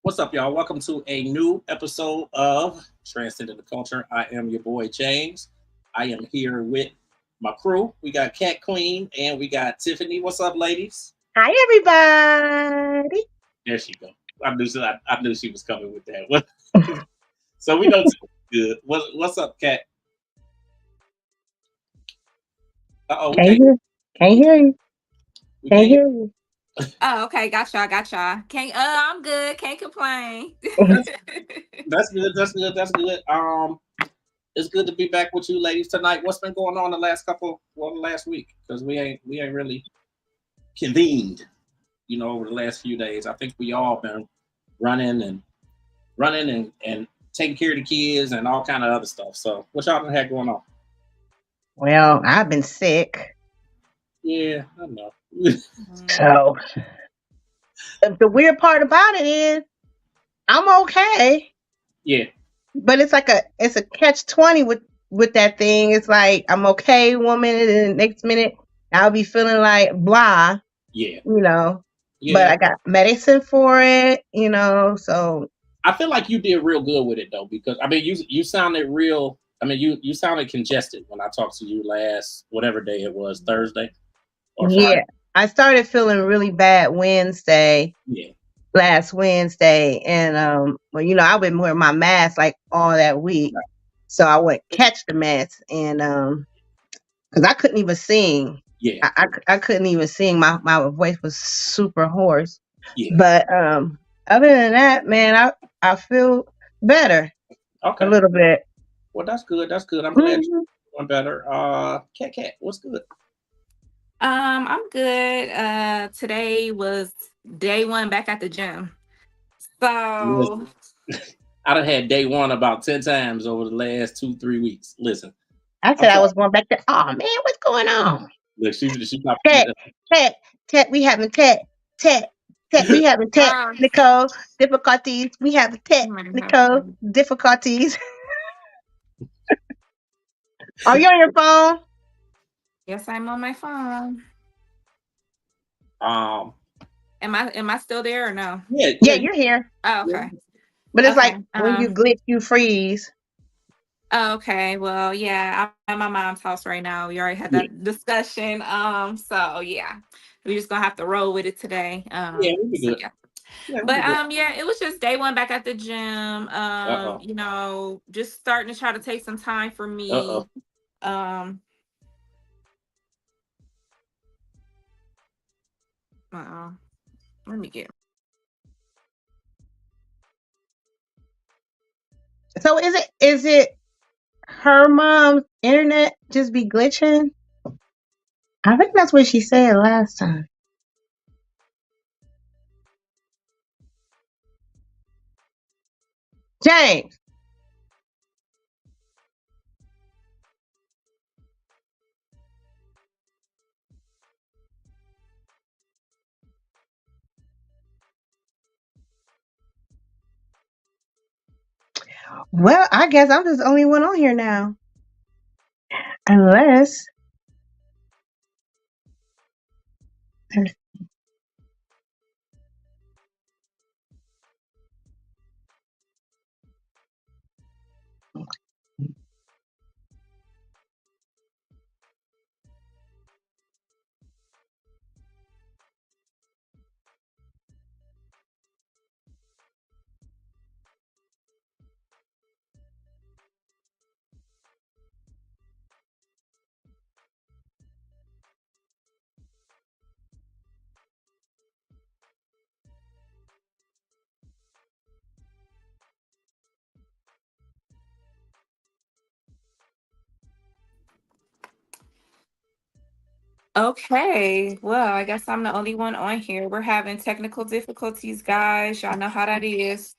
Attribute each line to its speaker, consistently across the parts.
Speaker 1: What's up, y'all? Welcome to a new episode of Transcending the Culture. I am your boy James. I am here with my crew. We got Cat Queen and we got Tiffany. What's up, ladies?
Speaker 2: Hi, everybody.
Speaker 1: There she go. I knew she was coming with that. So we know Tiffany's good. What's up, Cat? We
Speaker 2: Can't
Speaker 1: can't.
Speaker 2: hear, can't hear you.
Speaker 1: We
Speaker 2: Can't
Speaker 1: can't.
Speaker 2: hear you.
Speaker 3: Oh, okay, gotcha. Can't I'm good, can't complain.
Speaker 1: That's that's good. That's good. That's good. It's good to be back with you, ladies, tonight. What's been going on the last week? Because we ain't really convened, over the last few days. I think we all been running and running and taking care of the kids and all kind of other stuff. So what y'all done had going on?
Speaker 2: Well, I've been sick.
Speaker 1: Yeah, I know.
Speaker 3: Mhm.
Speaker 2: So the weird part about it is I'm okay,
Speaker 1: Yeah,
Speaker 2: but it's a catch-20 with that thing. It's like I'm okay one minute and the next minute I'll be feeling like blah,
Speaker 1: yeah,
Speaker 2: you know. But
Speaker 1: yeah.
Speaker 2: I got medicine for it. So
Speaker 1: I feel like you did real good with it though, because I mean you sounded real. I mean you sounded congested when I talked to you last whatever day it was, Thursday or Friday.
Speaker 2: yeah, I started feeling really bad Wednesday.
Speaker 1: Yeah,
Speaker 2: Last Wednesday, and well, I've been wearing my mask like all that week,
Speaker 1: right.
Speaker 2: so I wouldn't catch the mess, and because I couldn't even sing.
Speaker 1: Yeah,
Speaker 2: I couldn't even sing. My voice was super hoarse.
Speaker 1: yeah.
Speaker 2: But other than that, man, I feel better a
Speaker 1: Okay.
Speaker 2: little bit.
Speaker 1: Well, that's good. That's good. I'm glad
Speaker 2: Mhm.
Speaker 1: you're doing better. Cat, what's good?
Speaker 3: I'm good. Today was day one back at the gym. So
Speaker 1: Listen, I done had day one about 10 times over the last 2-3 weeks. Listen,
Speaker 2: I
Speaker 1: I'm
Speaker 2: said I
Speaker 1: trying.
Speaker 2: was going back to. Oh man, what's going on?
Speaker 1: Look, she not
Speaker 2: Tet, tet, tet. We having tet. We having
Speaker 3: um
Speaker 2: technical difficulties. We have technical difficulties. Are you on your phone?
Speaker 3: yes, I'm on my phone.
Speaker 1: um.
Speaker 3: Am I still there or no?
Speaker 1: Yeah,
Speaker 2: Yeah,
Speaker 1: yeah,
Speaker 2: you're here.
Speaker 3: Oh,
Speaker 1: yeah.
Speaker 3: okay.
Speaker 2: But it's like
Speaker 3: Okay.
Speaker 2: when you glitch, you freeze.
Speaker 3: Okay. Well, yeah, I'm at my mom's house right now. We already had
Speaker 1: Yeah,
Speaker 3: that discussion. So yeah. We're just gonna have to roll with it today.
Speaker 1: yeah, we be
Speaker 3: So
Speaker 1: good.
Speaker 3: yeah.
Speaker 1: Yeah, we
Speaker 3: But
Speaker 1: be good.
Speaker 3: yeah, it was just day one back at the gym.
Speaker 1: Uh oh.
Speaker 3: Just starting to try to take some time for
Speaker 1: Uh oh.
Speaker 3: me. Um, uh, Let me get.
Speaker 2: So is it her mom's internet just be glitching? I think that's what she said last time. James. Well, I guess I'm just the only one on here now. Unless there's
Speaker 3: Okay, well, I guess I'm the only one on here. We're having technical difficulties, guys. Y'all know how that is.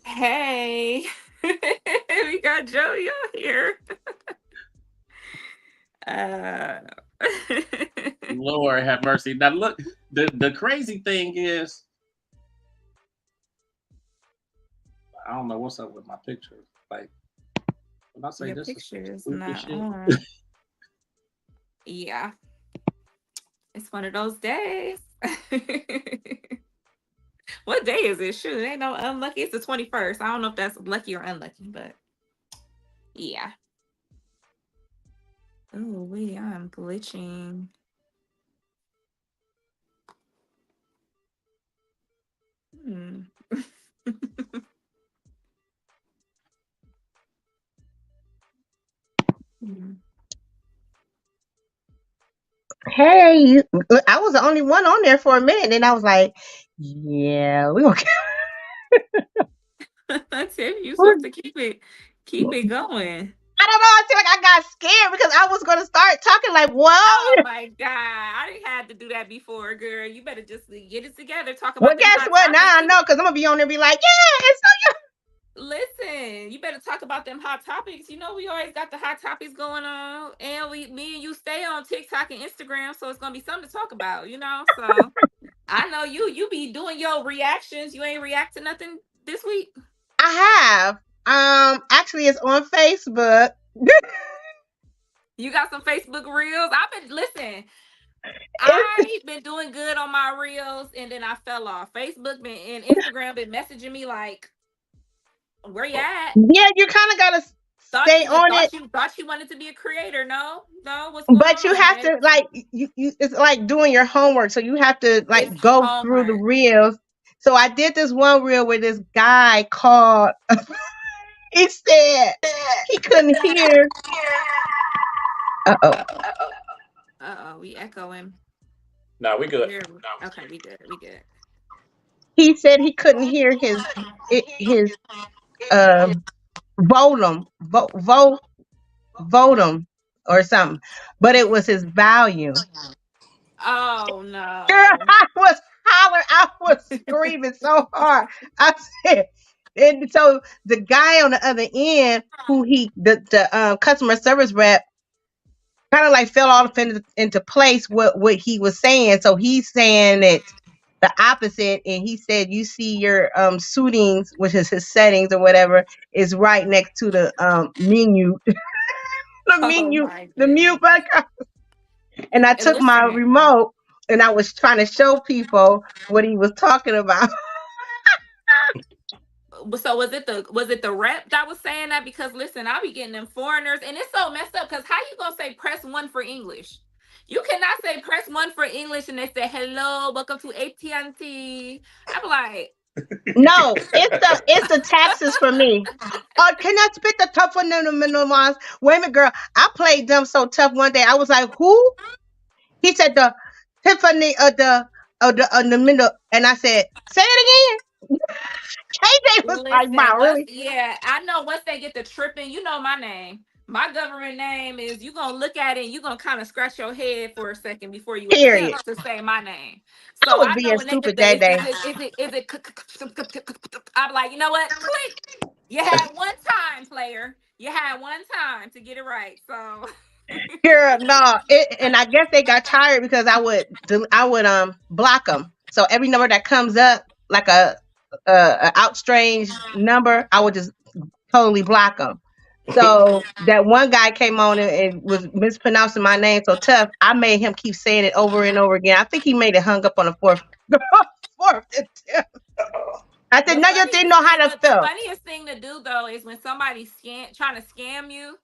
Speaker 3: Hey, we got Joey on here. Uh,
Speaker 1: Lord have mercy. Now look, the crazy thing is, I don't know what's up with my picture. Like when I say
Speaker 3: your
Speaker 1: this is some
Speaker 3: picture is
Speaker 1: spooky
Speaker 3: not
Speaker 1: shit.
Speaker 3: on. Yeah, it's one of those days. What day is it? Shoot, it ain't no unlucky. It's the 21st. I don't know if that's lucky or unlucky, but yeah. Oh, wait, I'm glitching. Hmm. Hmm.
Speaker 2: Hey, I was the only one on there for a minute, and I was like, "Yeah, we gonna."
Speaker 3: Tiff, you supposed to keep it going.
Speaker 2: I don't know. I feel like I got scared because I was gonna start talking like,
Speaker 3: Oh
Speaker 2: "Whoa!"
Speaker 3: my God. I didn't have to do that before, girl. You better just get it together. Talk
Speaker 2: Well,
Speaker 3: about them
Speaker 2: guess
Speaker 3: hot
Speaker 2: what? Now
Speaker 3: topics.
Speaker 2: I know because I'm gonna be on there and be like, "Yeah, it's so
Speaker 3: Listen, you better talk about them hot topics. You know we always got the hot topics going on, and me and you stay on TikTok and Instagram, so it's gonna be something to talk about. You know, so I know you be doing your reactions. You ain't react to nothing this week.
Speaker 2: I have." Actually, it's on Facebook.
Speaker 3: You got some Facebook reels. I've been listen.
Speaker 2: It's,
Speaker 3: I've been doing good on my reels, and then I fell off. Facebook been and Instagram been messaging me like, "Where you at?
Speaker 2: yeah, you kind of gotta
Speaker 3: Thought
Speaker 2: stay
Speaker 3: you
Speaker 2: on it,
Speaker 3: thought you wanted to be a creator? No, no. What's going
Speaker 2: but you
Speaker 3: on,
Speaker 2: have
Speaker 3: babe?
Speaker 2: to like you. It's like doing your homework, so you have to
Speaker 3: It's
Speaker 2: like go through the
Speaker 3: homework.
Speaker 2: reels. So I did this one reel where this guy called. He said he couldn't hear. Uh oh.
Speaker 3: We echoing.
Speaker 1: No, we good.
Speaker 3: Okay, we good. We good.
Speaker 2: He said he couldn't hear his uh volume or something, but it was his volume.
Speaker 3: Oh
Speaker 2: Girl,
Speaker 3: no.
Speaker 2: I was hollering, I was screaming so hard. I said, and so the guy on the other end, who the customer service rep, kind of like fell all into place what he was saying. So he's saying it the opposite, and he said, "You see your suitings, which is his settings or whatever, is right next to the menu, the
Speaker 3: Oh
Speaker 2: menu,
Speaker 3: my
Speaker 2: the mute
Speaker 3: goodness.
Speaker 2: button." And I
Speaker 3: And
Speaker 2: took my
Speaker 3: listen.
Speaker 2: remote and I was trying to show people what he was talking about.
Speaker 3: So was it the rep that was saying that? Because listen, I be getting them foreigners, and it's so messed up. Because how you gonna say press one for English? You cannot say press one for English, and they say hello, welcome to AT&T. I'm like,
Speaker 2: No, it's the taxes for me. Oh, can I spit the tough one in the middle ones? Wait a minute, girl. I played them so tough one day. I was like, who? He said the Tiffany of the middle, and I said, say it again. KJ was like,
Speaker 3: listen,
Speaker 2: wow,
Speaker 3: once
Speaker 2: really?
Speaker 3: yeah, I know once they get the tripping, you know my name. My government name is you gonna look at it and you gonna kind of scratch your head for a second before you
Speaker 2: Period.
Speaker 3: attempt to say my name.
Speaker 2: I
Speaker 3: So
Speaker 2: was
Speaker 3: I know
Speaker 2: being
Speaker 3: when they get
Speaker 2: stupid
Speaker 3: the
Speaker 2: that day.
Speaker 3: I'm like, you know what? Click. You had one time, player. You had one time to get it right. So
Speaker 2: Girl, no, and I guess they got tired because I would block them. So every number that comes up like a outstrange number, I would just totally block them. So that one guy came on and was mispronouncing my name so tough. I made him keep saying it over and over again. I think he made it hung up on the fourth fourth attempt. I said, "No, you didn't know how to
Speaker 3: the
Speaker 2: spell."
Speaker 3: funniest thing to do though is when somebody's trying to scam you,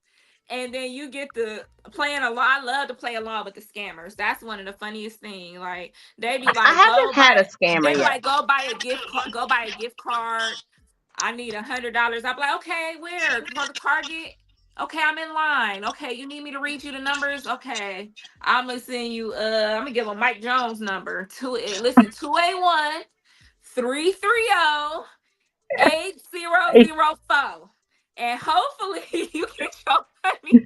Speaker 3: and then you get the playing along. I love to play along with the scammers. That's one of the funniest things. Like they be
Speaker 2: I
Speaker 3: like,
Speaker 2: haven't
Speaker 3: go
Speaker 2: had a
Speaker 3: buy. They
Speaker 2: scammer
Speaker 3: be
Speaker 2: yet.
Speaker 3: like, go buy a gift card. Go buy a gift card. I need $100. I'm like, okay, where? For the Target. Okay, I'm in line. Okay, you need me to read you the numbers? Okay, I'm gonna send you. I'm gonna give a Mike Jones number. Listen, 281 330 8004, and hopefully you get your money.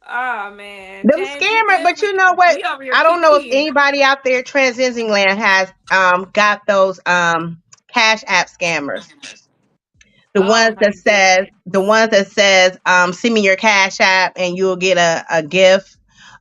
Speaker 3: Oh man,
Speaker 2: Them
Speaker 3: James, you
Speaker 2: scammer,
Speaker 3: good?
Speaker 2: but you know what?
Speaker 3: We over here
Speaker 2: I don't know if
Speaker 3: kiki.
Speaker 2: anybody out there Transcending land has got those cash app scammers. The
Speaker 3: Oh
Speaker 2: ones
Speaker 3: my
Speaker 2: that says
Speaker 3: goodness.
Speaker 2: send me your cash app and you'll get a gift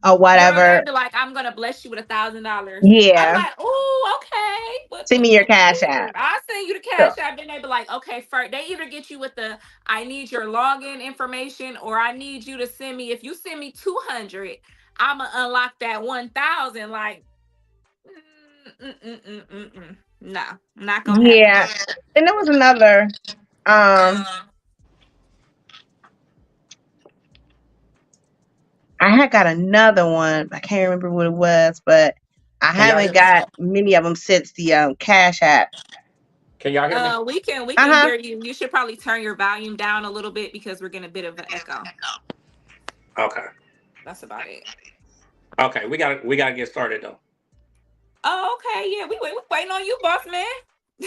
Speaker 2: or
Speaker 3: Girl,
Speaker 2: whatever.
Speaker 3: they'd be like, I'm gonna bless you with $1,000. I'm
Speaker 2: Yeah.
Speaker 3: like, oh, okay.
Speaker 2: Send me your cash app.
Speaker 3: I'll send you the
Speaker 2: So
Speaker 3: cash app. Then they be like, okay, first they either get you with the I need your login information, or I need you to send me, if you send me 200, I'ma unlock that 1,000. Like, No, not gonna
Speaker 2: Yeah.
Speaker 3: happen.
Speaker 2: And there was another. Um, I had got another one. I can't remember what it was, but I
Speaker 1: Can y'all hear
Speaker 2: haven't
Speaker 1: me?
Speaker 2: got many of them since the Cash App.
Speaker 1: Can y'all hear me?
Speaker 3: We can
Speaker 2: Uh-huh.
Speaker 3: hear you. You should probably turn your volume down a little bit because we're getting a bit of an echo.
Speaker 1: Okay.
Speaker 3: That's about it.
Speaker 1: Okay. We gotta get started though.
Speaker 3: Oh, okay. Yeah, we waiting on you, boss man.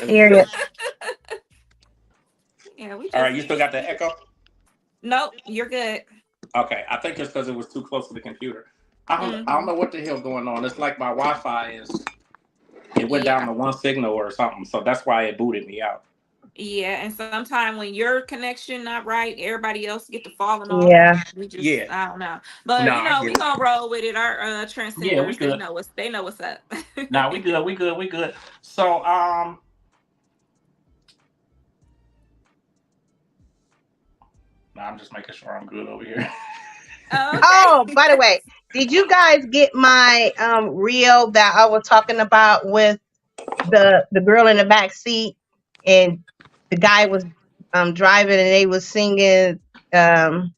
Speaker 2: Period.
Speaker 3: Yeah, we
Speaker 1: All right.
Speaker 3: just
Speaker 1: You still got the echo?
Speaker 3: nope. You're good.
Speaker 1: Okay. I think it's because it was too close to the computer. I don't
Speaker 3: Hmm.
Speaker 1: know what the hell going on. It's like my Wi-Fi it went down
Speaker 3: Yeah,
Speaker 1: to one signal or something, so that's why it booted me out.
Speaker 3: yeah. And sometimes when your connection not right, everybody else get to falling off,
Speaker 2: Yeah.
Speaker 3: and we just
Speaker 1: Yeah.
Speaker 3: I don't know.
Speaker 1: No,
Speaker 3: But
Speaker 1: I
Speaker 3: we
Speaker 1: get it.
Speaker 3: gonna roll with it. Our
Speaker 1: Yeah, we
Speaker 3: transcenders,
Speaker 1: good.
Speaker 3: they know what's up.
Speaker 1: Nah, we good. We good. We good. So nah, I'm just making sure I'm good over here.
Speaker 2: Oh,
Speaker 3: Okay.
Speaker 2: by the way, did you guys get my reel that I was talking about with the girl in the back seat and the guy was driving and they was singing um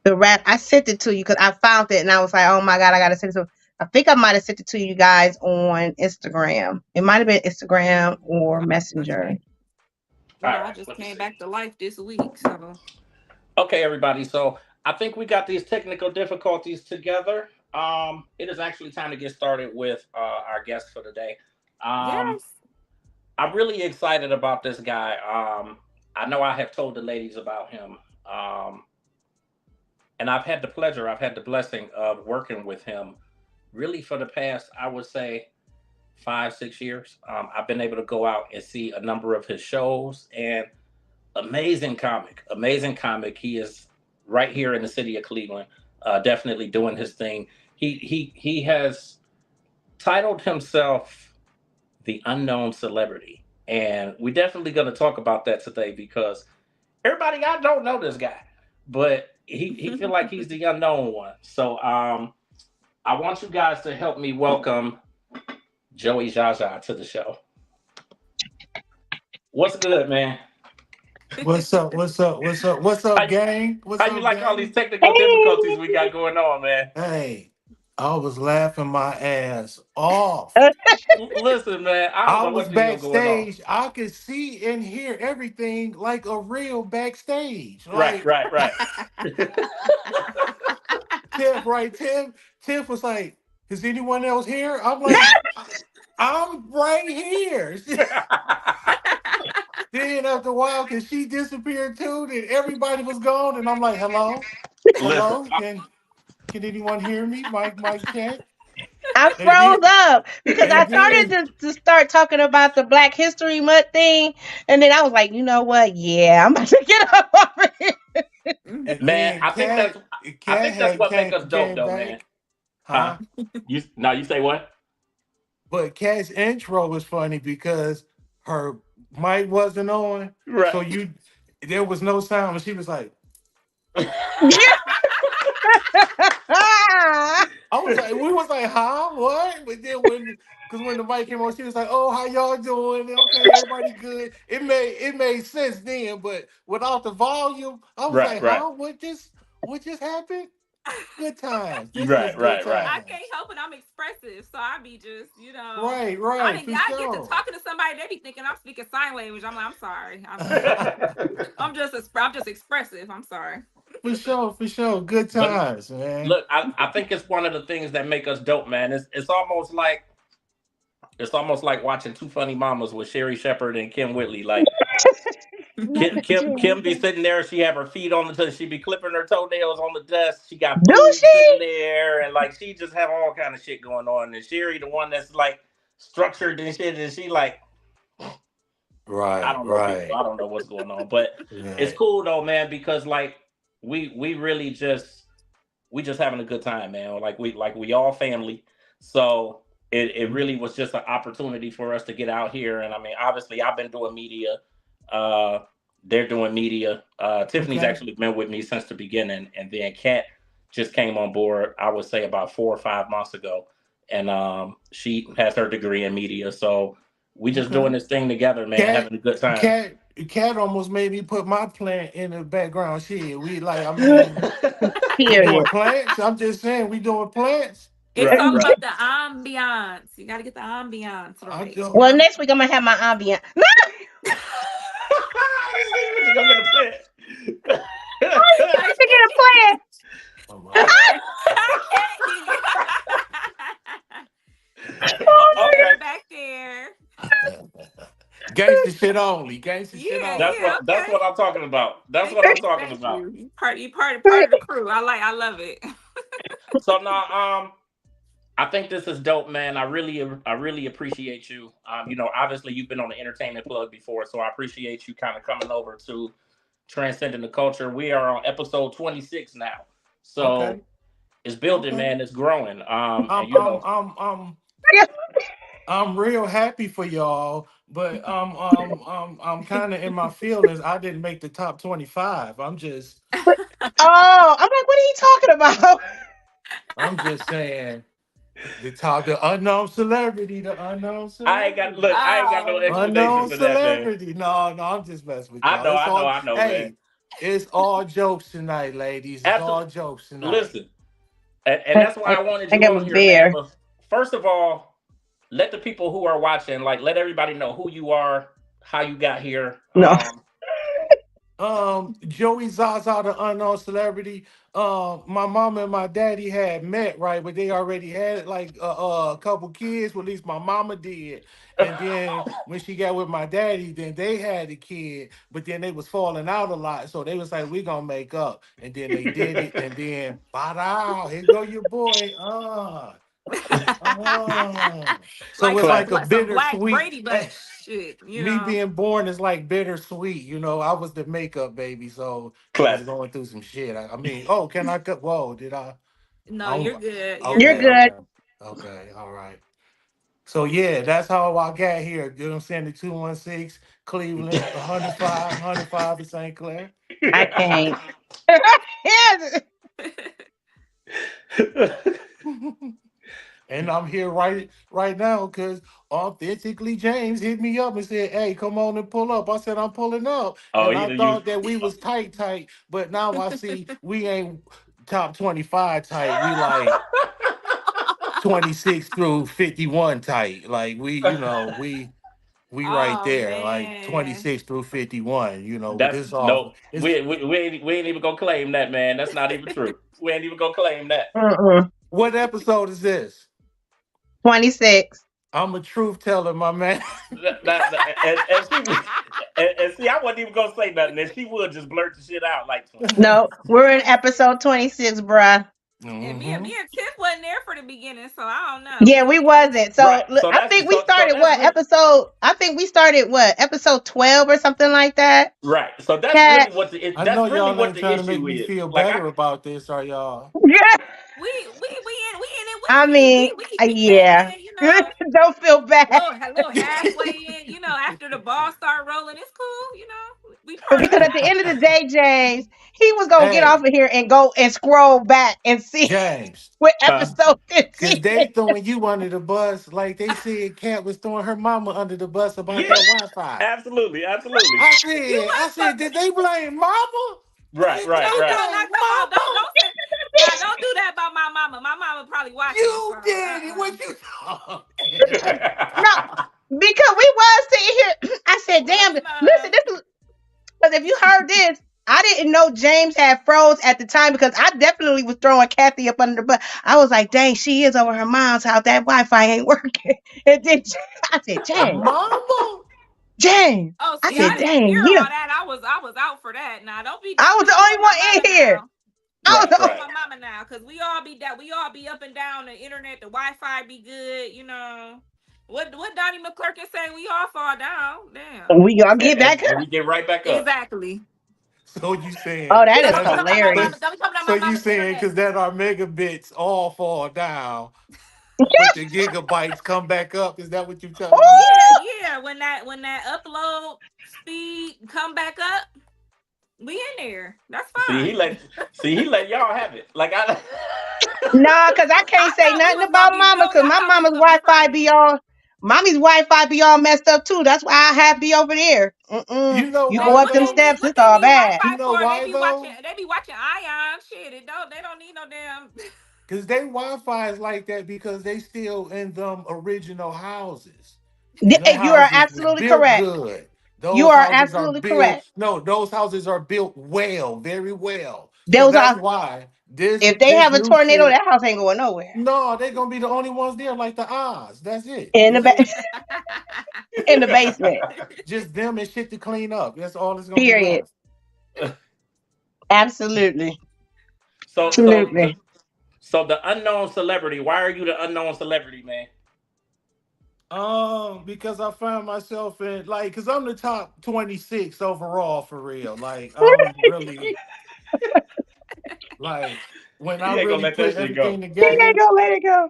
Speaker 2: the rap? I sent it to you because I found it and I was like, oh my god, I gotta send it to. I think I might have sent it to you guys on Instagram. It might have been Instagram or Messenger.
Speaker 1: All
Speaker 3: Well, I
Speaker 1: right,
Speaker 3: just
Speaker 1: let me
Speaker 3: came
Speaker 1: see.
Speaker 3: back to life this week, so
Speaker 1: Okay, everybody. So I think we got these technical difficulties together. It is actually time to get started with our guest for today. Um,
Speaker 3: yes.
Speaker 1: I'm really excited about this guy. I know I have told the ladies about him. And I've had the blessing of working with him really for the past, I would say, 5, 6 years. I've been able to go out and see a number of his shows and amazing comic, amazing comic. He is right here in the city of Cleveland, definitely doing his thing. He has titled himself the unknown celebrity, and we're definitely going to talk about that today because everybody I don't know this guy, but he feel like he's the unknown one. So I want you guys to help me welcome Joey Zsa Zsa to the show. What's good, man?
Speaker 4: What's up? What's up? What's up? What's up,
Speaker 1: How,
Speaker 4: gang?
Speaker 1: how
Speaker 4: What's
Speaker 1: you
Speaker 4: up,
Speaker 1: like all these
Speaker 4: gang?
Speaker 1: technical difficulties we
Speaker 2: Hey.
Speaker 1: got going on, man?
Speaker 4: Hey, I was laughing my ass off.
Speaker 1: Listen, man, I don't
Speaker 4: I
Speaker 1: know
Speaker 4: was
Speaker 1: what the hell going on.
Speaker 4: backstage. I could see and hear everything like a real backstage.
Speaker 1: Right,
Speaker 4: Like
Speaker 1: right, right.
Speaker 4: Tiff, right? Tiff was like, "Is anyone else here?" I'm like, "I'm right here." Then after a while, cause she disappeared too, then everybody was gone, and I'm like, "Hello,
Speaker 1: Listen,
Speaker 4: hello, can anyone hear me?" Mike check.
Speaker 2: I
Speaker 4: And
Speaker 2: froze
Speaker 4: then
Speaker 2: up because I
Speaker 4: and
Speaker 2: started
Speaker 4: then
Speaker 2: to start talking about the Black History Month thing, and then I was like, you know what? Yeah, I'm about to get up over here.
Speaker 4: and
Speaker 1: man,
Speaker 4: then
Speaker 1: I
Speaker 4: Cat
Speaker 1: think that's
Speaker 4: had
Speaker 1: what make us dope,
Speaker 4: came
Speaker 1: though, man.
Speaker 4: back,
Speaker 1: Huh?
Speaker 4: huh?
Speaker 1: You say what?
Speaker 4: But Cat's intro was funny because her mic wasn't on, so
Speaker 1: Right.
Speaker 4: you there was no sound, and she was like, I was like, we was like, huh, what? But then when the mic came on, she was like, oh, how y'all doing? Okay, everybody good. It made sense then, but without the volume, I was
Speaker 1: Right,
Speaker 4: like,
Speaker 1: right,
Speaker 4: huh, what just happened? Good times. This is
Speaker 1: right,
Speaker 4: good
Speaker 1: right, right.
Speaker 3: I
Speaker 4: times.
Speaker 3: can't help it. I'm expressive, so I be just,
Speaker 4: Right, for
Speaker 3: I get to
Speaker 4: sure.
Speaker 3: talking to somebody. They be thinking I'm speaking sign language. I'm like, I'm sorry. I'm just expressive. I'm sorry.
Speaker 4: For sure. Good
Speaker 1: But
Speaker 4: times, man.
Speaker 1: look, I think it's one of the things that make us dope, man. It's almost like watching Two Funny Mamas with Sherry Shepherd and Kim Whitley. Like Kim be sitting there, she have her feet on the she be clipping her toenails on the desk. She got
Speaker 2: Do
Speaker 1: food sitting
Speaker 2: she?
Speaker 1: there, and like she just have all kind of shit going on. And Sherry, the one that's like structured and shit, and she like I
Speaker 4: Right,
Speaker 1: don't know people.
Speaker 4: right.
Speaker 1: I don't know what's going on, but it's
Speaker 4: Right.
Speaker 1: cool though, man, because like we really just having a good time, man. Like we all family. So it really was just an opportunity for us to get out here. And I mean, obviously I've been doing media. Uh they're doing media. Tiffany's
Speaker 4: Okay.
Speaker 1: actually been with me since the beginning, and then Kat just came on board, I would say about 4 or 5 months ago. and she has her degree in media. So we just doing
Speaker 4: Okay.
Speaker 1: this thing together, man,
Speaker 4: Cat,
Speaker 1: having a good time.
Speaker 4: cat, cat almost made me put my plant in the background. Shit, we like. I mean, we doing
Speaker 2: Period.
Speaker 4: plants. I'm just saying, we doing plants.
Speaker 3: It's
Speaker 1: Right,
Speaker 3: all
Speaker 1: right.
Speaker 3: about the ambiance. You got to get the ambiance
Speaker 4: I
Speaker 3: right, you
Speaker 4: do.
Speaker 2: Well,
Speaker 3: know?
Speaker 2: next week I'm gonna have my ambiance. No,
Speaker 1: This nigga went to go get a plant.
Speaker 2: you got to get a plan.
Speaker 4: Oh, my.
Speaker 3: Okay. Okay. Put
Speaker 1: Okay.
Speaker 3: it back there.
Speaker 4: Gangsta shit only. Gangsta shit
Speaker 3: Yeah,
Speaker 4: only.
Speaker 3: yeah,
Speaker 1: That's
Speaker 3: okay.
Speaker 1: what I'm talking about. That's what
Speaker 3: Thank
Speaker 1: I'm
Speaker 3: you.
Speaker 1: talking
Speaker 3: Thank
Speaker 1: about.
Speaker 3: you. You part of the crew. I love it.
Speaker 1: So now, I think this is dope, man. I really appreciate you. Obviously you've been on the entertainment plug before, so I appreciate you kind of coming over to Transcending the Culture. We are on episode 26 now,
Speaker 4: Okay.
Speaker 1: so it's building,
Speaker 4: Okay.
Speaker 1: man. It's growing.
Speaker 4: I'm
Speaker 1: And
Speaker 4: I'm I'm I'm I'm real happy for y'all, but I'm kind of in my feelings. I didn't make the top 25.
Speaker 2: Oh, I'm like, what are you talking about?
Speaker 4: I'm just saying the unknown celebrity, the unknown celebrity.
Speaker 1: I ain't got no
Speaker 3: Oh
Speaker 1: explanation
Speaker 4: Unknown
Speaker 1: for that, man.
Speaker 4: celebrity. No, no, I'm just messing with
Speaker 1: I
Speaker 4: y'all.
Speaker 1: know,
Speaker 4: It's
Speaker 1: I know,
Speaker 4: all
Speaker 1: I know, man.
Speaker 4: hey, it's all jokes tonight, ladies. It's all
Speaker 1: Absolutely.
Speaker 4: jokes tonight.
Speaker 1: Listen, and
Speaker 2: I,
Speaker 1: that's why
Speaker 2: I,
Speaker 1: I wanted
Speaker 2: I
Speaker 1: you
Speaker 2: got
Speaker 1: on
Speaker 2: a
Speaker 1: here, man.
Speaker 2: beer.
Speaker 1: But first of all, let the people who are watching, like, let everybody know who you are, how you got here.
Speaker 2: No.
Speaker 4: Joey Zsa Zsa, the unknown celebrity. My mom and my daddy had met, right, but they already had like a couple kids. Well, at least my mama did. And then when she got with my daddy, then they had a kid, but then they was falling out a lot. So they was like, "We gonna make up," and then they did it. And then, bada, here go your boy. So
Speaker 3: like
Speaker 4: it's
Speaker 3: some
Speaker 4: like
Speaker 1: Classic.
Speaker 4: a
Speaker 3: some black
Speaker 4: bittersweet.
Speaker 3: Brady Bunch shit,
Speaker 4: Me being born is like bittersweet. I was the makeup baby, so I was
Speaker 1: Classic.
Speaker 4: going through some shit. I mean, oh, can I cut? Whoa, did I?
Speaker 3: No,
Speaker 4: Oh,
Speaker 3: you're good. You're
Speaker 2: You're
Speaker 4: okay,
Speaker 3: good.
Speaker 2: good.
Speaker 4: okay, okay, all right. So yeah, that's how I got here. You know what I'm saying? The 216, Cleveland, 105 in St. Clair.
Speaker 2: I can't. Yes.
Speaker 4: And I'm here right now because authentically James hit me up and said, "Hey, come on and pull up." I said, "I'm pulling up,"
Speaker 1: Oh,
Speaker 4: and I
Speaker 1: either you.
Speaker 4: thought that we was tight, but now I see we ain't top 25 tight. We like 26 through 51 tight. Like we right
Speaker 3: Oh
Speaker 4: there, like
Speaker 3: man.
Speaker 4: 26 through 51. But
Speaker 1: That's
Speaker 4: this off.
Speaker 1: no.
Speaker 4: It's
Speaker 1: We ain't even gonna claim that, man. That's not even true. We ain't even gonna claim that.
Speaker 2: Mm-mm.
Speaker 4: what episode is this?
Speaker 2: 26.
Speaker 4: I'm a truth teller, my man.
Speaker 1: And she and see, I wasn't even gonna say nothing, and she would just blurt the shit out like 26.
Speaker 2: No, we're in episode 26, bruh.
Speaker 3: And
Speaker 4: hmm
Speaker 3: me and Tiff wasn't there for the beginning, so I don't know.
Speaker 2: Yeah, we
Speaker 3: We
Speaker 2: wasn't. So
Speaker 1: Right. So
Speaker 2: I
Speaker 1: that's
Speaker 2: think we
Speaker 1: so
Speaker 2: started
Speaker 1: that's
Speaker 2: what
Speaker 1: really
Speaker 2: episode? I think we started what episode 12 or something like that.
Speaker 1: right. So that's really
Speaker 2: Cat.
Speaker 1: what
Speaker 4: I
Speaker 1: that's
Speaker 4: know
Speaker 1: really
Speaker 4: y'all
Speaker 1: what
Speaker 4: ain't
Speaker 1: the
Speaker 4: trying to make
Speaker 1: issue
Speaker 4: me
Speaker 1: is.
Speaker 4: feel
Speaker 1: Like I
Speaker 4: better about this, are y'all?
Speaker 2: Yeah.
Speaker 3: we in it with
Speaker 2: I
Speaker 3: you.
Speaker 2: mean,
Speaker 3: We came
Speaker 2: yeah.
Speaker 3: in,
Speaker 2: Don't feel bad
Speaker 3: little halfway in, after the ball start rolling. It's cool, we part of
Speaker 2: because at
Speaker 3: it.
Speaker 2: the end of the day, James, he was gonna get off
Speaker 4: Hey,
Speaker 2: of here and go and scroll back and see
Speaker 4: James,
Speaker 2: what
Speaker 1: uh,
Speaker 2: episode 15.
Speaker 4: because they throwing you under the bus like they said Cat was throwing her mama under the bus about
Speaker 1: yeah,
Speaker 4: that Wi-Fi.
Speaker 1: absolutely, absolutely.
Speaker 4: I
Speaker 3: You
Speaker 4: said, I
Speaker 3: was
Speaker 4: said, did they blame mama? I
Speaker 1: Right,
Speaker 4: said, did
Speaker 1: right,
Speaker 3: no,
Speaker 4: they
Speaker 1: right.
Speaker 3: no,
Speaker 4: blame
Speaker 3: not come on.
Speaker 4: mama?
Speaker 3: Don't say now. Don't do that about my mama. My mama probably watching. So
Speaker 4: You did it. What you talking about?
Speaker 2: No, because we was sitting here. I said,
Speaker 3: well,
Speaker 2: damn, listen, this is because if you heard this, I didn't know James had froze at the time because I definitely was throwing Kathy up under the bus. I was like, dang, she is over her mom's house. That Wi-Fi ain't working. And then I said,
Speaker 4: Mama?
Speaker 2: James.
Speaker 3: oh,
Speaker 2: I
Speaker 3: see, I
Speaker 2: said,
Speaker 3: didn't
Speaker 2: dang,
Speaker 3: hear
Speaker 2: yeah.
Speaker 3: all that. I was out for that. Now,
Speaker 2: I
Speaker 3: don't
Speaker 2: was
Speaker 3: be
Speaker 2: the only
Speaker 3: throwing
Speaker 2: one
Speaker 3: my
Speaker 2: in
Speaker 3: mama
Speaker 2: here.
Speaker 3: now.
Speaker 2: I
Speaker 3: Don't
Speaker 2: was
Speaker 3: be
Speaker 1: Right,
Speaker 2: the
Speaker 3: throwing
Speaker 1: right.
Speaker 3: my mama now, cause we all be up and down the internet. The Wi-Fi be good. What Donnie McClurkin say? We all fall down. Damn.
Speaker 2: we gonna get back
Speaker 1: And
Speaker 2: up.
Speaker 1: we get right back up.
Speaker 3: Exactly.
Speaker 4: So you saying
Speaker 2: Oh, that
Speaker 3: Don't
Speaker 2: is
Speaker 3: be
Speaker 4: that's
Speaker 3: talking about my
Speaker 4: so,
Speaker 3: mama.
Speaker 2: hilarious.
Speaker 3: Don't be talking about
Speaker 4: so
Speaker 3: my
Speaker 4: you
Speaker 3: mama's
Speaker 4: saying
Speaker 3: internet.
Speaker 4: because that our megabits all fall down, but the gigabytes come back up? Is that what you telling me?
Speaker 3: Yeah,
Speaker 2: Ooh!
Speaker 3: yeah. When that upload speed come back up, We in there. That's
Speaker 1: See, he
Speaker 3: fine.
Speaker 1: let he let y'all have it. Like I
Speaker 2: Nah, cause I
Speaker 3: I
Speaker 2: can't say
Speaker 3: thought we
Speaker 2: nothing
Speaker 3: was gonna
Speaker 2: about
Speaker 3: be
Speaker 2: mama,
Speaker 3: building.
Speaker 2: cause
Speaker 3: I
Speaker 2: my
Speaker 3: thought we was
Speaker 2: mama's
Speaker 3: gonna be
Speaker 2: Wi-Fi be
Speaker 3: friends.
Speaker 2: all, mommy's Wi-Fi be all messed up too. That's why I have be over there. Mm-mm.
Speaker 4: You know
Speaker 2: You
Speaker 3: They
Speaker 2: go
Speaker 4: why
Speaker 2: up
Speaker 3: what
Speaker 2: them
Speaker 3: they
Speaker 4: though?
Speaker 3: need
Speaker 2: steps,
Speaker 3: what
Speaker 2: it's
Speaker 3: they
Speaker 2: all
Speaker 3: need
Speaker 2: bad.
Speaker 4: You
Speaker 3: Wi-Fi
Speaker 4: know
Speaker 3: for.
Speaker 4: why though?
Speaker 3: They be watching Ion. Shit, they don't need no damn.
Speaker 4: Because they Wi-Fi is like that because they still in them original houses. And them
Speaker 2: You are
Speaker 4: houses was
Speaker 2: absolutely
Speaker 4: built
Speaker 2: correct.
Speaker 4: good.
Speaker 2: You
Speaker 4: Those
Speaker 2: are
Speaker 4: houses are
Speaker 2: absolutely
Speaker 4: built,
Speaker 2: correct.
Speaker 4: no, those houses are built well, very well. So
Speaker 2: Those
Speaker 4: that's
Speaker 2: are,
Speaker 4: why this
Speaker 2: if they
Speaker 4: this
Speaker 2: have a
Speaker 4: new
Speaker 2: tornado,
Speaker 4: shit,
Speaker 2: that house ain't going nowhere.
Speaker 4: no, they're gonna be the only ones there like the Oz. That's it.
Speaker 2: In the
Speaker 4: Cause they
Speaker 2: in the basement.
Speaker 4: just them and shit to clean up. That's all that's gonna be
Speaker 2: Period.
Speaker 4: left.
Speaker 2: Absolutely.
Speaker 1: so so
Speaker 3: Oh.
Speaker 1: the
Speaker 2: Absolutely.
Speaker 1: so the unknown celebrity. Why are you the unknown celebrity, man?
Speaker 4: Because I found myself in like, cause I'm the top 26 overall for real. Like, I'm really like when I
Speaker 1: He ain't gonna
Speaker 4: really
Speaker 1: let that
Speaker 4: put
Speaker 1: shit go.
Speaker 4: everything
Speaker 2: He ain't
Speaker 4: together.
Speaker 2: gonna let it go.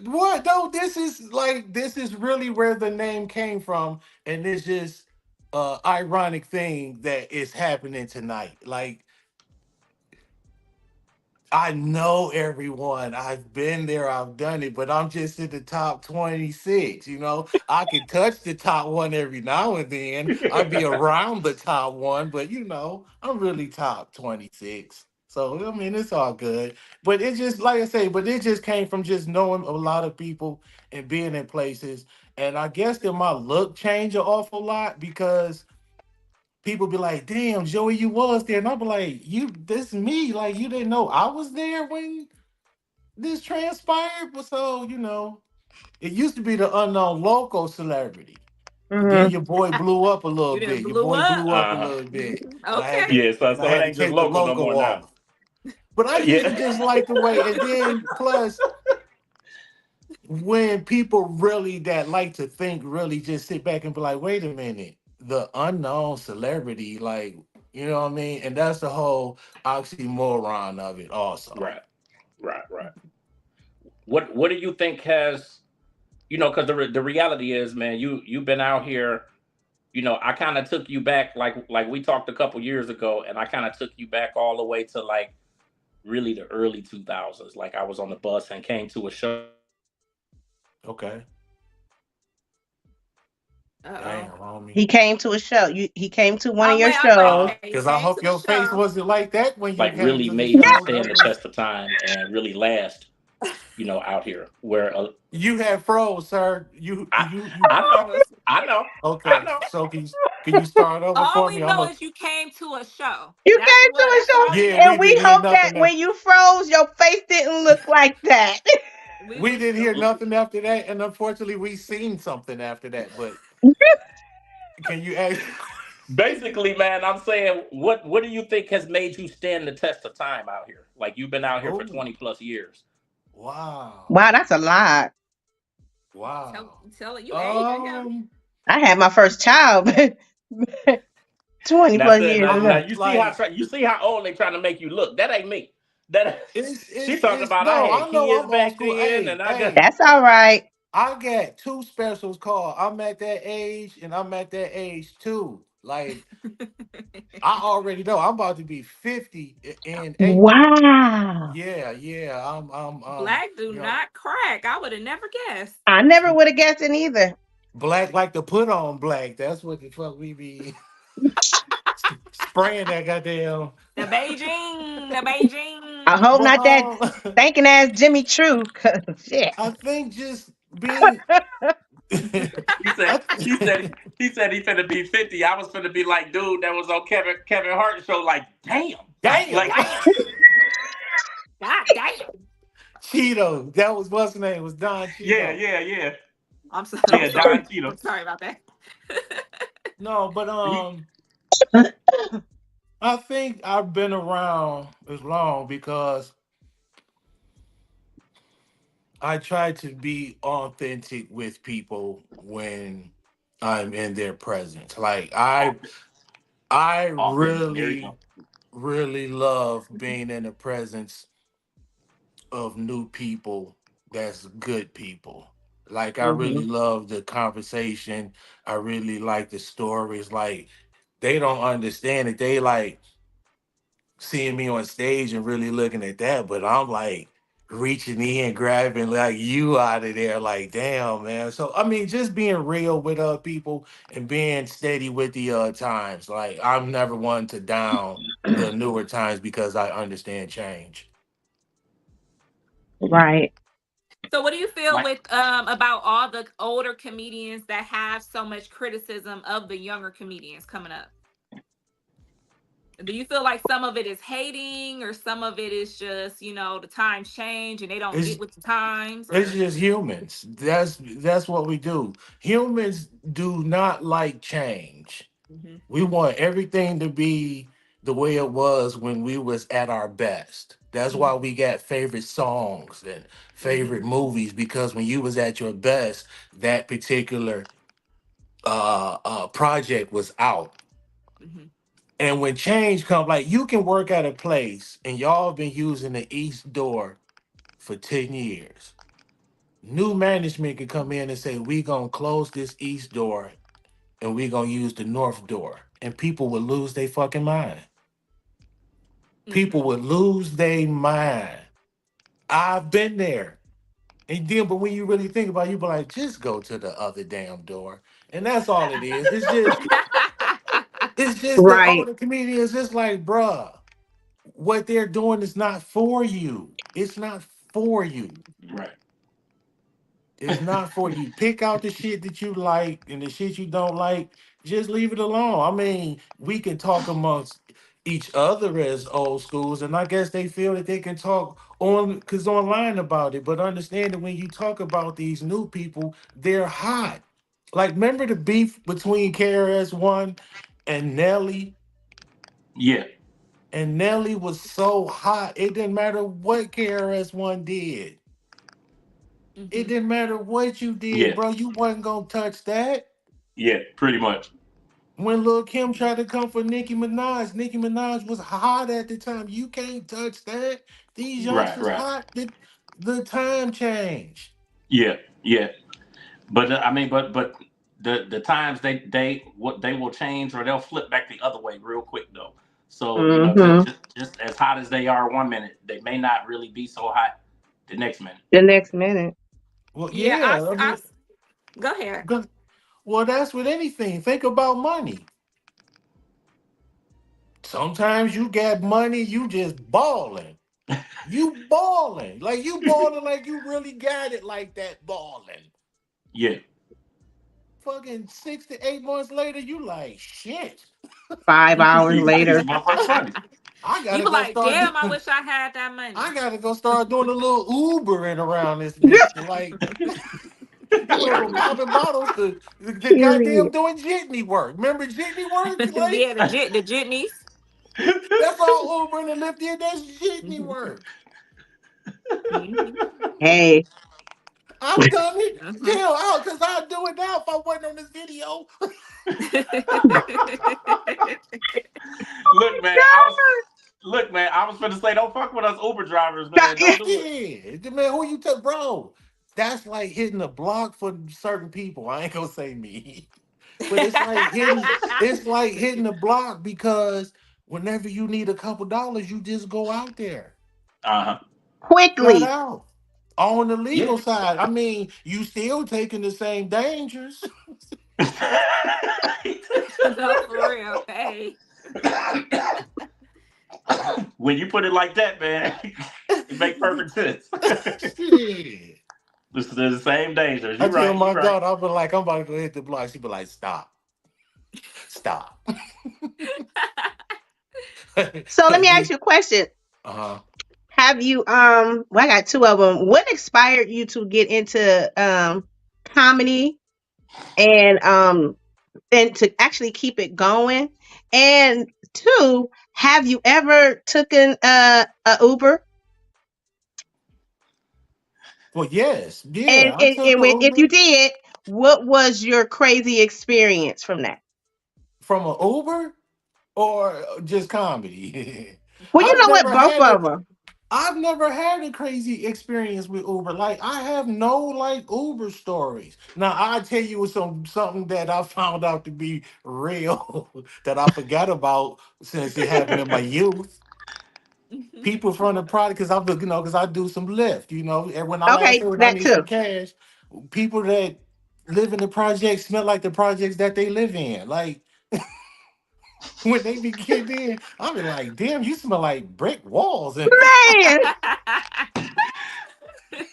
Speaker 4: What though? This is really where the name came from, and it's just ironic thing that is happening tonight. Like I know everyone. I've been there, I've done it, but I'm just in the top 26. I can touch the top one every now and then. I'll be around the top one, but I'm really top 26. So, I mean, it's all good. But it just, like I say, but it just came from just knowing a lot of people and being in places. And I guess that my look changed an awful lot because people be like, "Damn, Joey, you was there," and I be like, this me, like you didn't know I was there when this transpired." But so it used to be the unknown local celebrity, and then
Speaker 2: Hmm.
Speaker 4: your boy blew up a little
Speaker 3: You done
Speaker 4: bit. Your
Speaker 3: blew
Speaker 4: boy
Speaker 3: up.
Speaker 4: blew up a
Speaker 1: Uh-huh.
Speaker 4: little bit, and I had
Speaker 3: Okay.
Speaker 4: to
Speaker 1: Yeah, so
Speaker 4: and I
Speaker 1: so it
Speaker 4: had to
Speaker 1: ain't just
Speaker 4: take the
Speaker 1: local no
Speaker 4: logo
Speaker 1: more now.
Speaker 4: off. But I used to
Speaker 1: Yeah.
Speaker 4: just like the way, and then plus when people really that like to think really just sit back and be like, wait a minute, the unknown celebrity, like, you know what I mean? And that's the whole oxymoron of it also.
Speaker 1: Right. Right. Right. What do you think has because the reality is, man, you've been out here. I kind of took you back, like we talked a couple years ago, and I kind of took you back all the way to like really the early 2000s. Like I was on the bus and came to a show out here,
Speaker 4: Okay.
Speaker 3: Uh-oh.
Speaker 4: Damn, homie.
Speaker 2: He came to a show. He came to one of
Speaker 3: Oh
Speaker 2: your
Speaker 3: wait, I was like,
Speaker 2: shows.
Speaker 3: okay, you
Speaker 4: Because I
Speaker 3: came to
Speaker 4: hope
Speaker 3: the
Speaker 4: your face
Speaker 3: show.
Speaker 4: wasn't like that when you
Speaker 1: like
Speaker 4: came
Speaker 1: really
Speaker 4: to the
Speaker 1: made me
Speaker 4: show,
Speaker 1: stand the
Speaker 4: though.
Speaker 1: test of time and really last, out here. Where
Speaker 4: You had froze, sir. You
Speaker 1: I
Speaker 4: you you
Speaker 1: I know, I know, I
Speaker 4: okay.
Speaker 1: know.
Speaker 4: So can you start over
Speaker 3: All
Speaker 4: for
Speaker 3: we
Speaker 4: me? I'm
Speaker 3: know
Speaker 4: a
Speaker 3: is you came to a show.
Speaker 2: You came to a
Speaker 3: That's all we
Speaker 4: Yeah,
Speaker 2: show,
Speaker 3: know.
Speaker 2: and
Speaker 4: we
Speaker 2: we
Speaker 4: didn't hear
Speaker 2: hope that
Speaker 4: nothing.
Speaker 2: when you froze, your face didn't look like that.
Speaker 3: We
Speaker 4: We
Speaker 3: was
Speaker 4: didn't hear nothing after that, and unfortunately, we seen something after that. But can you ask?
Speaker 1: Basically, man, I'm saying, what do you think has made you stand the test of time out here? Like you've been out here for
Speaker 4: Oh,
Speaker 1: 20 plus years.
Speaker 4: wow,
Speaker 2: Wow, that's a lot.
Speaker 3: tell
Speaker 4: wow.
Speaker 3: tell it you aging him.
Speaker 4: Um,
Speaker 2: I had my first child 20
Speaker 1: Now,
Speaker 2: plus
Speaker 1: said,
Speaker 2: years
Speaker 1: now
Speaker 2: ago.
Speaker 4: I
Speaker 1: you see
Speaker 4: like
Speaker 1: how old they trying to make you look. That ain't me. That she talking
Speaker 4: it's
Speaker 1: about. I
Speaker 4: no.
Speaker 1: had
Speaker 4: I know
Speaker 1: kids
Speaker 4: I'm old
Speaker 1: back
Speaker 4: school.
Speaker 1: then,
Speaker 4: Hey,
Speaker 1: and I got.
Speaker 4: hey.
Speaker 2: That's all right.
Speaker 4: I got two specials called. I'm at that age, and I'm at that age too. Like I already know I'm about to be 50 in April.
Speaker 2: Wow.
Speaker 4: Yeah, yeah. I'm
Speaker 3: Black do not crack. I would have never guessed.
Speaker 2: I never would have guessed it either.
Speaker 4: black like to put on black. That's what the fuck we be spraying that goddamn.
Speaker 3: The
Speaker 2: I
Speaker 3: Beijing.
Speaker 2: hope
Speaker 4: But
Speaker 2: not that thinking ass Jimmy True. 'Cause shit.
Speaker 4: I think just being.
Speaker 1: He said. He finna be 50. I was finna be like, dude, that was on Kevin Hart show. Like, damn,
Speaker 4: Damn,
Speaker 1: like,
Speaker 3: Damn. God damn.
Speaker 4: Cheeto. That was what's his name was Don
Speaker 1: yeah,
Speaker 4: Cheeto.
Speaker 1: yeah, yeah,
Speaker 3: I'm so, I'm
Speaker 1: yeah.
Speaker 3: sorry.
Speaker 1: Don Cheadle.
Speaker 3: I'm sorry about that.
Speaker 4: No, but
Speaker 1: He,
Speaker 4: I think I've been around as long because I try to be authentic with people when I'm in their presence. Like I
Speaker 1: authentic. There you
Speaker 4: really
Speaker 1: go.
Speaker 4: really love being in the presence of new people that's good people. Like I
Speaker 2: Hmm.
Speaker 4: really love the conversation. I really like the stories. Like they don't understand it. They like seeing me on stage and really looking at that, but I'm like reaching in, grabbing like you out of there, like damn man. So I mean, just being real with people and being steady with the times. Like I'm never one to down the newer times because I understand change.
Speaker 2: Right.
Speaker 3: So what do you feel
Speaker 1: Like,
Speaker 3: with about all the older comedians that have so much criticism of the younger comedians coming up? Do you feel like some of it is hating or some of it is just, the times change and they don't get
Speaker 4: It's
Speaker 3: with the times
Speaker 4: it's
Speaker 3: or
Speaker 4: just humans. That's what we do. Humans do not like change.
Speaker 3: Mhm.
Speaker 4: We want everything to be the way it was when we was at our best. That's why
Speaker 3: Mhm.
Speaker 4: we got favorite songs and favorite
Speaker 3: Mhm.
Speaker 4: movies because when you was at your best, that particular project was out.
Speaker 3: Mhm.
Speaker 4: And when change comes, like you can work at a place and y'all been using the east door for 10 years. New management can come in and say, we gonna close this east door and we gonna use the north door. And people will lose their fucking mind. People
Speaker 3: Mhm.
Speaker 4: would lose their mind. I've been there. And then, but when you really think about it, you be like, just go to the other damn door. And that's all it is. It's just the
Speaker 2: Right.
Speaker 4: older comedians, it's like, bruh, what they're doing is not for you. It's not for you.
Speaker 1: right.
Speaker 4: It's not for you. Pick out the shit that you like and the shit you don't like. Just leave it alone. I mean, we can talk amongst each other as old schools, and I guess they feel that they can talk on because online about it. But understand that when you talk about these new people, they're hot. Like, remember the beef between KRS-One and Nelly?
Speaker 1: Yeah,
Speaker 4: And Nelly was so hot, it didn't matter what KRS-One did. It
Speaker 3: Mhm.
Speaker 4: didn't matter what you did,
Speaker 1: yeah,
Speaker 4: bro. You wasn't gonna touch that.
Speaker 1: yeah, pretty much.
Speaker 4: When Lil Kim tried to come for Nicki Minaj was hot at the time. You can't touch that. These
Speaker 1: Right,
Speaker 4: youngsters
Speaker 1: right.
Speaker 4: hot. The time changed.
Speaker 1: Yeah, yeah. But I mean, but the times they what they will change or they'll flip back the other way real quick though. So
Speaker 2: Mm-hmm.
Speaker 1: just as hot as they are 1 minute, they may not really be so hot the next minute.
Speaker 2: The next minute.
Speaker 4: Well,
Speaker 3: Yeah,
Speaker 4: yeah. I mean,
Speaker 3: go ahead.
Speaker 4: go- well, that's with anything. Think about money. Sometimes you got money, you just balling. You balling. Like you balling like you really got it like that balling.
Speaker 1: Yeah,
Speaker 4: Fucking 6 to 8 months later, you like shit.
Speaker 2: 5 hours
Speaker 1: these
Speaker 2: later.
Speaker 1: motherfuckers funny.
Speaker 4: I
Speaker 3: You
Speaker 4: gotta
Speaker 3: be
Speaker 4: go
Speaker 3: like,
Speaker 4: start
Speaker 3: damn, I
Speaker 4: doing.
Speaker 3: wish I had that
Speaker 4: I
Speaker 3: money.
Speaker 4: gotta go start doing a little Ubering around this bitch. Like, popping bottles. The
Speaker 2: Period.
Speaker 4: goddamn doing jitney work. Remember jitney work? Like,
Speaker 3: Yeah, the jitneys.
Speaker 4: that's all Ubering and Lyft did. That's jitney
Speaker 3: Mhm.
Speaker 4: work.
Speaker 3: Mhm.
Speaker 2: Hey.
Speaker 4: I've done it.
Speaker 3: Mhm.
Speaker 4: Hell out, because I'd do it now if I wasn't on this video.
Speaker 1: Look, man, I was finna say, don't fuck with us Uber drivers, man. Don't do it.
Speaker 4: Yeah, man, who you tell, bro? That's like hitting a block for certain people. I ain't gonna say me. But it's like hitting the block because whenever you need a couple dollars, you just go out there.
Speaker 1: Uh huh.
Speaker 4: Flat
Speaker 2: Quickly.
Speaker 4: out. On the
Speaker 1: Yeah.
Speaker 4: legal side. I mean, you still taking the same dangers.
Speaker 3: No, for real. Hey.
Speaker 1: When you put it like that, man, it make perfect sense.
Speaker 4: Shit.
Speaker 1: This is the same dangers.
Speaker 4: I
Speaker 1: You
Speaker 4: tell
Speaker 1: right. You
Speaker 4: my
Speaker 1: right.
Speaker 4: daughter, I'll be like, I'm about to go hit the block. She be like, stop. Stop.
Speaker 2: So let me ask you a question.
Speaker 4: Uh-huh.
Speaker 2: Have you well, I got two of them. What inspired you to get into comedy and to actually keep it going? And two, have you ever taken a Uber?
Speaker 4: Well, yes.
Speaker 2: And
Speaker 4: Yeah, I
Speaker 2: and,
Speaker 4: took
Speaker 2: and
Speaker 4: a
Speaker 2: when, if you
Speaker 4: Uber
Speaker 2: did, what was your crazy experience from that?
Speaker 4: from an Uber or just comedy.
Speaker 2: Well, you
Speaker 4: I've
Speaker 2: know what,
Speaker 4: never
Speaker 2: both
Speaker 4: had
Speaker 2: of
Speaker 4: to
Speaker 2: them.
Speaker 4: I've never had a crazy experience with Uber. Like I have no like Uber stories. Now I tell you something that I found out to be real that I forgot about since it happened in my youth. People from the product because because I do some Lyft, and when I last
Speaker 2: Okay,
Speaker 4: say when I
Speaker 2: that
Speaker 4: need some
Speaker 2: too.
Speaker 4: cash, people that live in the projects smell like the projects that they live in. Like when they be getting in, I be like, damn, you smell like brick walls. And
Speaker 2: Man,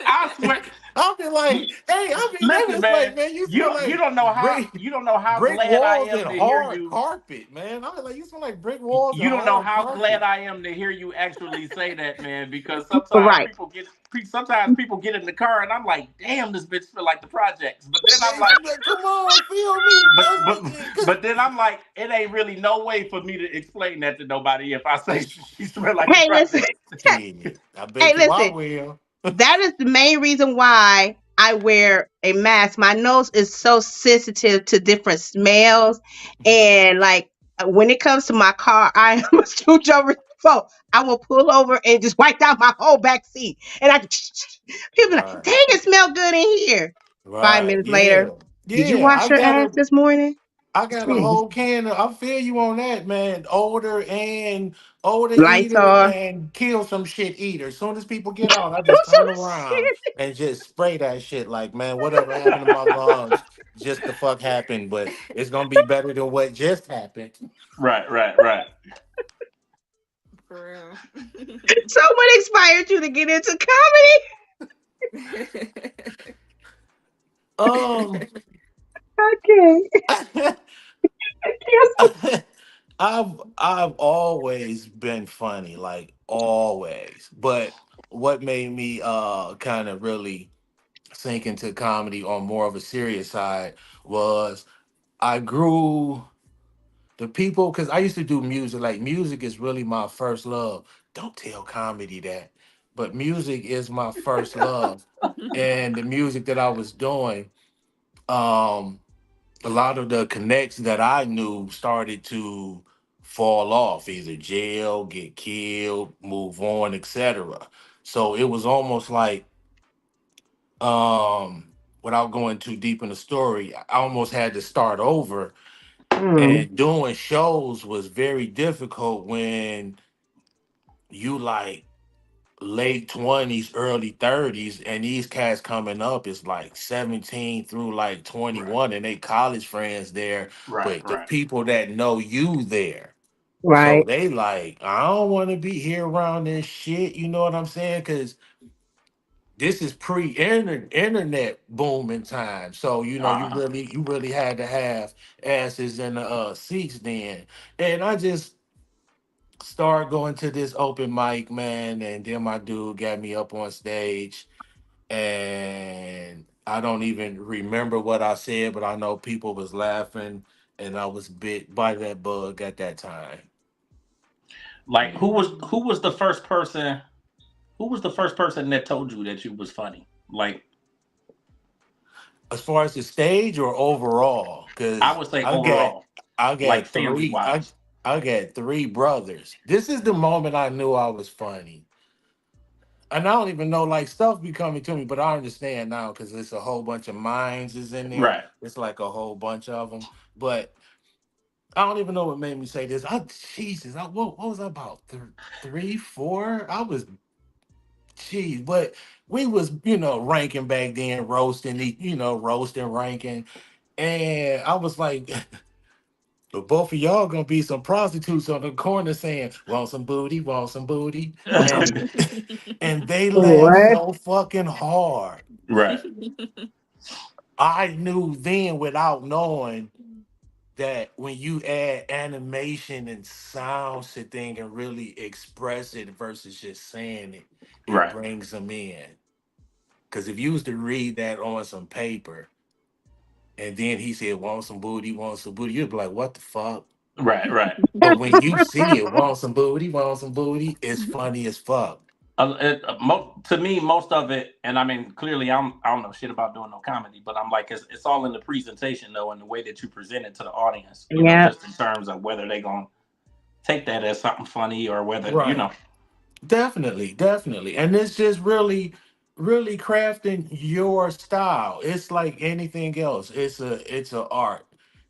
Speaker 1: I swear.
Speaker 4: I'll be like, hey, they
Speaker 1: Listen,
Speaker 4: was like,
Speaker 1: man,
Speaker 4: man, you
Speaker 1: you
Speaker 4: smell
Speaker 1: you
Speaker 4: like
Speaker 1: don't know how
Speaker 4: brick
Speaker 1: you don't know how
Speaker 4: brick
Speaker 1: glad I
Speaker 4: walls
Speaker 1: am
Speaker 4: and
Speaker 1: to hear
Speaker 4: hard
Speaker 1: you.
Speaker 4: carpet, man. I was like, you smell like brick walls and
Speaker 1: You don't know
Speaker 4: hard
Speaker 1: how glad
Speaker 4: carpet.
Speaker 1: I am to hear you actually say that, man. Because sometimes
Speaker 2: right.
Speaker 1: people get in the car and I'm like, damn, this bitch feel like the projects. But then I'm
Speaker 4: Yeah,
Speaker 1: like,
Speaker 4: come on, feel me.
Speaker 1: but
Speaker 4: That's
Speaker 1: but
Speaker 4: because
Speaker 1: but then I'm like, it ain't really no way for me to explain that to nobody if I say she smell like the
Speaker 2: Hey, listen.
Speaker 1: projects.
Speaker 4: shit. I
Speaker 2: Hey,
Speaker 4: bet you I
Speaker 2: listen.
Speaker 4: will.
Speaker 2: That is the main reason why I wear a mask. My nose is so sensitive to different smells. And like when it comes to my car, I am a scooch over. So I will pull over and just wipe down my whole back seat. And I people be like,
Speaker 4: Right.
Speaker 2: dang, it smell good in here. 5 minutes
Speaker 4: Yeah.
Speaker 2: later, did you
Speaker 4: Yeah.
Speaker 2: wash your ass this morning?
Speaker 4: I got a
Speaker 2: Hmm.
Speaker 4: whole can of, I feel you on that, man. Odor
Speaker 2: Lights
Speaker 4: eater
Speaker 2: off.
Speaker 4: and kill some shit eater. As soon as people get out, I just turn around and just spray that shit. Like, man, whatever happened to my lungs, just the fuck happened, but it's gonna be better than what just happened.
Speaker 1: Right, right, right.
Speaker 3: For real.
Speaker 2: So what inspired you to get into
Speaker 4: Um
Speaker 2: comedy? Okay.
Speaker 4: I've always been funny, like always. But what made me kind of really sink into comedy on more of a serious side was I grew the people because I used to do music. Like music is really my first love. Don't tell comedy that, but music is my first love. And the music that I was doing, um, a lot of the connects that I knew started to fall off, either jail, get killed, move on, etc. So it was almost like without going too deep in the story, I almost had to start over.
Speaker 2: Mm,
Speaker 4: And doing shows was very difficult when you like late 20s, early 30s, and these cats coming up is like 17 through like
Speaker 1: Right,
Speaker 4: 21, and they college friends there,
Speaker 1: right,
Speaker 4: but the
Speaker 1: right.
Speaker 4: people that know you there. So
Speaker 2: right.
Speaker 4: they like, I don't want to be here around this shit. You know what I'm saying? Because this is pre-internet booming time. So
Speaker 1: Uh-huh.
Speaker 4: you really had to have asses in the seats then. And I just started going to this open mic, man, and then my dude got me up on stage, and I don't even remember what I said, but I know people was laughing, and I was bit by that bug at that time.
Speaker 1: Like who was the first person who was the first person that told you that you was funny? Like
Speaker 4: As far as the stage or overall,
Speaker 1: I
Speaker 4: because
Speaker 1: would say overall,
Speaker 4: I
Speaker 1: like
Speaker 4: got
Speaker 1: family
Speaker 4: three
Speaker 1: wise.
Speaker 4: I got three brothers. This is the moment I knew I was funny. And I don't even know, like stuff be coming to me, but I understand now because it's a whole bunch of minds is in there.
Speaker 1: Right.
Speaker 4: It's like a whole bunch of them. But I don't even know what made me say this. Jesus, what was I about three, four? I was geez, but we was ranking back then, roasting, roasting, ranking, and I was like. But both of y'all gonna be some prostitutes on the corner saying, want some booty. And and they laughed
Speaker 2: What?
Speaker 4: so fucking hard.
Speaker 1: Right.
Speaker 4: I knew then without knowing that when you add animation and sounds to thing and really express it versus just saying it, it
Speaker 1: Right.
Speaker 4: brings them in. Cause if you was to read that on some paper and then he said, want some booty, you'd be like, what the fuck?
Speaker 1: Right. Right.
Speaker 4: But when you see it, want some booty, it's funny as fuck.
Speaker 1: To me, most of it, and I mean, clearly, I don't know shit about doing no comedy, but I'm like, it's all in the presentation though, and the way that you present it to the audience.
Speaker 2: Yeah.
Speaker 1: Just in terms of whether they gonna take that as something funny or whether
Speaker 4: Right. Definitely, definitely. And it's just really, really crafting your style. It's like anything else. It's a art.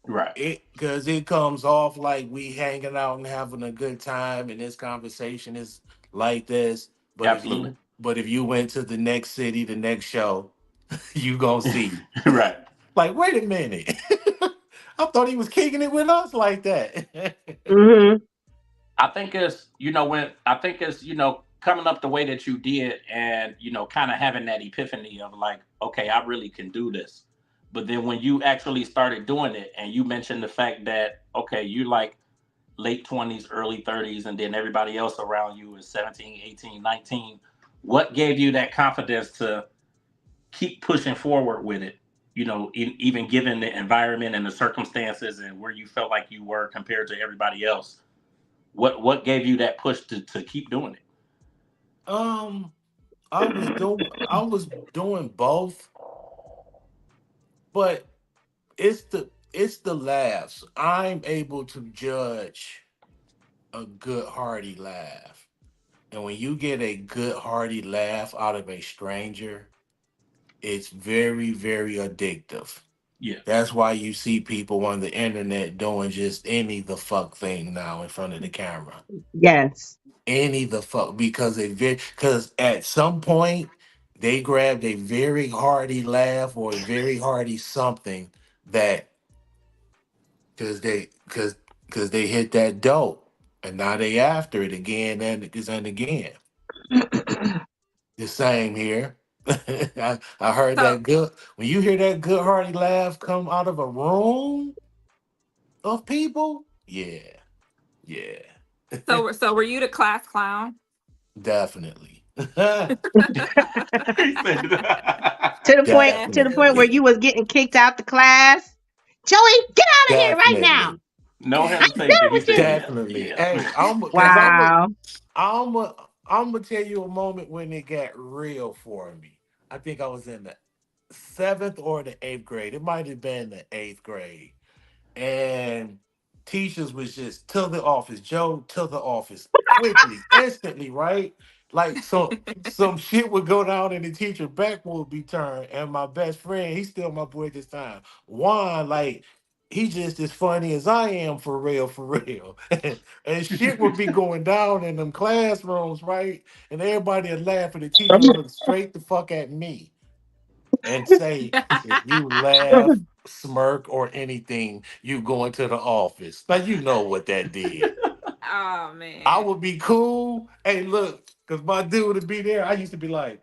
Speaker 1: Right.
Speaker 4: It because it comes off like we hanging out and having a good time and this conversation is like this. But if
Speaker 1: Absolutely.
Speaker 4: you went to the next city, the next show, you gonna see.
Speaker 1: Right.
Speaker 4: Like, wait a minute. I thought he was kicking it with us like that.
Speaker 2: Hmm.
Speaker 1: I think it's when I think it's coming up the way that you did, and kind of having that epiphany of like, okay, I really can do this. But then when you actually started doing it, and you mentioned the fact that okay, you like late 20s, early 30s, and then everybody else around you is 17, 18, 19. What gave you that confidence to keep pushing forward with it? Even given the environment and the circumstances and where you felt like you were compared to everybody else, what gave you that push to keep doing it?
Speaker 4: um, I was doing both, but it's the laughs. I'm able to judge a good hearty laugh. And when you get a good hearty laugh out of a stranger, it's very, very addictive.
Speaker 1: Yeah,
Speaker 4: That's why you see people on the internet doing just any the fuck thing now in front of the camera.
Speaker 2: Yes.
Speaker 4: Any the fuck because because at some point they grabbed a very hearty laugh or a very hearty something that because they hit that dope and now they after it again and again. The same here. I heard
Speaker 3: So
Speaker 4: that good. When you hear that good hearty laugh come out of a room of people, yeah, yeah,
Speaker 3: so were you the class clown?
Speaker 4: definitely,
Speaker 1: he said.
Speaker 2: To the point where
Speaker 3: Definitely.
Speaker 2: you
Speaker 4: definitely,
Speaker 2: was getting kicked out the class. Joey, get out of here right now.
Speaker 4: definitely,
Speaker 1: No
Speaker 2: I'm done
Speaker 1: hesitation. He
Speaker 2: with
Speaker 1: said,
Speaker 2: you.
Speaker 1: "Yeah,
Speaker 4: definitely.
Speaker 1: yeah."
Speaker 4: Hey,
Speaker 2: Wow.
Speaker 4: I'm gonna tell you a moment when it got real for me. I think I was in the seventh or the eighth grade. It might have been the eighth grade and teachers was just to the office, Joe, to the office, quickly, instantly, right? Like some shit would go down and the teacher back would be turned, and my best friend, he's still my boy at this time. Juan, like he just as funny as I am for real, for real. And shit would be going down in them classrooms, right? And everybody would laugh, and the teacher would look straight the fuck at me and say, if you laugh, smirk, or anything, you go into the office. Now you know what that did.
Speaker 3: Oh
Speaker 4: I
Speaker 3: man.
Speaker 4: would be cool. Hey, look, because my dude would be there. I used to be like,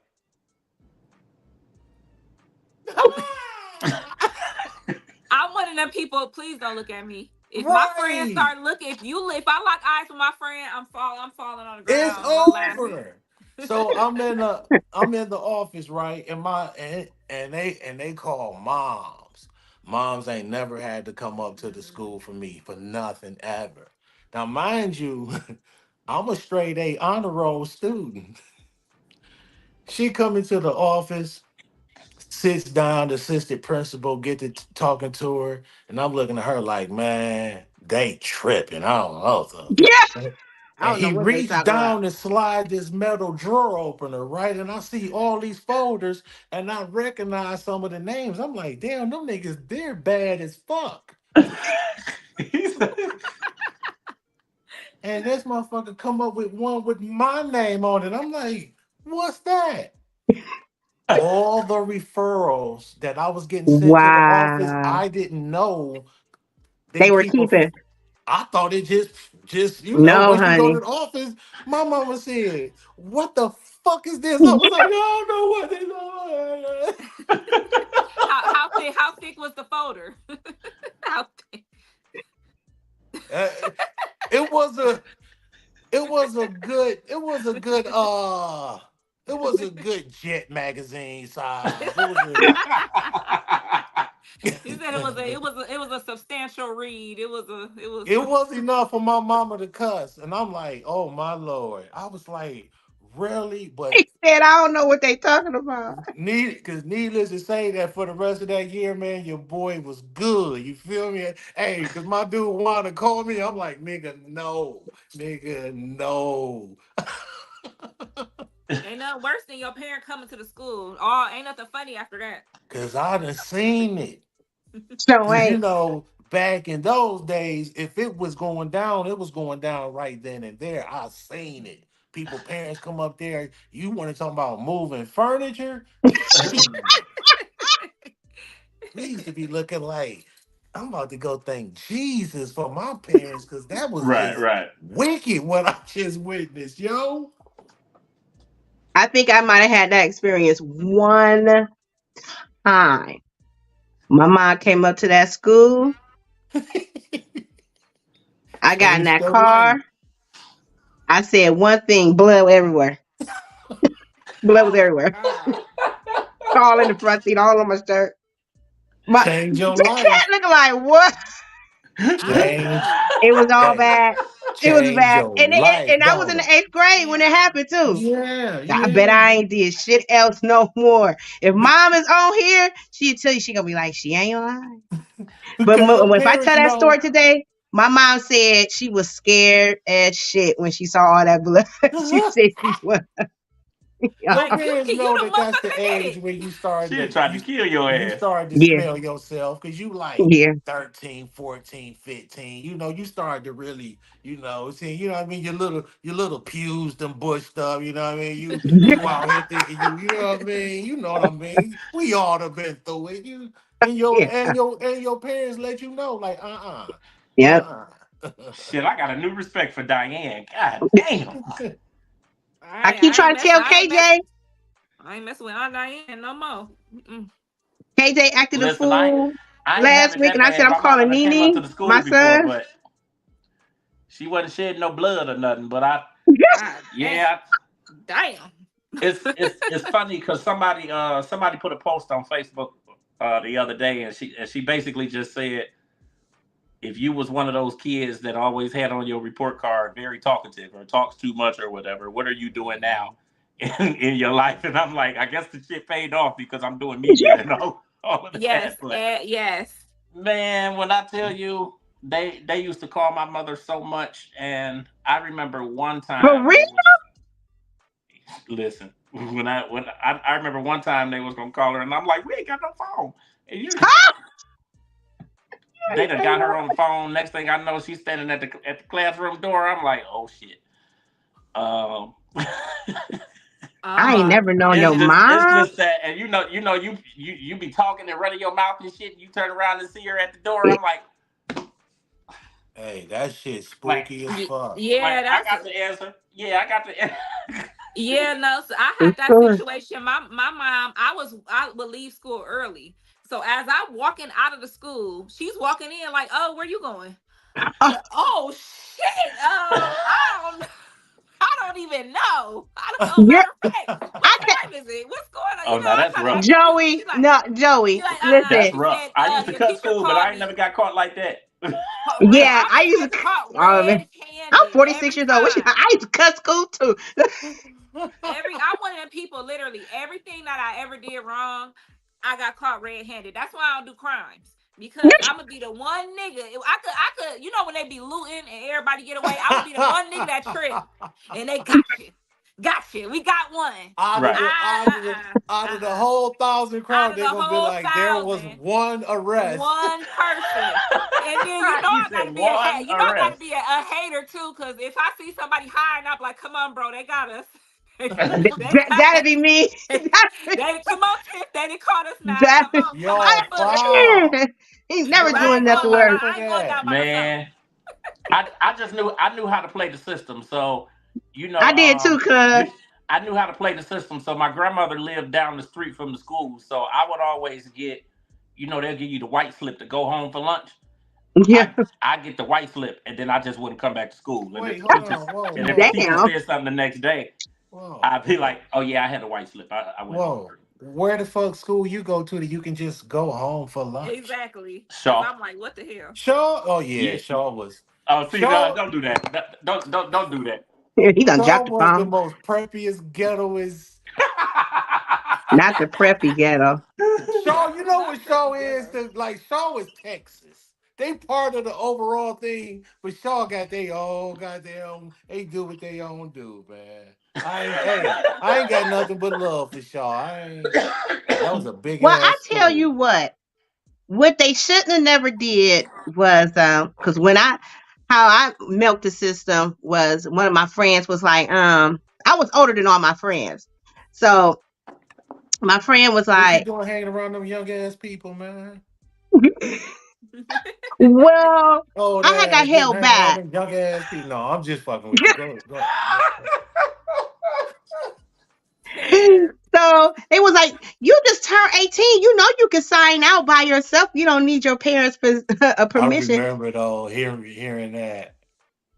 Speaker 3: I'm one of them people. Please don't look at me. If my friends
Speaker 4: right.
Speaker 3: start looking, if I lock eyes with my friend, I'm falling on the
Speaker 4: It's
Speaker 3: ground. I'm laughing.
Speaker 4: over. So I'm in the office, right? And they call moms. Moms ain't never had to come up to the school for me for nothing ever. Now, mind you, I'm a straight A honor roll student. She come into the office, sits down, the assistant principal get to talking to her, and I'm looking at her like, man, they tripping. I don't know.
Speaker 2: Yeah. I
Speaker 4: And
Speaker 2: don't know
Speaker 4: he
Speaker 2: what they
Speaker 4: reached
Speaker 2: talking about.
Speaker 4: down and slide this metal drawer opener, right? And I see all these folders and I recognize some of the names. I'm like, damn, them niggas, they're bad as fuck.
Speaker 1: He said,
Speaker 4: And this motherfucker come up with one with my name on it. I'm like, what's that? All the referrals that I was getting sent to the office,
Speaker 2: Wow.
Speaker 4: I didn't know they
Speaker 2: They were
Speaker 4: keep a.
Speaker 2: keeping.
Speaker 4: I thought it just
Speaker 2: No,
Speaker 4: once you go to
Speaker 2: honey.
Speaker 4: the office, my mama said, "What the fuck is this?" I was like, "I don't know what they doing."
Speaker 3: How thick was the folder? how thick?
Speaker 4: Uh, it was a it was a good Jet magazine size.
Speaker 3: You said it was a substantial read. It was.
Speaker 4: It was enough for my mama to cuss, and I'm like, "Oh my lord!" I was like, "Really?" But
Speaker 2: He said, I don't know what they talking about.
Speaker 4: needless to say that for the rest of that year, man, your boy was good. You feel me? Hey, because my dude wanted to call me. I'm like, nigga, no, nigga, no.
Speaker 3: Ain't nothing worse than your parent coming to the school. Oh, ain't nothing funny after that.
Speaker 4: Cause I done seen it.
Speaker 2: So
Speaker 4: Cause
Speaker 2: ain't.
Speaker 4: back in those days, if it was going down, it was going down right then and there. I seen it. People, parents come up there. You want to talk about moving furniture? We used to be looking like I'm about to go thank Jesus for my parents because that was
Speaker 1: Right,
Speaker 4: just
Speaker 1: right.
Speaker 4: wicked what I just witnessed, yo.
Speaker 2: I think I might have had that experience one time. My mom came up to that school. I got in
Speaker 4: Changed
Speaker 2: that
Speaker 4: your life.
Speaker 2: car. I said one thing, blood everywhere. Blood was
Speaker 3: Oh my
Speaker 2: everywhere.
Speaker 3: god.
Speaker 2: All in the front seat, all on my shirt. My
Speaker 4: Change your
Speaker 2: this cat
Speaker 4: life.
Speaker 2: looking like what?
Speaker 3: I'm
Speaker 4: Change.
Speaker 3: weak.
Speaker 2: It was all
Speaker 4: Hey,
Speaker 2: bad. It was
Speaker 4: change
Speaker 2: bad.
Speaker 4: your
Speaker 2: And
Speaker 4: life,
Speaker 2: I was in
Speaker 4: don't
Speaker 2: the
Speaker 4: it?
Speaker 2: eighth grade when it
Speaker 3: Yeah.
Speaker 2: happened too.
Speaker 4: Yeah,
Speaker 2: I bet
Speaker 4: yeah.
Speaker 2: I ain't did shit else no more. If mom is on here, she'll tell you she gonna be like, she ain't lying. But
Speaker 4: Because your
Speaker 2: if I
Speaker 4: parents
Speaker 2: tell that story
Speaker 4: know.
Speaker 2: today, my mom said she was scared as shit when she saw all that blood. She said she was.
Speaker 4: Your
Speaker 3: Like
Speaker 4: parents
Speaker 3: you
Speaker 4: know
Speaker 3: the
Speaker 4: that that's
Speaker 3: motherfucker
Speaker 4: the
Speaker 3: that did
Speaker 4: age
Speaker 3: it.
Speaker 4: when you start
Speaker 1: She'd
Speaker 4: to
Speaker 1: tried to kill your
Speaker 4: you
Speaker 1: ass.
Speaker 4: start to
Speaker 2: Yeah,
Speaker 4: smell yourself because you like
Speaker 2: yeah,
Speaker 4: 13, 14, 15. You start to really, see, what I mean, your little pews them bushed up, you know what I mean? You out here thinking you know what I mean? You know what I mean? We all have been through it. You and your
Speaker 2: yeah,
Speaker 4: and your and your parents let you know, like,
Speaker 2: yep.
Speaker 4: uh-uh.
Speaker 1: Shit, I got a new respect for Diane. God damn.
Speaker 2: I keep
Speaker 3: I ain't
Speaker 2: trying to
Speaker 3: mess.
Speaker 2: tell
Speaker 3: I ain't mess.
Speaker 2: KJ.
Speaker 3: I ain't messing with Aunt Diane no more. Mm-mm.
Speaker 2: KJ acted a
Speaker 1: Listen,
Speaker 2: fool
Speaker 1: I ain't have
Speaker 2: last
Speaker 1: it
Speaker 2: week,
Speaker 1: that
Speaker 2: and I said
Speaker 1: bad.
Speaker 2: I'm
Speaker 1: My mama
Speaker 2: calling
Speaker 1: that came up to
Speaker 2: Nene,
Speaker 1: the school
Speaker 2: my
Speaker 1: before,
Speaker 2: son.
Speaker 1: but she wasn't shedding no blood or nothing. But I,
Speaker 3: God damn.
Speaker 1: yeah,
Speaker 3: Damn.
Speaker 1: it's funny because somebody put a post on Facebook the other day, and she basically just said, if you was one of those kids that always had on your report card very talkative or talks too much or whatever, what are you doing now in your life? And I'm like, I guess the shit paid off because I'm doing media and all of
Speaker 3: Yes.
Speaker 1: that. But
Speaker 3: Yes.
Speaker 1: man, when I tell you, they used to call my mother so much, and I remember one
Speaker 2: For
Speaker 1: time
Speaker 2: real?
Speaker 1: they was listen when I remember one time they was gonna call her, and I'm like, we ain't got no phone, and you they done got her on the phone. Next thing I know, she's standing at the classroom door. I'm like, oh shit. Um,
Speaker 2: I ain't
Speaker 3: Uh-huh.
Speaker 2: never known your
Speaker 1: it's
Speaker 2: mom.
Speaker 1: just that, and you be talking and running your mouth and shit. And you turn around and see her at the door. I'm
Speaker 4: Hey, that shit
Speaker 1: like,
Speaker 4: spooky as fuck.
Speaker 1: like
Speaker 3: Yeah,
Speaker 1: I
Speaker 3: that's
Speaker 1: got the answer. Yeah, I got the.
Speaker 3: yeah, no. So I had
Speaker 2: It's
Speaker 3: that
Speaker 2: fun.
Speaker 3: situation. My mom, I would leave school early. So as I'm walking out of the school, she's walking in like, "Oh, where you going?"
Speaker 2: Oh,
Speaker 3: Oh shit. I don't even know. I don't.
Speaker 2: you're,
Speaker 3: Matter of fact, what
Speaker 2: I
Speaker 3: time is it? What's going on?
Speaker 1: Oh no,
Speaker 3: I
Speaker 1: that's
Speaker 3: try to
Speaker 1: rough.
Speaker 3: get the truth. She's
Speaker 2: Joey,
Speaker 3: like,
Speaker 2: no,
Speaker 3: she's
Speaker 2: Joey,
Speaker 3: like,
Speaker 2: listen.
Speaker 1: That's
Speaker 3: she
Speaker 1: rough.
Speaker 3: said,
Speaker 1: I used to
Speaker 3: your
Speaker 1: cut
Speaker 3: teacher
Speaker 1: school, but
Speaker 3: called
Speaker 1: I ain't never
Speaker 3: me.
Speaker 1: got caught like that.
Speaker 2: Yeah,
Speaker 3: I
Speaker 2: I
Speaker 3: mean,
Speaker 2: used to.
Speaker 3: get caught
Speaker 2: Oh man, I'm
Speaker 3: red-handed
Speaker 2: 46
Speaker 3: every
Speaker 2: years old.
Speaker 3: time.
Speaker 2: I used to cut school too.
Speaker 3: I'm one of them people. Literally, everything that I ever did wrong, I got caught red-handed. That's why I don't do crimes because I'm gonna be the one nigga. If I could. When they be looting and everybody get away, I'm gonna be the one nigga that trip and they got you. We got one.
Speaker 4: out of
Speaker 1: Right.
Speaker 4: the out of the out of the whole thousand
Speaker 3: Out
Speaker 4: crowd,
Speaker 3: of the
Speaker 4: they're gonna be
Speaker 3: whole
Speaker 4: like, there was
Speaker 3: thousand,
Speaker 4: one arrest.
Speaker 3: one person. And then
Speaker 1: You
Speaker 3: I gotta
Speaker 1: said
Speaker 3: be a
Speaker 1: one
Speaker 3: I gotta
Speaker 1: arrest.
Speaker 3: be a hater too, because if I see somebody hiding, I'm like, come on, bro, they got us. they got
Speaker 2: That'd
Speaker 3: us.
Speaker 2: be me.
Speaker 3: Come on, Tiff, they done caught us now.
Speaker 2: That,
Speaker 3: Come on,
Speaker 4: Yo,
Speaker 3: fully.
Speaker 4: wow.
Speaker 2: he's never
Speaker 3: But
Speaker 4: You
Speaker 3: I
Speaker 4: a
Speaker 2: doing
Speaker 3: ain't gonna
Speaker 2: nothing
Speaker 3: lie,
Speaker 2: worse.
Speaker 4: motherfucker for
Speaker 3: I ain't going
Speaker 4: that.
Speaker 3: down by myself.
Speaker 1: Man, I just knew I knew how to play the system. So you know,
Speaker 2: I did too, cuz.
Speaker 1: you, I knew how to play the system. So my grandmother lived down the street from the school. So I would always get, they'll give you the white slip to go home for lunch.
Speaker 2: Yeah.
Speaker 1: I get the white slip, and then I just wouldn't come back to school. And if
Speaker 4: Wait,
Speaker 1: the
Speaker 4: hold
Speaker 1: teacher
Speaker 4: on. Whoa,
Speaker 1: and if the
Speaker 4: whoa,
Speaker 1: teacher
Speaker 2: Damn.
Speaker 4: whoa.
Speaker 1: said something the next day,
Speaker 4: Whoa,
Speaker 1: I'd be
Speaker 4: whoa.
Speaker 1: like, oh yeah, I had a white slip. I went home
Speaker 4: Whoa.
Speaker 1: early.
Speaker 4: Where the fuck school you go to that you can just go home for lunch?
Speaker 3: Exactly. Because
Speaker 1: Shaw.
Speaker 3: I'm like, what the hell?
Speaker 4: Shaw? Oh yeah,
Speaker 1: Yeah.
Speaker 4: Shaw was
Speaker 1: Oh, see, no,
Speaker 4: Shaw
Speaker 1: don't do that. Don't do that.
Speaker 2: He done
Speaker 4: Shaw
Speaker 2: dropped the
Speaker 4: was the
Speaker 2: phone.
Speaker 4: most preppiest, ghettoest.
Speaker 2: Not the preppy ghetto.
Speaker 4: Shaw, you know
Speaker 3: Not
Speaker 4: what Shaw
Speaker 3: preppy
Speaker 4: is?
Speaker 3: ghetto.
Speaker 4: Shaw is Texas. They part of the overall thing, but Shaw got their own goddamn. They do what they own do, man. I ain't got nothing but love for Shaw. I ain't. That was a big
Speaker 2: Well, I
Speaker 4: ass
Speaker 2: tell you
Speaker 4: school.
Speaker 2: what they shouldn't have never did was because when how I milked the system was one of my friends was like I was older than all my friends, so my friend was
Speaker 4: What you
Speaker 2: like,
Speaker 4: doing hanging around them young ass people, man?
Speaker 2: well,
Speaker 4: Oh,
Speaker 2: I had got
Speaker 4: that getting
Speaker 2: held
Speaker 4: hanging around
Speaker 2: back.
Speaker 4: them young ass people. No, I'm just fucking with you. Go.
Speaker 2: So it was like, you just turned 18. You know you can sign out by yourself. You don't need your parents'
Speaker 4: I
Speaker 2: permission.
Speaker 4: remember though hearing that.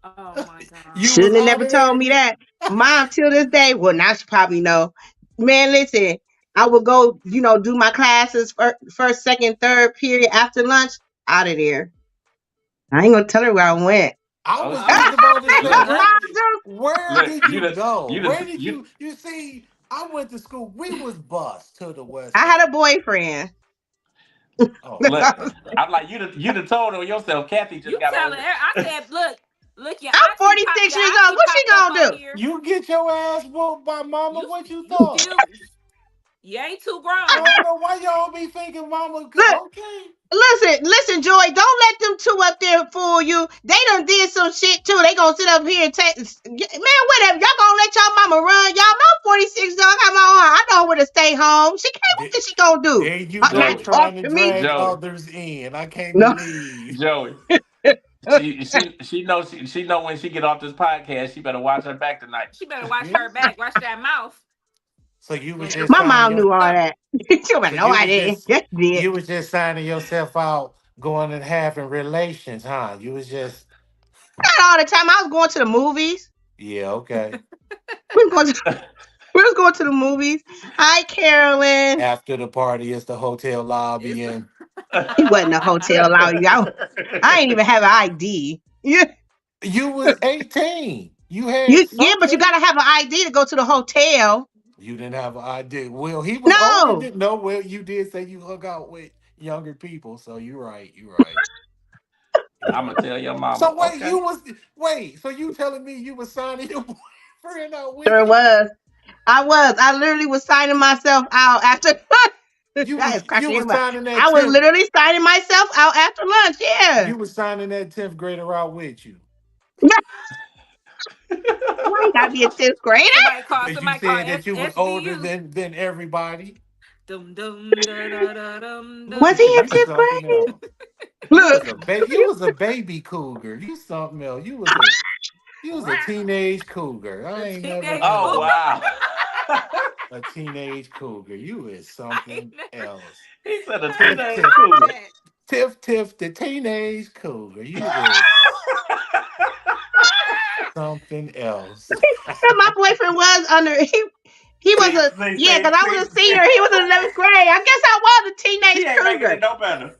Speaker 3: Oh my
Speaker 4: You
Speaker 3: god.
Speaker 4: was
Speaker 2: Shouldn't have
Speaker 4: out
Speaker 2: never
Speaker 4: of there.
Speaker 2: told me that. Mom, till this day, well, now she probably know. Man, listen, I would go, do my classes first, second, third period after lunch, out of there. I ain't gonna tell her where I went.
Speaker 4: I
Speaker 1: Oh
Speaker 4: was
Speaker 1: shit!
Speaker 4: just about to say,
Speaker 1: Look,
Speaker 4: where
Speaker 1: look,
Speaker 4: did you go?
Speaker 1: you
Speaker 4: Where
Speaker 1: done,
Speaker 4: did you see? I went to school. We was bused to the west
Speaker 2: I
Speaker 4: side.
Speaker 2: had a boyfriend.
Speaker 4: Oh
Speaker 1: look.
Speaker 4: man,
Speaker 1: I'm like you. Done told on yourself. Kathy just
Speaker 3: You
Speaker 1: got on
Speaker 3: telling
Speaker 1: here.
Speaker 3: her? I said, look,
Speaker 2: I'm 46
Speaker 3: your
Speaker 2: years old.
Speaker 3: auntie
Speaker 2: What she
Speaker 3: popped up
Speaker 2: gonna
Speaker 3: on
Speaker 2: do?
Speaker 3: here.
Speaker 4: you get your ass whooped by mama.
Speaker 3: You
Speaker 4: What you
Speaker 3: you
Speaker 4: thought?
Speaker 3: still you ain't too
Speaker 4: I
Speaker 3: grown.
Speaker 4: don't know why y'all be thinking mama.
Speaker 2: Look,
Speaker 4: Okay,
Speaker 2: listen, Joy. Don't let them two up there fool you. They done did some shit too. They gonna sit up here and take, man, whatever. Y'all gonna let y'all mama run? Y'all, mom 46, dog. I'm on her. I know where to stay home. She can't. What
Speaker 4: there,
Speaker 2: is she gonna do?
Speaker 4: there you go,
Speaker 2: Not
Speaker 1: Joey,
Speaker 2: talk
Speaker 4: trying to
Speaker 2: to me?
Speaker 4: drag
Speaker 1: Joey,
Speaker 4: others in. I can't
Speaker 2: No.
Speaker 4: believe.
Speaker 1: Joey. She know when she get off this podcast, she better watch her back tonight.
Speaker 3: She better watch
Speaker 4: Yeah.
Speaker 3: her back. Watch that mouth.
Speaker 4: So you was
Speaker 3: Gonna
Speaker 4: just
Speaker 3: get
Speaker 2: My
Speaker 3: you
Speaker 4: signing
Speaker 2: mom
Speaker 4: your
Speaker 2: knew all
Speaker 3: stuck.
Speaker 2: that. She was like,
Speaker 4: So
Speaker 2: no, I didn't. Yes, she did.
Speaker 4: you was just signing yourself out, going and having relations, huh? You was just
Speaker 2: Not all the time. I was going to the movies.
Speaker 4: yeah, okay.
Speaker 2: We was going to, we was going to the movies. Hi, Carolyn.
Speaker 4: After the party, it's the hotel lobby,
Speaker 3: It's
Speaker 4: and
Speaker 2: He wasn't a hotel lobby. I ain't even have an ID. Yeah,
Speaker 4: you was 18. You had
Speaker 2: but you
Speaker 4: something.
Speaker 2: gotta have an ID to go to the hotel.
Speaker 4: You didn't have an idea. Well, he was older
Speaker 2: No,
Speaker 4: than no. Well, you did say you hung out with younger people, so you're right. You're right. You're
Speaker 1: I'm gonna
Speaker 4: right.
Speaker 1: tell your mama.
Speaker 4: So
Speaker 1: Okay.
Speaker 4: wait. So you telling me you was signing your boyfriend out with
Speaker 2: sure
Speaker 4: you?
Speaker 2: was. I was. I literally was signing myself out after. That is
Speaker 4: You
Speaker 2: cracking
Speaker 4: was
Speaker 2: him up.
Speaker 4: signing that
Speaker 2: I was
Speaker 4: 10th.
Speaker 2: literally signing myself out after lunch. Yeah.
Speaker 4: You was signing that 10th grader out with you.
Speaker 2: Why you gotta be a 10th grader?
Speaker 4: Because you
Speaker 3: somebody call
Speaker 4: said that you was older
Speaker 3: SVU.
Speaker 4: than everybody.
Speaker 3: Dum dum da da da dum
Speaker 4: Look
Speaker 2: Was
Speaker 3: dum.
Speaker 2: he
Speaker 4: at you.
Speaker 2: in
Speaker 4: You
Speaker 2: 10th grade?
Speaker 4: something else.
Speaker 2: Look,
Speaker 4: You was a baby cougar. You something else. You was a teenage cougar. I
Speaker 3: A
Speaker 4: ain't never
Speaker 3: teenage
Speaker 4: heard
Speaker 1: Oh
Speaker 3: cougar.
Speaker 4: of
Speaker 1: wow.
Speaker 4: a teenage cougar. You is
Speaker 3: I ain't
Speaker 4: something
Speaker 3: never
Speaker 4: else.
Speaker 1: He said a
Speaker 3: heard
Speaker 4: Tiff
Speaker 3: nothing
Speaker 1: teenage
Speaker 4: Tiff
Speaker 3: like
Speaker 1: cougar.
Speaker 3: that.
Speaker 4: the teenage cougar. You is something else.
Speaker 2: and my boyfriend was under. He was
Speaker 1: see,
Speaker 2: a
Speaker 1: see,
Speaker 2: yeah,
Speaker 1: see,
Speaker 2: because I
Speaker 1: see,
Speaker 2: was a
Speaker 1: see.
Speaker 2: senior. He was in 11th grade. I guess I was a
Speaker 1: She
Speaker 2: teenage
Speaker 1: ain't making it
Speaker 2: cougar.
Speaker 1: no better.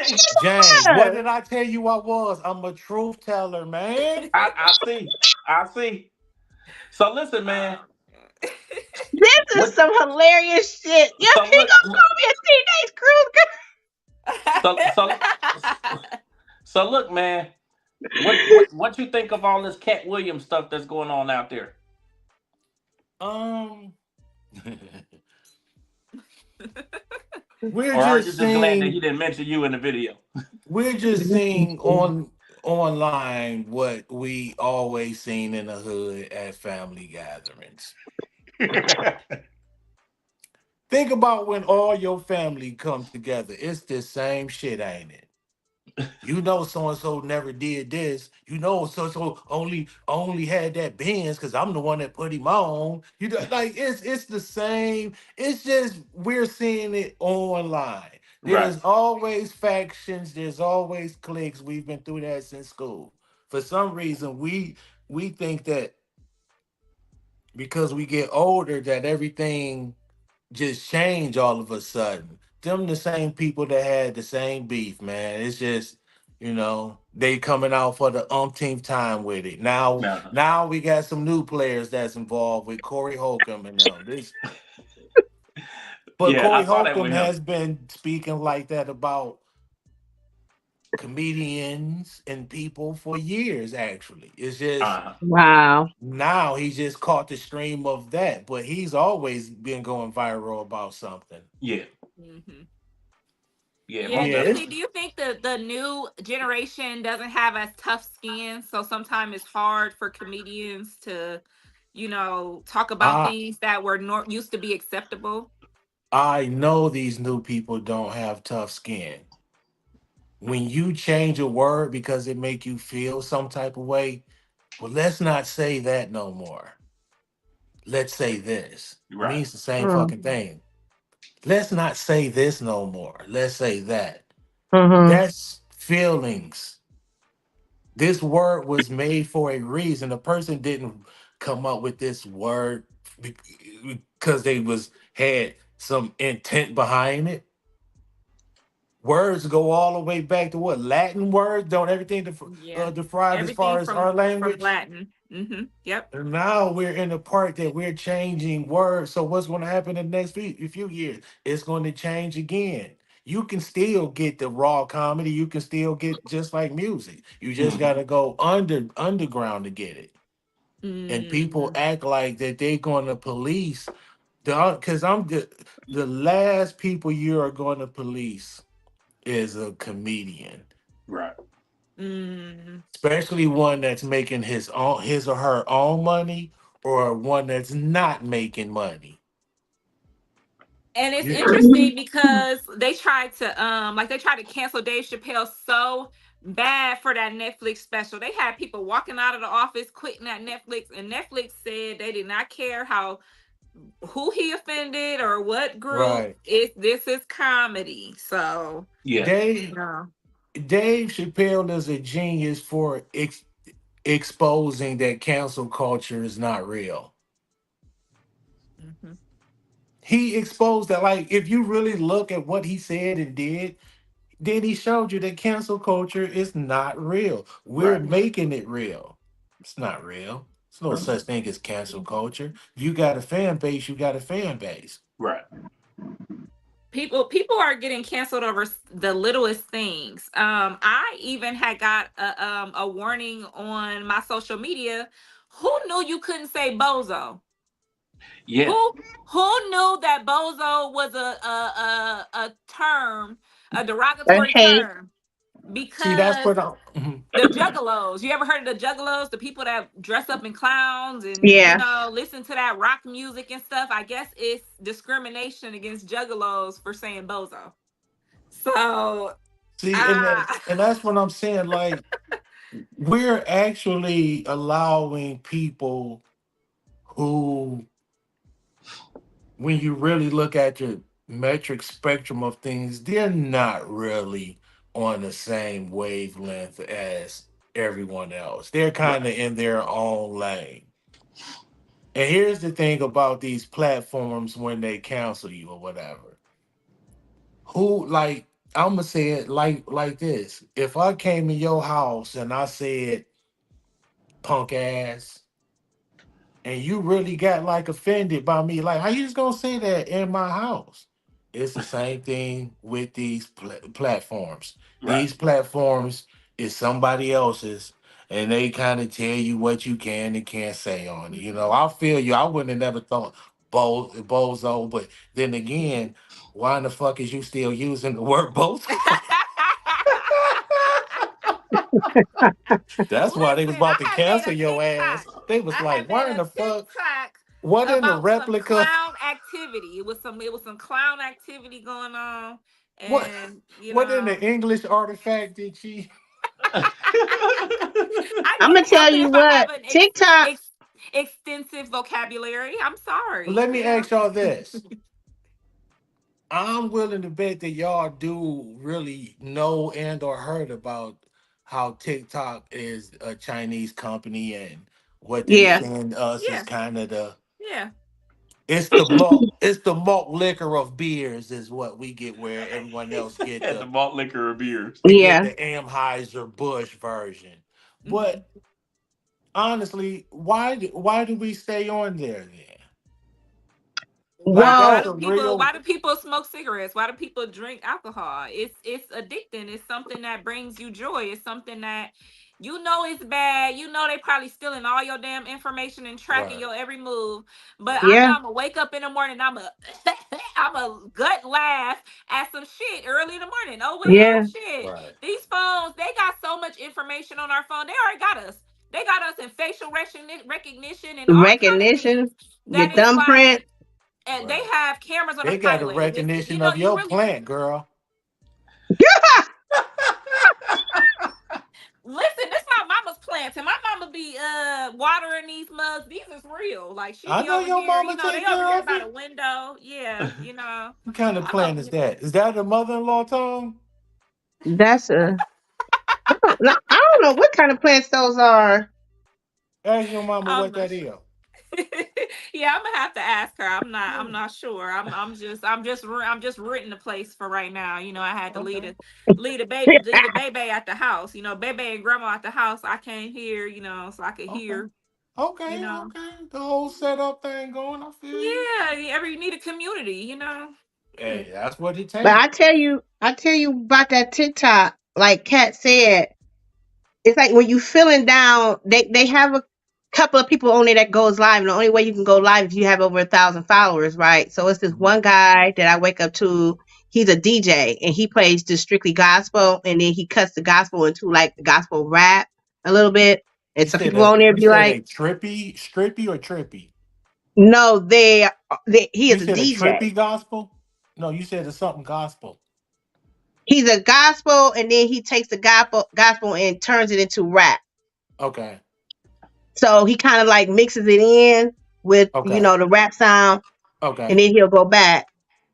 Speaker 1: She,
Speaker 4: James, what
Speaker 2: Yes,
Speaker 4: did I tell you I was? I'm a truth teller, man.
Speaker 1: I see. I see. So listen, man.
Speaker 3: Oh.
Speaker 2: this is
Speaker 1: What?
Speaker 2: some hilarious shit. Yeah,
Speaker 1: So
Speaker 2: he
Speaker 1: look.
Speaker 2: gonna call me a teenage cougar.
Speaker 1: So so so look, man. What you think of all this Cat Williams stuff that's going on out there?
Speaker 4: Um, we're
Speaker 1: Or are you
Speaker 4: just
Speaker 1: just glad that he
Speaker 4: seeing
Speaker 1: didn't mention you in the video?
Speaker 4: we're just seeing online what we always seen in the hood at family gatherings. Think about when all your family come together. It's the same shit, ain't it? You know, so and so never did this. You know, so and so only had that Benz because I'm the one that put him on. You know, like it's the same. It's just we're seeing it online.
Speaker 1: Right.
Speaker 4: There's always factions. There's always cliques. We've been through that since school. For some reason, we think that because we get older, that everything just change all of a sudden. Them the same people that had the same beef, man. It's just, they coming out for the umpteenth time with it.
Speaker 1: No.
Speaker 4: Now we got some new players that's involved with Corey Holcomb and them. But
Speaker 1: Yeah, I
Speaker 4: Corey
Speaker 1: saw that
Speaker 4: Holcomb
Speaker 1: with him.
Speaker 4: has been speaking like that about comedians and people for years. Actually, it's just
Speaker 1: Uh-huh.
Speaker 2: Wow.
Speaker 4: now he just caught the stream of that, but he's always been going viral about something.
Speaker 1: Yeah.
Speaker 3: Hmm.
Speaker 1: Yeah,
Speaker 3: Yeah,
Speaker 1: most
Speaker 4: Yeah,
Speaker 3: Tiffany,
Speaker 1: definitely.
Speaker 3: do you think the new generation doesn't have as tough skin? So sometimes it's hard for comedians to, talk about
Speaker 4: I
Speaker 3: things that were used to be acceptable.
Speaker 4: I know these new people don't have tough skin. When you change a word because it make you feel some type of way, well, let's not say that no more. Let's say this.
Speaker 1: Right.
Speaker 4: Means the same
Speaker 2: Mm.
Speaker 4: fucking thing. Let's not say this no more. Let's say that.
Speaker 2: Mm-hmm.
Speaker 4: That's feelings. This word was made for a reason. The person didn't come up with this word because they was had some intent behind it. Words go all the way back to what Latin words. Don't everything
Speaker 3: Yeah.
Speaker 4: derived as far
Speaker 3: Everything
Speaker 4: as our
Speaker 3: from
Speaker 4: language.
Speaker 3: Latin. Yep.
Speaker 4: And now we're in the part that we're changing words. So what's going to happen in the next few years? It's going to change again. You can still get the raw comedy. You can still get just like music. You just got
Speaker 1: Hmm.
Speaker 4: to go underground to get it. And people
Speaker 3: Mm.
Speaker 4: act like that they're going to police the because the last people you are going to police is a comedian,
Speaker 1: Right.
Speaker 3: Mm.
Speaker 4: especially one that's making his or her own money or one that's not making money.
Speaker 3: And it's
Speaker 4: You,
Speaker 3: interesting because they tried to cancel Dave Chappelle so bad for that Netflix special. They had people walking out of the office quitting that Netflix, and Netflix said they did not care how who he offended or what group.
Speaker 4: right.
Speaker 3: This is comedy. So
Speaker 1: Yeah.
Speaker 4: Dave
Speaker 3: yeah.
Speaker 4: Dave Chappelle is a genius for exposing that cancel culture is not real.
Speaker 3: Hmm.
Speaker 4: He exposed that, like, if you really look at what he said and did, then he showed you that cancel culture is not real. We're
Speaker 1: Right.
Speaker 4: making it real. It's not real. There's no such thing as cancel culture. You got a fan base, you got a fan base.
Speaker 1: Right.
Speaker 3: People are getting canceled over the littlest things. I even had got a warning on my social media. Who knew you couldn't say bozo?
Speaker 1: Yeah.
Speaker 3: Who who knew that bozo was a term, a
Speaker 2: The
Speaker 3: derogatory
Speaker 2: hate.
Speaker 3: term?
Speaker 4: See, that's
Speaker 3: Because
Speaker 4: what I'm. Mhm.
Speaker 3: the juggalos, you ever heard of the juggalos, the people that dress up in clowns and
Speaker 2: Yeah.
Speaker 3: listen to that rock music and stuff? I guess it's discrimination against juggalos for saying bozo. So
Speaker 4: See,
Speaker 3: ah
Speaker 4: and that's what I'm saying. Like, we're actually allowing people who, when you really look at your metric spectrum of things, they're not really on the same wavelength as everyone else. They're kind
Speaker 1: Right.
Speaker 4: of in their own lane. And here's the thing about these platforms when they cancel you or whatever. Who, like, I'm gonna say it like this. If I came in your house and I said punk ass, and you really got like offended by me, like how you just gonna say that in my house? It's the same thing with these platforms.
Speaker 1: Right.
Speaker 4: These platforms is somebody else's, and they kind of tell you what you can and can't say on it. You know, I feel you. I wouldn't have never thought bozo, but then again, why in the fuck is you still using the word bozo? That's why they was
Speaker 3: listen,
Speaker 4: about
Speaker 3: I
Speaker 4: to
Speaker 3: had made
Speaker 4: cancel
Speaker 3: a
Speaker 4: your
Speaker 3: TikTok.
Speaker 4: ass. They was
Speaker 3: I
Speaker 4: like,
Speaker 3: had
Speaker 4: why
Speaker 3: made
Speaker 4: in
Speaker 3: a
Speaker 4: the fuck?
Speaker 3: TikTok
Speaker 4: What in the
Speaker 3: about some
Speaker 4: replica?
Speaker 3: clown activity. It was some clown activity going on,
Speaker 4: What
Speaker 3: and
Speaker 4: what in the English artifact did she?
Speaker 3: I
Speaker 2: I'm
Speaker 3: can't
Speaker 2: gonna
Speaker 3: help
Speaker 2: tell
Speaker 3: it
Speaker 2: you
Speaker 3: if I have
Speaker 2: what.
Speaker 3: an
Speaker 2: TikTok.
Speaker 3: extensive vocabulary. I'm sorry.
Speaker 4: Let me ask y'all this. I'm willing to bet that y'all do really know and or heard about how TikTok is a Chinese company and what they
Speaker 2: Yeah.
Speaker 4: send us is
Speaker 3: Yeah,
Speaker 4: kind of the
Speaker 3: yeah.
Speaker 4: it's the malt liquor of beers is what we get where everyone else get
Speaker 1: The malt liquor of beers.
Speaker 4: they get
Speaker 2: Yeah.
Speaker 4: the Amheiser Busch version.
Speaker 3: Hmm.
Speaker 4: But honestly, why do we stay on there then? Like
Speaker 3: Why
Speaker 4: that's
Speaker 2: Well,
Speaker 3: do
Speaker 4: a
Speaker 3: people
Speaker 4: real
Speaker 3: why do people smoke cigarettes? Why do people drink alcohol? It's addicting. It's something that brings you joy. It's something that you know is bad. You know they probably stealing all your damn information and tracking
Speaker 4: right,
Speaker 3: your every move. But I
Speaker 4: right.
Speaker 3: know
Speaker 2: yeah,
Speaker 3: I'm gonna wake up in the morning, I'm a I'm a gut laugh at some shit early in the morning. Oh well,
Speaker 2: yeah,
Speaker 3: shit.
Speaker 4: Right.
Speaker 3: These phones, they got so much information on our phone. They already got us. They got us in facial recognition and all kind of things.
Speaker 2: recognition, your
Speaker 3: That is
Speaker 2: thumbprint.
Speaker 3: like, and they
Speaker 4: Right.
Speaker 3: have cameras on the
Speaker 4: They got a
Speaker 3: highway. This,
Speaker 4: recognition
Speaker 3: you know,
Speaker 4: of
Speaker 3: you
Speaker 4: your
Speaker 3: really
Speaker 4: plant, girl.
Speaker 3: listen. This my mama's plants, and my mama be watering these mugs. These is real. Like she
Speaker 4: I
Speaker 3: be
Speaker 4: know
Speaker 3: over
Speaker 4: your
Speaker 3: here,
Speaker 4: mama
Speaker 3: you know, they
Speaker 4: take
Speaker 3: over
Speaker 4: care
Speaker 3: here
Speaker 4: of
Speaker 3: by
Speaker 4: it.
Speaker 3: the window. Yeah, you know,
Speaker 4: What kind of
Speaker 3: I'm
Speaker 4: plant
Speaker 3: over
Speaker 4: is
Speaker 3: here.
Speaker 4: that? Is that a mother-in-law tongue?
Speaker 2: That's a. I don't know what kind of plants those are.
Speaker 4: Ask your mama
Speaker 3: I'm
Speaker 4: what
Speaker 3: not
Speaker 4: that
Speaker 3: sure.
Speaker 4: is.
Speaker 3: Yeah, I'm gonna have to ask her. I'm not sure. I'm just renting the place for right now. You know, I had to
Speaker 4: Okay.
Speaker 3: leave the baby at the house. You know, baby and grandma at the house. I can't hear. You know, so I could
Speaker 4: Okay.
Speaker 3: hear. You
Speaker 4: Okay.
Speaker 3: know,
Speaker 4: Okay. The whole setup thing going. I feel you.
Speaker 3: yeah. You need a community. You know.
Speaker 4: Hey, that's what it
Speaker 2: But
Speaker 4: takes.
Speaker 2: I tell you about that TikTok. Like Kat said, it's like when you feeling down, they have a couple of people on there that goes live. And the only way you can go live if you have over 1,000 followers, right? So it's this
Speaker 4: Mhm.
Speaker 2: one guy that I wake up to. He's a DJ and he plays just strictly gospel, and then he cuts the gospel into like the gospel rap a little bit. And some people on there
Speaker 4: You
Speaker 2: be
Speaker 4: said
Speaker 2: like,
Speaker 4: a trippy, strippy or trippy?
Speaker 2: "No, they he
Speaker 4: You
Speaker 2: is a
Speaker 4: said a
Speaker 2: DJ.
Speaker 4: trippy gospel? No, you said it's something gospel.
Speaker 2: He's a gospel, and then he takes the gospel and turns it into rap.
Speaker 4: Okay.
Speaker 2: So he kind of like mixes it in with
Speaker 4: Okay.
Speaker 2: the rap sound, and
Speaker 4: Okay.
Speaker 2: then he'll go back.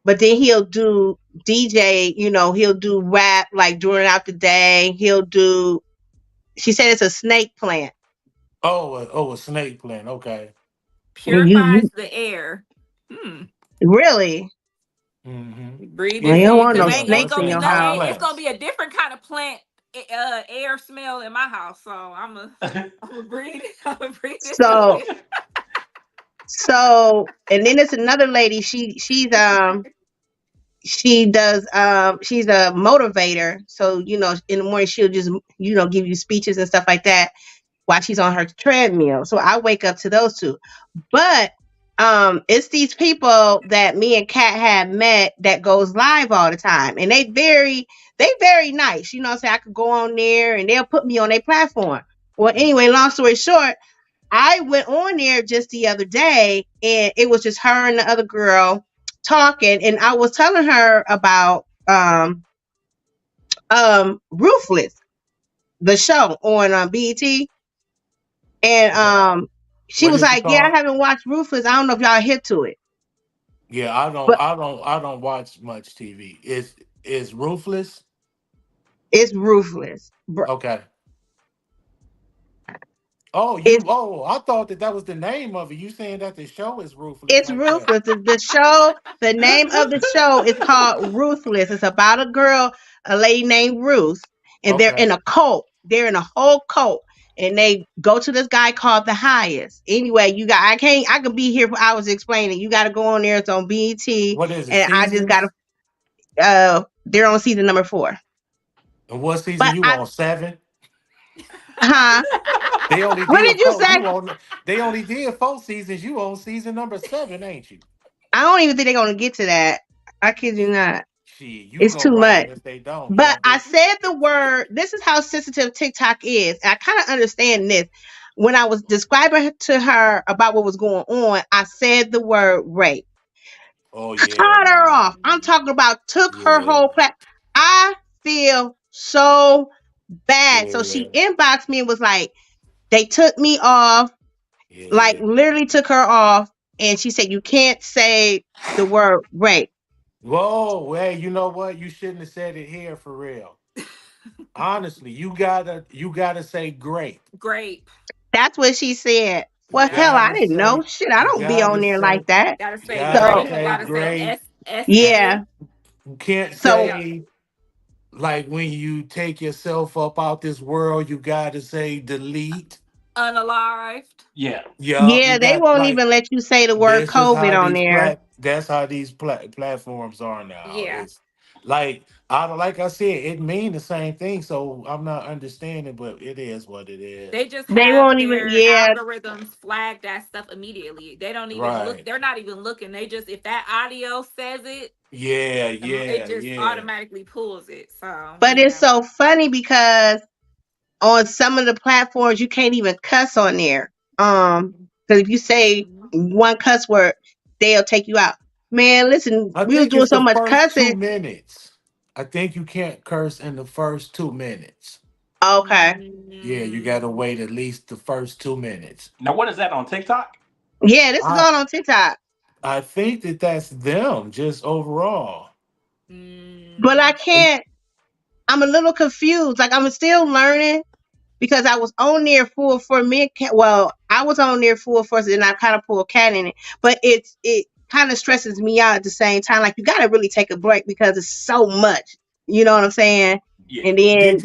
Speaker 2: But then he'll do DJ. He'll do rap like during out the day. He'll do. She said it's a snake plant.
Speaker 4: Oh, a snake plant. Okay.
Speaker 2: And you
Speaker 3: Purifies the air. Hmm.
Speaker 2: really,
Speaker 4: Mm-hmm.
Speaker 3: Breathe
Speaker 2: well,
Speaker 3: this
Speaker 2: you don't
Speaker 3: in,
Speaker 2: want
Speaker 3: cause
Speaker 2: no
Speaker 4: Yeah,
Speaker 3: ain't
Speaker 2: snakes
Speaker 3: gonna
Speaker 2: in
Speaker 3: be
Speaker 2: your
Speaker 3: no.
Speaker 4: snake
Speaker 2: house.
Speaker 3: It's gonna
Speaker 4: plants.
Speaker 3: be a different kind of plant air smell in my house. So I'm gonna breathe. I'm gonna breathe this
Speaker 2: So
Speaker 3: in.
Speaker 2: and then there's another lady. She's a motivator. So in the morning she'll just give you speeches and stuff like that while she's on her treadmill. So I wake up to those two. But it's these people that me and Kat had met that goes live all the time, and they very nice. You know what I'm saying? I could go on there and they'll put me on their platform. Well, anyway, long story short, I went on there just the other day, and it was just her and the other girl talking, and I was telling her about Ruthless, the show on BET. And
Speaker 4: Okay.
Speaker 2: she
Speaker 4: What
Speaker 2: was
Speaker 4: is it
Speaker 2: like, "Yeah, I
Speaker 4: called?
Speaker 2: haven't watched Ruthless. I don't know if y'all hip to it,
Speaker 4: Yeah,
Speaker 2: but
Speaker 4: I don't watch much TV. It's ruthless.
Speaker 2: it's Ruthless.
Speaker 4: Okay. Oh,
Speaker 2: It's
Speaker 4: I thought that was the name of it. You saying that the show is ruthless
Speaker 2: it's
Speaker 4: like that?
Speaker 2: Ruthless. The show, the name of the show is called Ruthless. It's about a girl, a lady named Ruth, and they're
Speaker 4: Okay.
Speaker 2: in a cult. They're in a whole cult, and they go to this guy called the Highest. Anyway, I could be here for hours explaining. You got to go on there. It's on BET,
Speaker 4: What is it?
Speaker 2: and I just got to.
Speaker 4: Seasons?
Speaker 2: They're on season number 4,
Speaker 4: And what season
Speaker 2: but
Speaker 4: you on? 7?
Speaker 2: huh?
Speaker 4: They only
Speaker 2: What
Speaker 4: did
Speaker 2: did you
Speaker 4: 4.
Speaker 2: say?
Speaker 4: They only did 4 seasons. You on season number 7, ain't you?
Speaker 2: I don't even think they're gonna get to that. I kid you not.
Speaker 4: Shit, you
Speaker 2: It's
Speaker 4: gonna
Speaker 2: too
Speaker 4: write
Speaker 2: much.
Speaker 4: them if they don't, cause
Speaker 2: But
Speaker 4: I
Speaker 2: I
Speaker 4: bet.
Speaker 2: said the word. This is how sensitive TikTok is. I kind of understand this. When I was describing to her about what was going on, I said the word rape.
Speaker 4: Oh yeah,
Speaker 2: Cut her
Speaker 4: nah.
Speaker 2: off. I'm talking about took her
Speaker 4: Yeah,
Speaker 2: whole plat. I feel so bad. So
Speaker 4: yeah,
Speaker 2: she inboxed me and was like, they took me off, like
Speaker 4: yeah.
Speaker 2: literally took her off. And she said, you can't say the word rape.
Speaker 4: Whoa, hey, you know what? You shouldn't have said it here for real. Honestly, you gotta say grape.
Speaker 3: Grape.
Speaker 2: That's what she said.
Speaker 4: You
Speaker 2: Well, hell,
Speaker 3: Yeah.
Speaker 2: I
Speaker 4: gotta
Speaker 2: didn't know.
Speaker 4: say,
Speaker 2: Shit, I
Speaker 4: you
Speaker 2: don't be on
Speaker 4: gotta
Speaker 2: there
Speaker 4: say,
Speaker 2: like that.
Speaker 3: Gotta
Speaker 4: you
Speaker 3: say
Speaker 4: gotta
Speaker 2: So,
Speaker 3: grape.
Speaker 4: say
Speaker 3: Gotta say
Speaker 4: grape.
Speaker 3: SA.
Speaker 2: yeah.
Speaker 4: You can't
Speaker 2: So,
Speaker 3: Yeah.
Speaker 4: say like when you take yourself up out this world, you gotta say delete.
Speaker 3: Unalived.
Speaker 1: Yeah.
Speaker 4: Yeah, you
Speaker 2: Yeah, they
Speaker 4: got
Speaker 2: won't
Speaker 4: like
Speaker 2: even let you say the word
Speaker 4: this is
Speaker 2: COVID
Speaker 4: how
Speaker 2: on
Speaker 4: these
Speaker 2: there.
Speaker 4: that's how these platforms are now.
Speaker 3: Yeah.
Speaker 4: It's like I like I said, it mean the same thing. So I'm not understanding, but it is what it
Speaker 3: They
Speaker 4: is.
Speaker 3: just
Speaker 2: They
Speaker 3: have
Speaker 2: won't even.
Speaker 3: their
Speaker 2: Yeah,
Speaker 3: algorithms flag that stuff immediately. They don't even look.
Speaker 4: Right.
Speaker 3: They're not even looking. They just, if that audio says it,
Speaker 4: Yeah,
Speaker 3: it
Speaker 4: yeah,
Speaker 3: just
Speaker 4: yeah.
Speaker 3: automatically pulls it. So
Speaker 2: but it's
Speaker 3: yeah.
Speaker 2: so funny because on some of the platforms you can't even cuss on there. Because if you say
Speaker 3: Mhm.
Speaker 2: one cuss word, they'll take you out. Man, listen,
Speaker 4: I
Speaker 2: we was
Speaker 4: think
Speaker 2: doing
Speaker 4: it's
Speaker 2: so
Speaker 4: the
Speaker 2: much
Speaker 4: first two
Speaker 2: cussing.
Speaker 4: minutes. I think you can't curse in the first 2 minutes.
Speaker 2: Okay.
Speaker 4: Yeah, you gotta wait at least the first 2 minutes.
Speaker 1: Now, what is that on TikTok?
Speaker 2: Yeah, this is
Speaker 4: I
Speaker 2: all on TikTok.
Speaker 4: I think that that's them just overall.
Speaker 2: But I
Speaker 3: Mm.
Speaker 2: can't. I'm a little confused. Like I'm still learning because I was on there full for me. Well, I was on there full force, and I kind of pulled cat in it. But it kind of stresses me out at the same time. Like you got to really take a break because it's so much. You know what I'm saying?
Speaker 1: Yeah.
Speaker 2: And then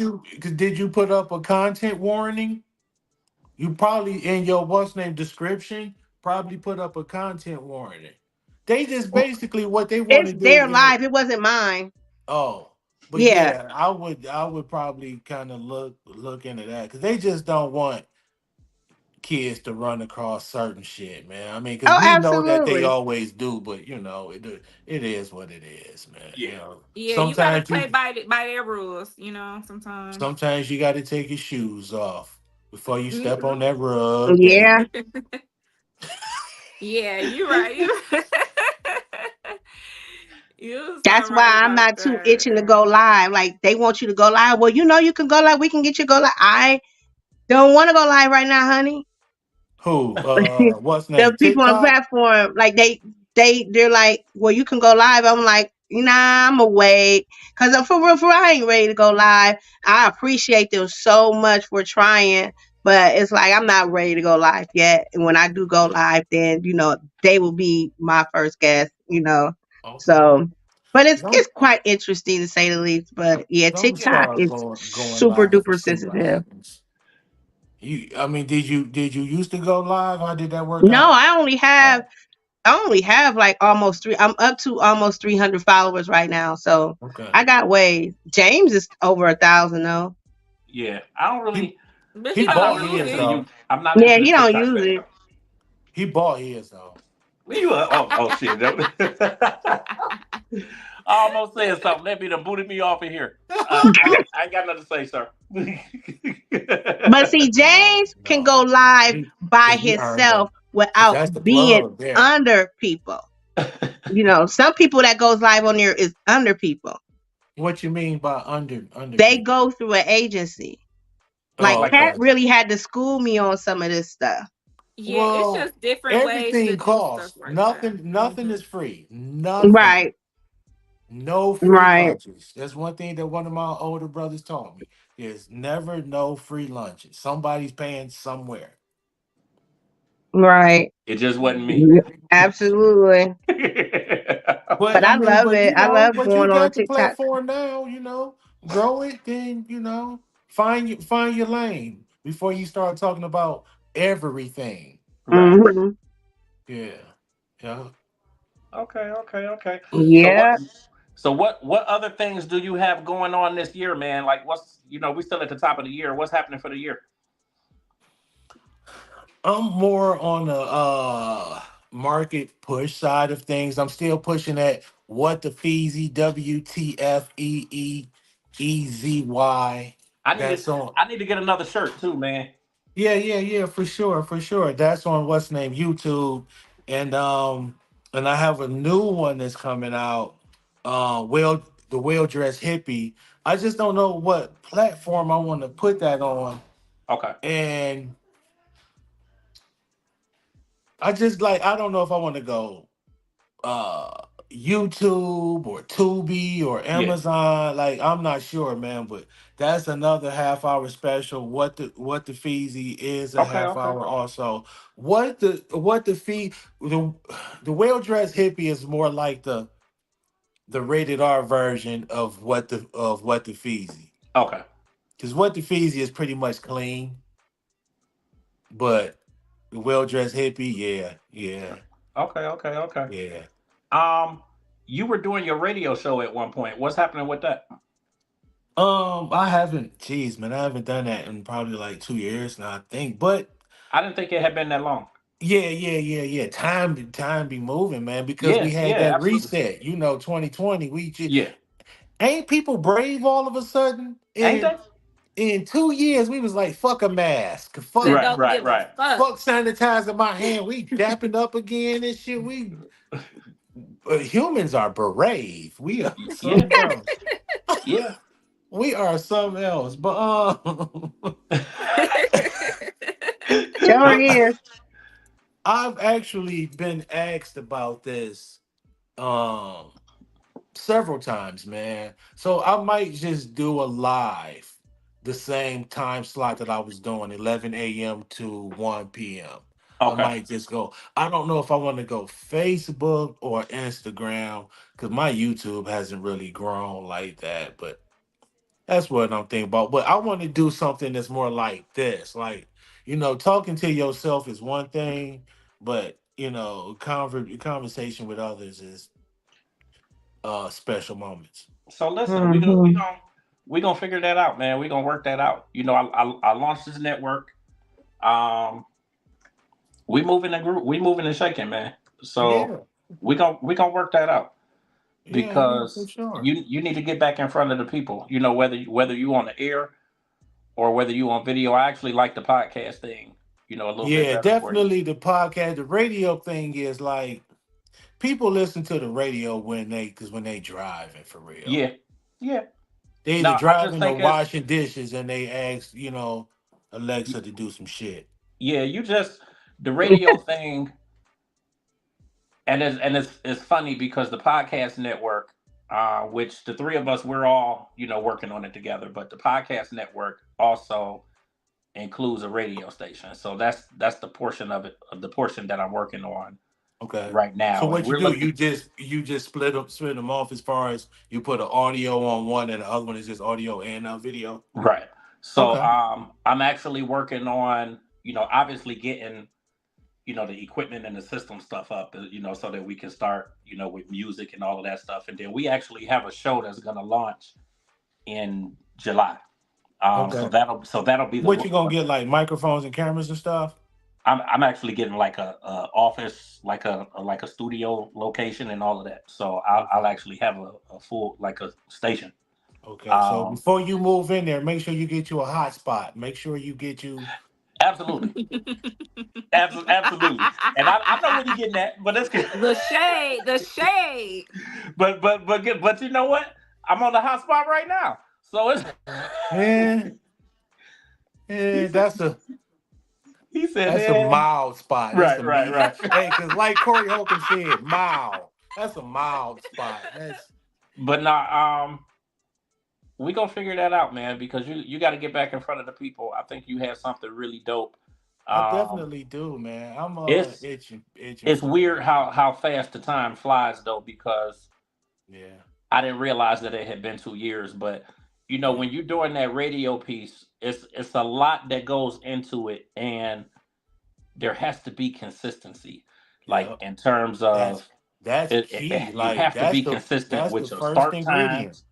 Speaker 4: Did you put up a content warning? You probably in your what's name description probably put up a content warning. They just basically what they want
Speaker 2: it's
Speaker 4: to do
Speaker 2: their
Speaker 4: is
Speaker 2: life. It wasn't mine.
Speaker 4: oh, but
Speaker 2: Yeah.
Speaker 4: yeah, I would probably kind of look into that because they just don't want kids to run across certain shit, man. I mean, because
Speaker 2: Oh,
Speaker 4: we know that they
Speaker 2: absolutely.
Speaker 4: always do, but it is what it is, man.
Speaker 1: Yeah.
Speaker 3: Yeah, you gotta
Speaker 4: Sometimes
Speaker 3: play
Speaker 4: you
Speaker 3: by their rules. Sometimes.
Speaker 4: sometimes you got to take your shoes off before you step
Speaker 3: Mhm.
Speaker 4: on that rug.
Speaker 2: Yeah.
Speaker 4: And
Speaker 3: Yeah, you're right. You so
Speaker 2: That's why
Speaker 3: right
Speaker 2: I'm
Speaker 3: about
Speaker 2: not too itching to
Speaker 3: that.
Speaker 2: go live. Like they want you to go live. Well, you can go live. We can get you to go live. I don't want to go live right now, honey.
Speaker 4: who? What's name?
Speaker 2: The people on the
Speaker 4: TikTok.
Speaker 2: platform, like they're like, well, you can go live. I'm like, nah, I'm away because I'm for real, I ain't ready to go live. I appreciate them so much for trying, but it's like I'm not ready to go live yet. And when I do go live, then they will be my first guest.
Speaker 4: Okay.
Speaker 2: So, but it's
Speaker 4: I'm
Speaker 2: it's quite interesting to say the least. But yeah,
Speaker 4: I'm gonna
Speaker 2: TikTok
Speaker 4: start
Speaker 2: is
Speaker 4: going
Speaker 2: super
Speaker 4: live and
Speaker 2: duper
Speaker 4: see what
Speaker 2: sensitive.
Speaker 4: happens. I mean, did you used to go live? How did that work
Speaker 2: No,
Speaker 4: out?
Speaker 2: I
Speaker 4: Oh,
Speaker 2: only have like almost three. I'm up to almost 300 followers right now. So
Speaker 4: okay.
Speaker 2: I got ways. James is over 1,000 though.
Speaker 1: Yeah. I don't
Speaker 4: He
Speaker 1: really.
Speaker 3: But
Speaker 4: he
Speaker 3: he
Speaker 1: I'm not
Speaker 3: don't
Speaker 4: bought
Speaker 1: really
Speaker 3: use
Speaker 4: his
Speaker 1: into the
Speaker 3: it.
Speaker 1: you.
Speaker 4: though.
Speaker 1: I'm not
Speaker 2: Yeah,
Speaker 1: into the
Speaker 2: he don't
Speaker 1: TikTok
Speaker 2: use
Speaker 1: thing
Speaker 2: it.
Speaker 1: though.
Speaker 4: He bought his though.
Speaker 1: You oh shit. I almost said something. That be done booted me off of here. I ain't got nothing to say, sir.
Speaker 2: But see,
Speaker 4: No,
Speaker 2: James can go
Speaker 4: no, no.
Speaker 2: live by
Speaker 4: Cause he earned
Speaker 2: himself
Speaker 4: them. Cause
Speaker 2: without
Speaker 4: that's the
Speaker 2: being
Speaker 4: plug there.
Speaker 2: under people. Some people that goes live on there is under people.
Speaker 4: What you mean by under
Speaker 2: They
Speaker 4: people?
Speaker 2: go through an agency. Like
Speaker 4: Oh,
Speaker 1: like
Speaker 2: Kat
Speaker 4: okay.
Speaker 2: really had to school me on some of this stuff.
Speaker 3: Yeah, it's
Speaker 4: Well,
Speaker 3: just different ways to
Speaker 4: everything
Speaker 3: do stuff
Speaker 4: costs.
Speaker 3: like that.
Speaker 4: Nothing
Speaker 3: Mhm.
Speaker 4: is free. Nothing.
Speaker 2: Right,
Speaker 4: No free
Speaker 2: right,
Speaker 4: lunches. That's one thing that one of my older brothers taught me. There's never no free lunches. Somebody's paying somewhere.
Speaker 2: right.
Speaker 1: it just wasn't me.
Speaker 2: Yeah, absolutely.
Speaker 4: But
Speaker 2: But
Speaker 4: I
Speaker 2: I
Speaker 4: mean,
Speaker 2: love it. I love
Speaker 4: but you
Speaker 2: going on
Speaker 4: got the
Speaker 2: TikTok.
Speaker 4: platform now. Grow it. Then find your lane before you start talking about everything.
Speaker 1: Right.
Speaker 2: Hmm.
Speaker 4: Yeah, yeah.
Speaker 1: Okay. Okay. Okay. So what?
Speaker 2: Yeah.
Speaker 1: So what other things do you have going on this year, man? Like what's we still at the top of the year. What's happening for the year?
Speaker 4: I'm more on the market push side of things. I'm still pushing at what the Feezy WTFEEEZY.
Speaker 1: I need to
Speaker 4: That's on.
Speaker 1: I need to get another shirt too, man.
Speaker 4: Yeah, yeah, yeah, for sure, for sure. That's on what's name YouTube, and I have a new one that's coming out. The well dressed hippie. I just don't know what platform I want to put that on,
Speaker 1: Okay.
Speaker 4: and I don't know if I want to go YouTube or Tubi or
Speaker 1: Yeah.
Speaker 4: Amazon. Like I'm not sure, man, but that's another half hour special. What the Feezy is a
Speaker 1: Okay.
Speaker 4: half
Speaker 1: Okay.
Speaker 4: hour also. What the fee the well dressed hippie is more like the rated R version of what the Feezy.
Speaker 1: Okay.
Speaker 4: Because what the Feezy is pretty much clean. but well dressed hippie, yeah,
Speaker 1: Okay.
Speaker 4: yeah.
Speaker 1: Um, you were doing your radio show at one point. What's happening with that?
Speaker 4: I haven't, jeez, man, I haven't done that in probably like 2 years now, I think. But
Speaker 1: I didn't think it had been that long.
Speaker 4: yeah. Time be moving, man, because we had
Speaker 1: Yeah,
Speaker 4: that
Speaker 1: absolutely.
Speaker 4: reset. 2020. We just
Speaker 1: Yeah,
Speaker 4: ain't people brave all of a sudden.
Speaker 1: ain't
Speaker 4: In
Speaker 1: they?
Speaker 4: in 2 years, we was like, fuck a mask,
Speaker 3: We
Speaker 1: Right,
Speaker 3: don't
Speaker 4: fuck
Speaker 3: give a
Speaker 1: right.
Speaker 3: fuck.
Speaker 4: fuck sanitizer my hand. We dapping up again and shit. We humans are brave. We are
Speaker 1: Yeah,
Speaker 4: something else.
Speaker 1: yeah.
Speaker 4: We are something else. But
Speaker 2: Sure
Speaker 4: I,
Speaker 2: is.
Speaker 4: I've actually been asked about this um several times, man. So I might just do a live the same time slot that I was doing, 11 a.m. to 1 p.m. I
Speaker 1: Okay.
Speaker 4: might just go. I don't know if I want to go Facebook or Instagram because my YouTube hasn't really grown like that. But that's what I'm thinking about. But I want to do something that's more like this. Like, talking to yourself is one thing, but conversation with others is special moments.
Speaker 1: So listen,
Speaker 2: Hmm.
Speaker 1: we gonna figure that out, man. We gonna work that out. I launched this network. Um, we moving and group. We moving and shaking, man. So
Speaker 4: Yeah,
Speaker 1: we gonna work that out
Speaker 4: yeah, for
Speaker 1: because
Speaker 4: sure.
Speaker 1: you need to get back in front of the people. Whether you on the air or whether you on video. I actually like the podcast thing. A little bit
Speaker 4: Yeah,
Speaker 1: better for you.
Speaker 4: definitely the podcast, the radio thing is like people listen to the radio when they driving for real.
Speaker 1: Yeah, yeah.
Speaker 4: They
Speaker 1: No,
Speaker 4: either
Speaker 1: I just
Speaker 4: driving or
Speaker 1: think it's
Speaker 4: washing dishes and they ask, Alexa to do some shit.
Speaker 1: yeah. You just the radio thing. And it's funny because the podcast network, which the three of us we're all working on it together, but the podcast network also includes a radio station. So that's the portion of it, the portion that I'm working on
Speaker 4: Okay.
Speaker 1: right
Speaker 4: So
Speaker 1: now, and
Speaker 4: what you
Speaker 1: we're
Speaker 4: do,
Speaker 1: looking.
Speaker 4: you just split them off as far as you put an audio on one and the other one is just audio and video.
Speaker 1: Right. So
Speaker 4: Okay.
Speaker 1: I'm actually working on obviously getting the equipment and the system stuff up, so that we can start with music and all of that stuff, and then we actually have a show that's going to launch in July. So
Speaker 4: Okay.
Speaker 1: that'll be the
Speaker 4: What you gonna get like microphones and cameras and stuff?
Speaker 1: I'm actually getting like a office, like a studio location and all of that. So I'll
Speaker 4: Okay.
Speaker 1: actually have a full like a station.
Speaker 4: Okay. So
Speaker 1: Um,
Speaker 4: before you move in there, make sure you get you a hotspot. Make sure you get you.
Speaker 1: absolutely, absolutely. And I know where you're getting at, but that's good.
Speaker 3: The shade, the shade.
Speaker 1: But you know what? I'm on the hot spot right now. So it's
Speaker 4: Yeah,
Speaker 1: he
Speaker 4: yeah.
Speaker 1: said he said
Speaker 4: That's a
Speaker 1: yeah.
Speaker 4: mild spot. That's a medium.
Speaker 1: Right.
Speaker 4: Hey, because like Corey Holcomb said, mild. That's a mild spot. That's
Speaker 1: But now we gonna figure that out, man, because you got to get back in front of the people. I think you have something really dope.
Speaker 4: I
Speaker 1: Um,
Speaker 4: definitely do, man. I'm
Speaker 1: it's
Speaker 4: itching
Speaker 1: it's
Speaker 4: for that.
Speaker 1: weird how fast the time flies though, because
Speaker 4: Yeah,
Speaker 1: I didn't realize that it had been 2 years. But
Speaker 4: yeah,
Speaker 1: when you're doing that radio piece, it's a lot that goes into it, and there has to be consistency, like
Speaker 4: yeah.
Speaker 1: in terms
Speaker 4: That's
Speaker 1: of
Speaker 4: that's key.
Speaker 1: you
Speaker 4: Like
Speaker 1: have to be consistent
Speaker 4: that's the
Speaker 1: with your
Speaker 4: first
Speaker 1: start
Speaker 4: ingredient.
Speaker 1: times.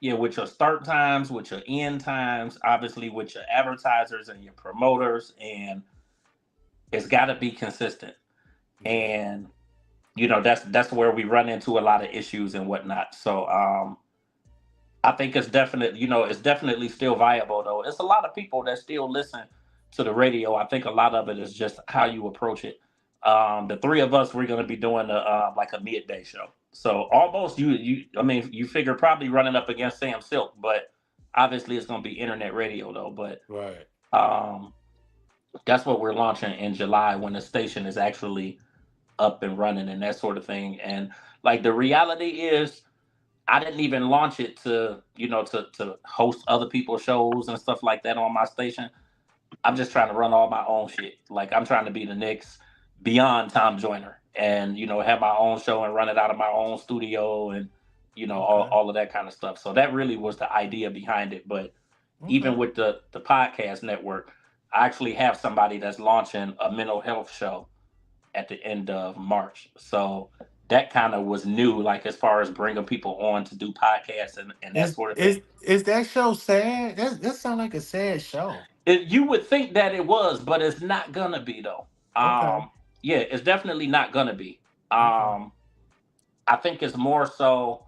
Speaker 1: Yeah, with your start times, with your end times, obviously with your advertisers and your promoters, and it's got to be consistent.
Speaker 4: Yeah,
Speaker 1: And that's where we run into a lot of issues and whatnot. So I think it's definitely still viable though. It's a lot of people that still listen to the radio. I think a lot of it is just how you approach it. The three of us, we're going to be doing like a midday show. So almost I mean, you figure probably running up against Sam Silk, but obviously it's going to be internet radio though. But
Speaker 4: right.
Speaker 1: um, that's what we're launching in July when the station is actually up and running and that sort of thing. And like the reality is, I didn't even launch it to to host other people's shows and stuff like that on my station. I'm just trying to run all my own shit. Like I'm trying to be the next beyond Tom Joyner, and have my own show and run it out of my own studio, and
Speaker 4: Okay.
Speaker 1: all of that kind of stuff. So that really was the idea behind it. But even
Speaker 4: Okay.
Speaker 1: with the podcast network, I actually have somebody that's launching a mental health show at the end of March. So that kind of was new, like as far as bringing people on to do podcasts and that
Speaker 4: Is
Speaker 1: sort of thing.
Speaker 4: is is that show sad? That sound like a sad show.
Speaker 1: You would think that it was, but it's not gonna be though.
Speaker 4: Okay.
Speaker 1: Yeah, it's definitely not gonna be.
Speaker 4: Okay.
Speaker 1: Um, I think it's more so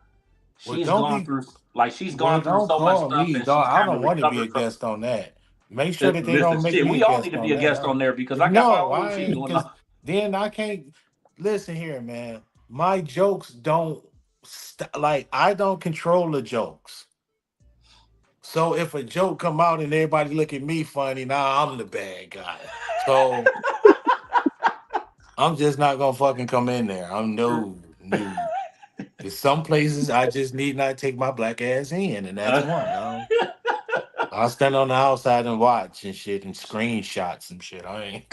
Speaker 4: Well,
Speaker 1: she's
Speaker 4: don't
Speaker 1: gone
Speaker 4: be.
Speaker 1: through like she's
Speaker 4: Well,
Speaker 1: gone through
Speaker 4: don't
Speaker 1: so much
Speaker 4: call
Speaker 1: stuff
Speaker 4: me,
Speaker 1: and
Speaker 4: dog.
Speaker 1: she's
Speaker 4: I
Speaker 1: kind
Speaker 4: don't
Speaker 1: of
Speaker 4: want to be a
Speaker 1: recovered from.
Speaker 4: guest on that. Make sure that they
Speaker 1: Listen,
Speaker 4: don't make
Speaker 1: shit,
Speaker 4: me a
Speaker 1: we all need
Speaker 4: guest
Speaker 1: to
Speaker 4: on
Speaker 1: be a
Speaker 4: that.
Speaker 1: guest on there because I got my
Speaker 4: No,
Speaker 1: own
Speaker 4: I
Speaker 1: shit
Speaker 4: ain't,
Speaker 1: going
Speaker 4: because
Speaker 1: on.
Speaker 4: then I can't listen here, man. My jokes don't like I don't control the jokes. So if a joke come out and everybody look at me funny, now I'm the bad guy. So I'm just not gonna fucking come in there. I'm no. There's some places I just need not take my black ass in, and that's
Speaker 1: Uh,
Speaker 4: one. I'll stand on the outside and watch and shit and screenshot some shit. I ain't.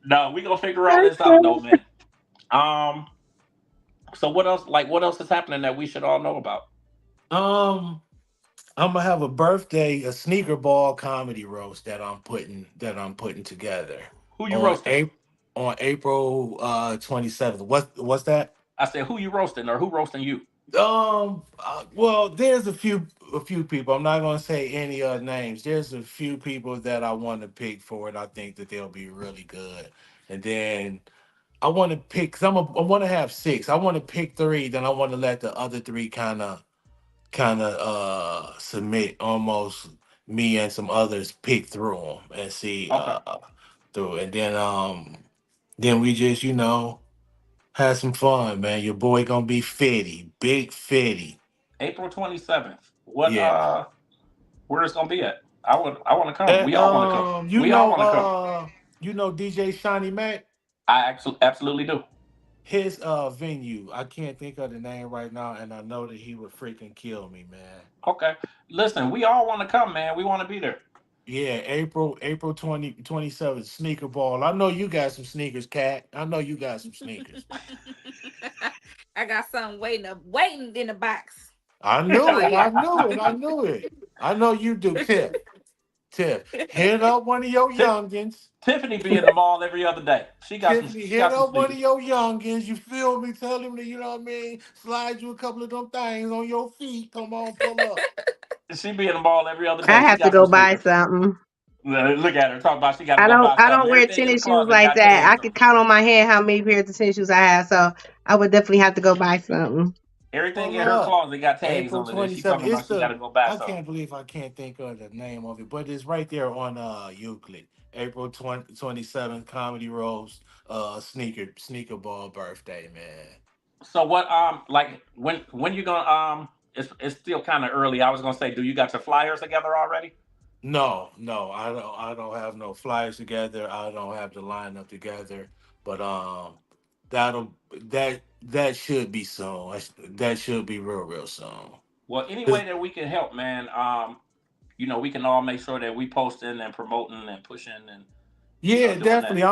Speaker 1: no, we gonna figure all this out though, man. Um, so what else? Like, what else is happening that we should all know about?
Speaker 4: Um, I'm gonna have a birthday, a sneaker ball comedy roast that I'm putting together
Speaker 1: Who you
Speaker 4: on
Speaker 1: roasting?
Speaker 4: April 27th. What's that?
Speaker 1: I said, who you roasting or who roasting you?
Speaker 4: Well, there's a few people. I'm not gonna say any names. There's a few people that I want to pick for it. I think that they'll be really good. And then I want to pick. I want to have six. I want to pick three. Then I want to let the other three kind of submit almost me and some others pick through them and see
Speaker 1: Okay,
Speaker 4: through. And then we just have some fun, man. Your boy gonna be fitty, big fitty.
Speaker 1: April 27th. What
Speaker 4: Yeah.
Speaker 1: where it's gonna be at? I want to come.
Speaker 4: And
Speaker 1: We all want to come. We all want to come.
Speaker 4: DJ Shawnee Mac,
Speaker 1: I actually absolutely do.
Speaker 4: his venue. I can't think of the name right now, and I know that he would freaking kill me, man.
Speaker 1: Okay, listen, we all want to come, man. We want to be there.
Speaker 4: Yeah, April 27th, sneaker ball. I know you got some sneakers, cat. I know you got some sneakers.
Speaker 3: I got something waiting in the box
Speaker 4: I knew
Speaker 3: for
Speaker 4: it.
Speaker 3: you.
Speaker 4: I knew it. I knew it. I know you do. Tiff, hit up one of your
Speaker 1: Ti-
Speaker 4: youngins.
Speaker 1: Tiffany be in the mall every other day.
Speaker 4: Tiffany,
Speaker 1: She
Speaker 4: hit
Speaker 1: got some
Speaker 4: up one
Speaker 1: sneakers.
Speaker 4: of your youngins. You feel me? Tell him that, you know what I mean? Slide you a couple of them things on your feet. Come on, pull up.
Speaker 1: She be in the mall every other
Speaker 2: I
Speaker 1: day. She
Speaker 2: have to
Speaker 1: got some
Speaker 2: go buy
Speaker 1: sneakers.
Speaker 2: something.
Speaker 1: Look at her talk about she got to
Speaker 2: I
Speaker 1: go
Speaker 2: don't
Speaker 1: buy
Speaker 2: I don't
Speaker 1: something.
Speaker 2: wear
Speaker 1: Everything in the
Speaker 2: tennis shoes
Speaker 1: closet
Speaker 2: like
Speaker 1: got
Speaker 2: that. I
Speaker 1: tags on.
Speaker 2: could count on my hand how many pairs of tennis shoes I have. So I would definitely have to go buy something.
Speaker 1: Everything
Speaker 4: Pull
Speaker 1: in her
Speaker 4: up.
Speaker 1: closet got tags
Speaker 4: April
Speaker 1: on it, and she
Speaker 4: 27th.
Speaker 1: talking
Speaker 4: It's
Speaker 1: about she got
Speaker 4: the
Speaker 1: to go buy
Speaker 4: I
Speaker 1: something.
Speaker 4: can't believe I can't think of the name of it, but it's right there on Euclid. April 27th, Comedy Rose, sneaker ball birthday, man.
Speaker 1: So what? Like when you gonna It's still kind of early. I was gonna say, do you got your flyers together already?
Speaker 4: No, I don't have no flyers together. I don't have the lineup together. But that should be soon. That should be real soon.
Speaker 1: Well, any way
Speaker 4: 'Cause-
Speaker 1: that we can help, man. We can all make sure that we posting and promoting and pushing and
Speaker 4: yeah,
Speaker 1: doing that.
Speaker 4: definitely.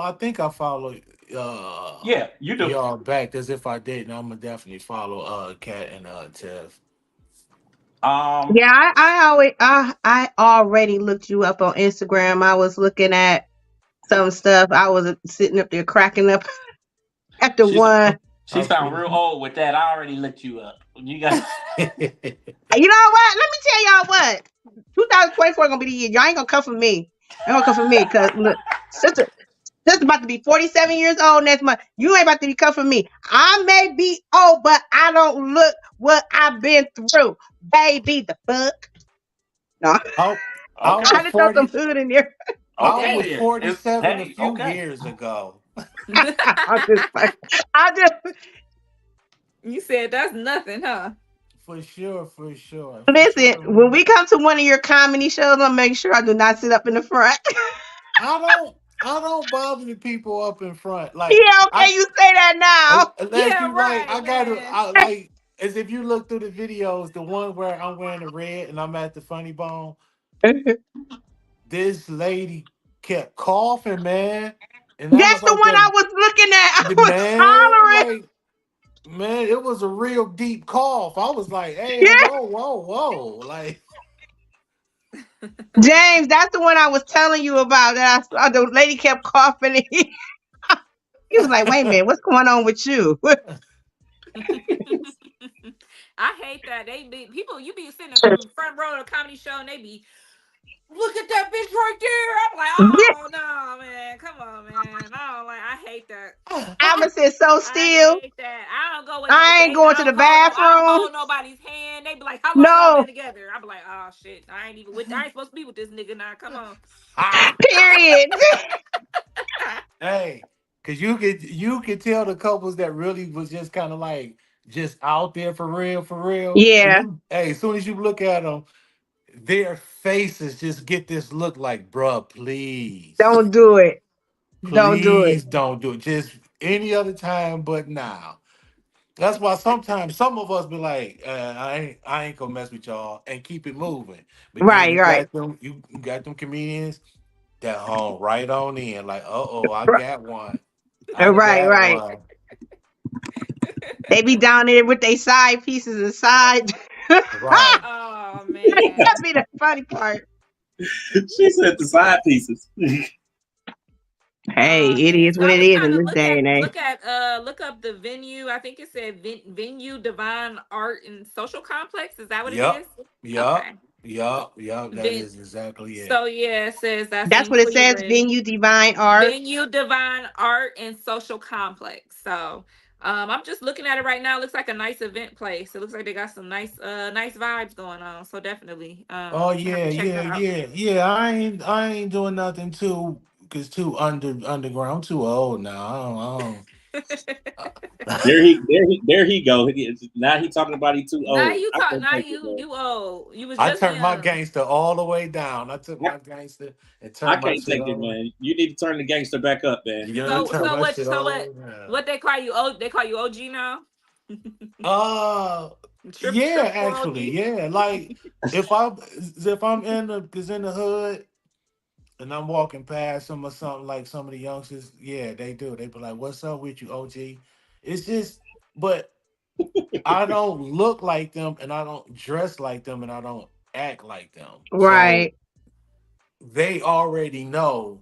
Speaker 4: I think I follow
Speaker 1: Yeah, you do.
Speaker 4: y'all back. As if I didn't, I'm gonna definitely follow Kat and Tiff.
Speaker 1: Um,
Speaker 2: Yeah, I already looked you up on Instagram. I was looking at some stuff. I was sitting up there cracking up at the
Speaker 1: she's
Speaker 2: one.
Speaker 1: she
Speaker 4: I
Speaker 1: sound real
Speaker 4: appreciate
Speaker 1: old with that. I already looked you up. You got.
Speaker 4: it.
Speaker 2: You know what? Let me tell y'all what. 2024 gonna be the year. Y'all ain't gonna come for me. Ain't gonna come for me because look, sister about to be 47 years old next month. You ain't about to be come for me. I may be old, but I don't look what I've been through, baby. The fuck. No,
Speaker 4: I, I
Speaker 1: Okay,
Speaker 2: I
Speaker 4: was
Speaker 2: just throw
Speaker 4: 40.
Speaker 2: some food in there.
Speaker 4: I
Speaker 1: okay
Speaker 4: was
Speaker 3: Damn.
Speaker 1: then. It's
Speaker 4: 47 a
Speaker 1: hey,
Speaker 4: few
Speaker 1: okay.
Speaker 4: years ago.
Speaker 2: I just, I just
Speaker 3: You said that's nothing, huh?
Speaker 4: For sure, for sure, for
Speaker 2: listen.
Speaker 4: sure,
Speaker 2: When
Speaker 4: man.
Speaker 2: we come to one of your comedy shows, I'll make sure I do not sit up in the front.
Speaker 4: I don't bother the people up in front. Like
Speaker 2: Yeah, okay,
Speaker 4: I
Speaker 2: you say that
Speaker 4: unless
Speaker 3: Yeah,
Speaker 4: you like,
Speaker 3: right,
Speaker 4: I gotta
Speaker 3: man.
Speaker 4: I like as if you look through the videos, the one where I'm wearing the red and I'm at the funny bone,
Speaker 2: now.
Speaker 4: this lady kept coughing, man. And that
Speaker 2: That's
Speaker 4: was
Speaker 2: the
Speaker 4: like
Speaker 2: one
Speaker 4: that
Speaker 2: I was looking at. I
Speaker 4: the
Speaker 2: was
Speaker 4: man,
Speaker 2: hollering.
Speaker 4: like man, it was a real deep cough. I was like, hey,
Speaker 2: Yeah,
Speaker 4: whoa, whoa, whoa. Like
Speaker 2: James, that's the one I was telling you about. That I saw the lady kept coughing. He was like, "Wait a minute, what's going on with you?"
Speaker 3: I hate that they be people. You be sitting in the front row of a comedy show and they be look at that bitch right there. I'm like, oh no, man, come on, man. I don't like. I hate that.
Speaker 2: I'ma sit so
Speaker 3: I
Speaker 2: still.
Speaker 3: hate that. I don't go with no
Speaker 2: I ain't
Speaker 3: dates.
Speaker 2: going to the
Speaker 3: I don't
Speaker 2: bathroom.
Speaker 3: hold nobody's hand. They be like, how long y'all been
Speaker 2: No,
Speaker 3: together? I be like, oh shit. I ain't even with. I ain't supposed to be with this nigga now. Come on.
Speaker 2: period.
Speaker 4: Hey, cause you could tell the couples that really was just kind of like just out there for real, for real. Cause
Speaker 2: Yeah,
Speaker 4: you, hey, as soon as you look at them, their faces just get this look like, bruh, please,
Speaker 2: don't do it. Don't do it.
Speaker 4: please don't do it. Just any other time, but now. That's why sometimes some of us be like, I ain't gonna mess with y'all and keep it moving. But then
Speaker 2: Right, right,
Speaker 4: you got them comedians that home right on in, like, oh, I got one. I
Speaker 2: right,
Speaker 4: got
Speaker 2: right.
Speaker 4: one.
Speaker 2: They be down there with their side pieces and side.
Speaker 4: Right.
Speaker 3: Oh
Speaker 2: That
Speaker 3: man.
Speaker 2: be the funny part.
Speaker 1: She said the side pieces.
Speaker 2: Hey,
Speaker 3: Oh
Speaker 2: it
Speaker 3: man.
Speaker 2: is
Speaker 3: So
Speaker 2: what
Speaker 3: I
Speaker 2: it
Speaker 3: was
Speaker 2: is
Speaker 3: trying
Speaker 2: in
Speaker 3: to
Speaker 2: this day and age.
Speaker 3: look up the venue. I think it said venue Divine Art and Social Complex. Is that what it
Speaker 4: Yep.
Speaker 3: is?
Speaker 4: Yep.
Speaker 3: Okay.
Speaker 4: Yep. Yep. That
Speaker 3: Ven-
Speaker 4: is exactly it.
Speaker 3: so yeah, it says that's
Speaker 2: That's
Speaker 3: in
Speaker 2: what it says.
Speaker 3: Cleveland.
Speaker 2: Venue Divine Art.
Speaker 3: Venue Divine Art and Social Complex. So I'm just looking at it right now. It looks like a nice event place. It looks like they got some nice vibes going on. So definitely
Speaker 4: Oh
Speaker 3: gonna have
Speaker 4: yeah,
Speaker 3: to check
Speaker 4: yeah,
Speaker 3: that out.
Speaker 4: yeah, yeah. I ain't doing nothing too cause too underground. I'm too old now.
Speaker 1: There he go. Now he talking about he too
Speaker 3: Now
Speaker 1: old.
Speaker 3: you
Speaker 1: I
Speaker 3: talk.
Speaker 1: can't
Speaker 3: Now
Speaker 1: take it, man.
Speaker 3: you old. You was
Speaker 4: I
Speaker 3: just
Speaker 4: turned my
Speaker 3: young.
Speaker 4: gangster all the way down. I took
Speaker 1: I,
Speaker 4: my gangster and
Speaker 1: I
Speaker 4: turned my
Speaker 1: can't
Speaker 4: shit
Speaker 1: take it,
Speaker 4: all the way.
Speaker 1: man. You need to turn the gangster back up, man.
Speaker 4: You know,
Speaker 3: So
Speaker 4: turn
Speaker 3: so
Speaker 4: my
Speaker 3: what
Speaker 4: shit
Speaker 3: so
Speaker 4: all the
Speaker 3: what
Speaker 4: way down.
Speaker 3: what they call you? Oh, they call you OG now.
Speaker 4: Uh yeah,
Speaker 3: Triple
Speaker 4: actually,
Speaker 3: OG.
Speaker 4: yeah. Like if I'm in the hood and I'm walking past them or something, like some of the youngsters, yeah, they do. They be like, "What's up with you, OG?" It's just, but I don't look like them, and I don't dress like them, and I don't act like them. So
Speaker 2: Right.
Speaker 4: they already know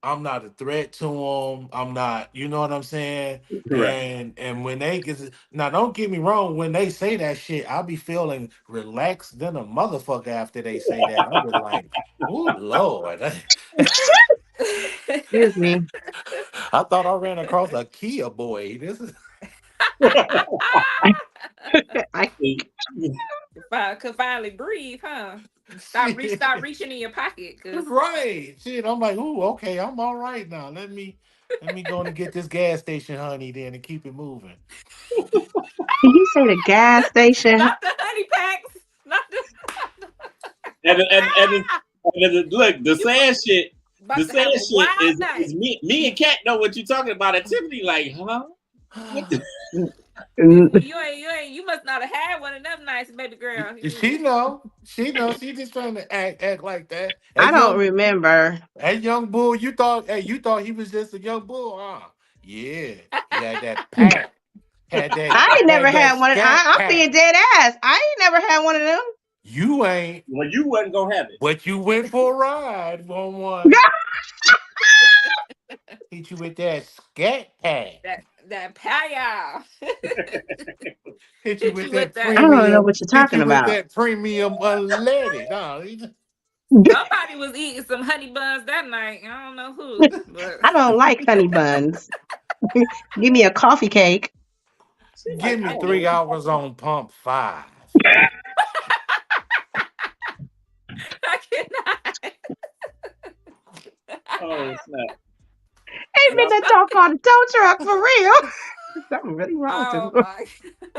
Speaker 4: I'm not a threat to them. I'm not, you know what I'm saying?
Speaker 1: Right.
Speaker 4: And when they get now, don't get me wrong. When they say that shit, I'll be feeling relaxed than a motherfucker after they say that. I'll be like, "Oh Lord."
Speaker 2: Excuse me.
Speaker 4: I thought I ran across a Kia boy. This is
Speaker 2: I
Speaker 3: Could finally breathe, huh?
Speaker 4: shit.
Speaker 3: Start reaching in your pocket, cause
Speaker 4: Right. Shit. I'm like, ooh, okay, I'm all right now. Let me go and get this gas station honey then and keep it moving.
Speaker 2: did you say the gas station?
Speaker 3: not the honey packs, not the.
Speaker 1: and look, the
Speaker 3: You
Speaker 1: sad shit, the
Speaker 3: about to
Speaker 1: sad
Speaker 3: have a
Speaker 1: shit
Speaker 3: wild night.
Speaker 1: is me and Kat know what you're talking about. And Tiffany, like, huh? What the-
Speaker 2: Mm,
Speaker 3: You must not have had one of them nights, baby girl.
Speaker 4: She
Speaker 3: You-
Speaker 4: know. She know. She just trying to act like that.
Speaker 2: I don't remember.
Speaker 4: That young bull, you thought he was just a young bull, huh? Yeah. He had that pack. Had that
Speaker 2: I ain't never
Speaker 4: had that
Speaker 2: had one.
Speaker 4: scat
Speaker 2: I'm being
Speaker 4: pack.
Speaker 2: dead ass. I ain't never had one of them.
Speaker 4: You ain't,
Speaker 1: well, you wasn't gonna have it.
Speaker 4: but you went for a ride on one. Hit you with that scat pack.
Speaker 3: that pie.
Speaker 4: Hit you
Speaker 3: Hit
Speaker 4: with
Speaker 3: you with
Speaker 4: that
Speaker 2: I
Speaker 3: that.
Speaker 2: don't know
Speaker 4: premium.
Speaker 2: what you're
Speaker 4: Hit
Speaker 2: talking
Speaker 4: you with
Speaker 2: about.
Speaker 4: that premium unleaded. Huh?
Speaker 3: Somebody was eating some honey buns that night. I don't know who, but
Speaker 2: I don't like honey buns. Give me a coffee cake.
Speaker 1: She like,
Speaker 4: Give
Speaker 1: I
Speaker 4: me
Speaker 1: don't know
Speaker 4: three
Speaker 1: what you're
Speaker 4: hours
Speaker 1: talking
Speaker 4: on pump five.
Speaker 3: I cannot.
Speaker 1: about. Oh snap!
Speaker 2: Ain't been
Speaker 1: Yep.
Speaker 2: that talk on the tow truck for real. Something really wrong with
Speaker 3: Oh
Speaker 2: him.
Speaker 3: my.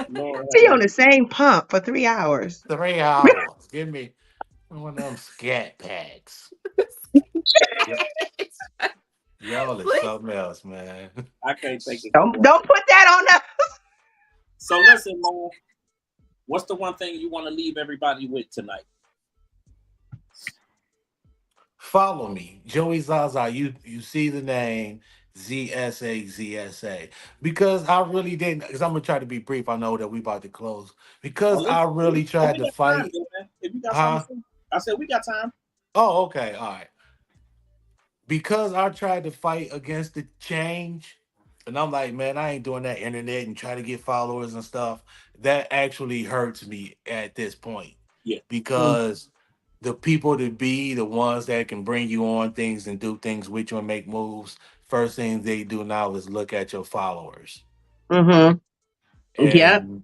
Speaker 1: Lord have
Speaker 2: Be on
Speaker 1: mercy.
Speaker 2: the same pump for 3 hours.
Speaker 4: 3 hours. Give me one of them scat packs. Y- Y'all is
Speaker 3: Please.
Speaker 4: something else, man.
Speaker 1: I can't take it no
Speaker 2: Don't
Speaker 1: more.
Speaker 2: don't put that on us.
Speaker 1: So listen, man. What's the one thing you want to leave everybody with tonight?
Speaker 4: Follow me, Joey Zsa Zsa. You see the name ZSA. Because I really didn't. Because I'm gonna try to be brief. I know that we about to close.
Speaker 1: Oh,
Speaker 4: Because I really
Speaker 1: oh,
Speaker 4: tried
Speaker 1: we
Speaker 4: to
Speaker 1: got time,
Speaker 4: fight,
Speaker 1: though, man. If you got something
Speaker 4: huh?
Speaker 1: to say. I said we got time.
Speaker 4: Oh, okay, all right. Because I tried to fight against the change, and I'm like, man, I ain't doing that internet and try to get followers and stuff. That actually hurts me at this point
Speaker 1: Yeah.
Speaker 4: because the people to be the ones that can bring you on things and do things with you and make moves. First thing they do now is look at your followers,
Speaker 2: Mm-hmm. Yep.
Speaker 4: and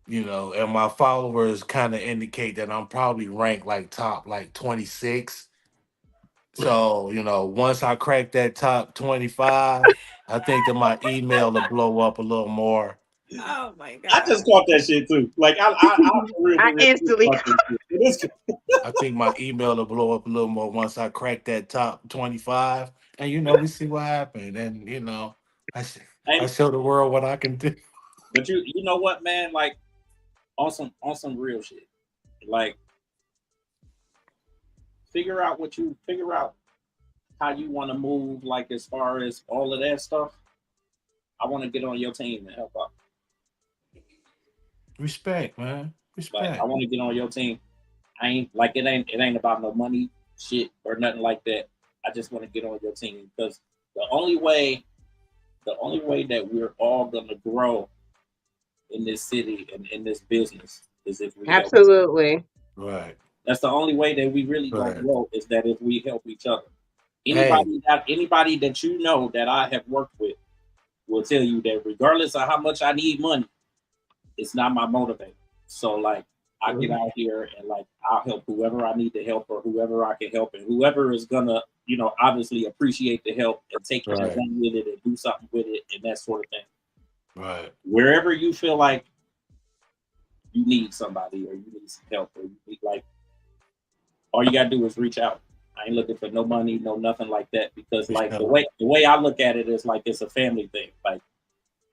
Speaker 4: and my followers kind of indicate that I'm probably ranked like top like 26. So, once I crack that top 25, I think that my email will blow up a little more.
Speaker 3: Oh my
Speaker 1: I
Speaker 3: god.
Speaker 1: just caught that shit too. Like I
Speaker 2: I
Speaker 1: for real
Speaker 2: instantly.
Speaker 1: caught that shit. It is
Speaker 4: I think my email will blow up a little more once I crack that top 25. And, we see what happened. And, I, sh- I
Speaker 1: and,
Speaker 4: show the world what I can do.
Speaker 1: but you know what, man? Like on some real shit. Like figure out how you want to move. Like as far as all of that stuff, I want to get on your team and help out.
Speaker 4: Respect, man.
Speaker 1: Like I
Speaker 4: Respect.
Speaker 1: want to get on your team. I ain't like it ain't about no money shit or nothing like that. I just want to get on your team because the only way the only way that we're all gonna grow in this city and in this business is if we help.
Speaker 2: Absolutely.
Speaker 4: Right.
Speaker 1: That's the only way that we really gonna
Speaker 4: Right.
Speaker 1: grow is that if we help each other.
Speaker 4: Hey,
Speaker 1: Anybody that you know that I have worked with will tell you that regardless of how much I need money, it's not my motivator. So like I get out here and like I'll help whoever I need to help or whoever I can help and whoever is gonna, obviously appreciate the help and take it and
Speaker 4: right.
Speaker 1: run with it and do something with it and that sort of thing.
Speaker 4: Right.
Speaker 1: Wherever you feel like you need somebody or you need some help or you need like all you gotta do is reach out. I ain't looking for no money, no nothing like that because like
Speaker 4: Respect.
Speaker 1: the way I look at it is like it's a family thing. Like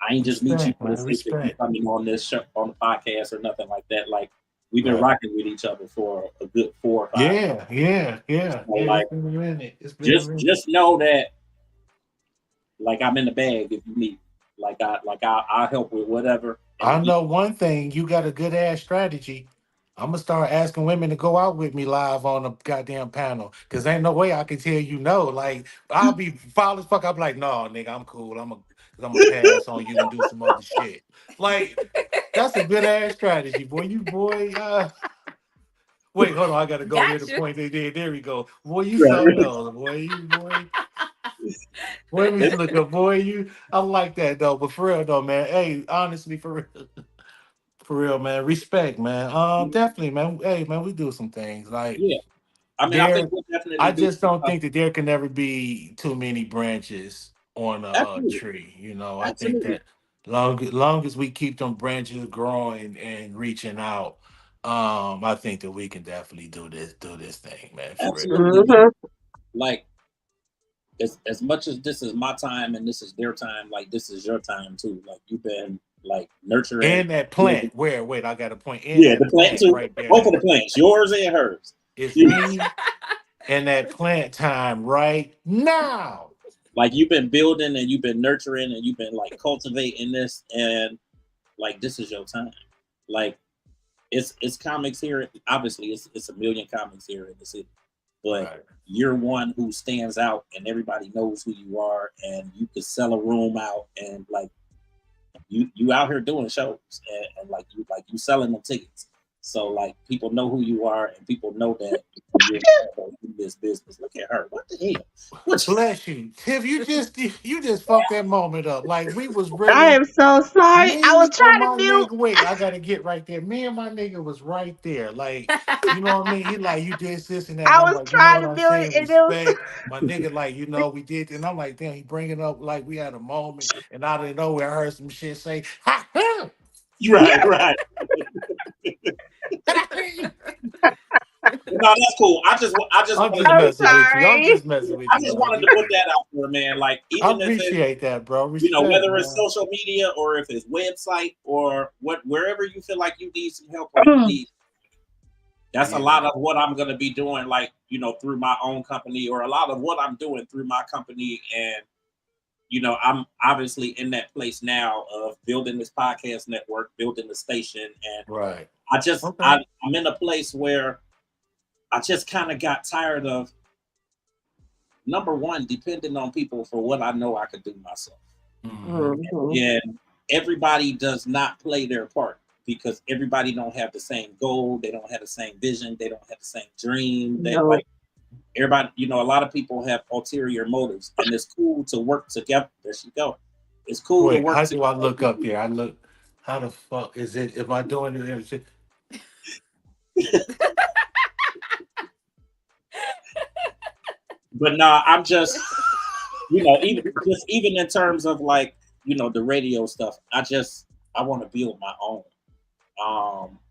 Speaker 1: I ain't just meet you
Speaker 4: Respect,
Speaker 1: for the
Speaker 4: man.
Speaker 1: sake of you
Speaker 4: Respect.
Speaker 1: coming on this show, on the podcast or nothing like that. Like we've been
Speaker 4: Right.
Speaker 1: rocking with each other for a good 4 or 5 years.
Speaker 4: Yeah, yeah, yeah,
Speaker 1: So
Speaker 4: yeah. It's
Speaker 1: like
Speaker 4: been a minute. It's been a minute.
Speaker 1: just know that like I'm in the bag if you need. I'll help with whatever. And
Speaker 4: I
Speaker 1: if you,
Speaker 4: know one thing, you got a good ass strategy. I'm gonna start asking women to go out with me live on the goddamn panel. Cause ain't no way I can tell you no. Like I'll be foul as fuck. I'll be like, no, nigga, I'm cool. I'm a pass on you and do some other shit. Like that's a good ass strategy, boy. You boy, wait, hold on. I gotta go here to
Speaker 3: Gotcha.
Speaker 4: point. There we go. Boy, you something
Speaker 1: right.
Speaker 4: else, boy. Boy, let me
Speaker 1: It's,
Speaker 4: look up, boy. I like that though. But for real though, man. Hey, honestly, for real. For real, man. Respect, man. Definitely, man. Hey, man, we do some things like
Speaker 1: yeah. I mean, I think
Speaker 4: there.
Speaker 1: we'll
Speaker 4: I
Speaker 1: definitely do
Speaker 4: just
Speaker 1: some
Speaker 4: don't
Speaker 1: stuff.
Speaker 4: think that there can never be too many branches on a,
Speaker 1: Absolutely.
Speaker 4: tree. I think
Speaker 1: Absolutely.
Speaker 4: that long as we keep them branches growing and reaching out, I think that we can definitely do this thing, man. For real.
Speaker 1: Absolutely, man.
Speaker 2: Mm-hmm.
Speaker 1: Like as much as this is my time and this is their time, like this is your time too. Like you've been like nurturing.
Speaker 4: And that plant, where? Wait, I got a point. In
Speaker 1: Yeah,
Speaker 4: that
Speaker 1: the plant
Speaker 4: plant
Speaker 1: too.
Speaker 4: right there.
Speaker 1: Both of the plants, yours and hers.
Speaker 4: It's me and that plant time right now.
Speaker 1: Like you've been building and you've been nurturing and you've been like cultivating this and like this is your time. Like it's comics here. Obviously, it's a million comics here in the city, but
Speaker 4: Right.
Speaker 1: you're one who stands out and everybody knows who you are and you could sell a room out and like you out here doing shows and like you selling them tickets. So like people know who you are and people know that you're in this business. Look at her. What the hell? What you,
Speaker 4: Bless you, Tiff. You just fucked that moment up. Like we was
Speaker 2: I
Speaker 4: really
Speaker 2: am so sorry. I was
Speaker 4: me and
Speaker 2: trying to
Speaker 4: my
Speaker 2: mute.
Speaker 4: nigga. Wait, I gotta get right there. Me and my nigga was right there. Like you know what I mean? He like you did this and that, and
Speaker 2: I
Speaker 4: I'm
Speaker 2: was
Speaker 4: like, you know
Speaker 2: trying
Speaker 4: what
Speaker 2: to
Speaker 4: I'm
Speaker 2: mute it,
Speaker 4: saying?
Speaker 2: and it was.
Speaker 4: Respect. My nigga, like we did, and I'm like, damn, he bringing up like we had a moment, and out of nowhere, I heard some shit say, ha ha.
Speaker 1: right, right. No, that's cool.
Speaker 4: I'm
Speaker 1: Wanted
Speaker 4: just
Speaker 1: to
Speaker 2: I'm
Speaker 1: put
Speaker 4: messing
Speaker 1: that.
Speaker 4: with you. I'm
Speaker 2: sorry.
Speaker 4: just messing with
Speaker 1: I
Speaker 4: you,
Speaker 1: just
Speaker 4: dog.
Speaker 1: wanted
Speaker 4: You
Speaker 1: to put
Speaker 4: good.
Speaker 1: that out there, man. Like
Speaker 4: I
Speaker 1: even if it's
Speaker 4: appreciate that, bro. Respect,
Speaker 1: whether it's
Speaker 4: man.
Speaker 1: social media or if it's website or wherever you feel like you need some help or you need that's a
Speaker 4: Yeah.
Speaker 1: lot of what I'm going to be doing, like, through my own company or a lot of what I'm doing through my company. And, I'm obviously in that place now of building this podcast network, building the station. And
Speaker 4: Right.
Speaker 1: I just,
Speaker 4: Okay.
Speaker 1: I'm in a place where I just kind of got tired of, number one, depending on people for what I know I could do myself.
Speaker 2: Mhm.
Speaker 1: Yeah, everybody does not play their part because everybody don't have the same goal. They don't have the same vision. They don't have the same dream. They
Speaker 2: No.
Speaker 1: like everybody. You know, a lot of people have ulterior motives, and it's cool to work together. There she go. It's cool to
Speaker 4: Wait,
Speaker 1: work
Speaker 4: how do I
Speaker 1: together.
Speaker 4: look up here? I look. How the fuck is it? Am I doing it?
Speaker 1: But nah, I'm just, even in terms of like, the radio stuff, I want to build my own.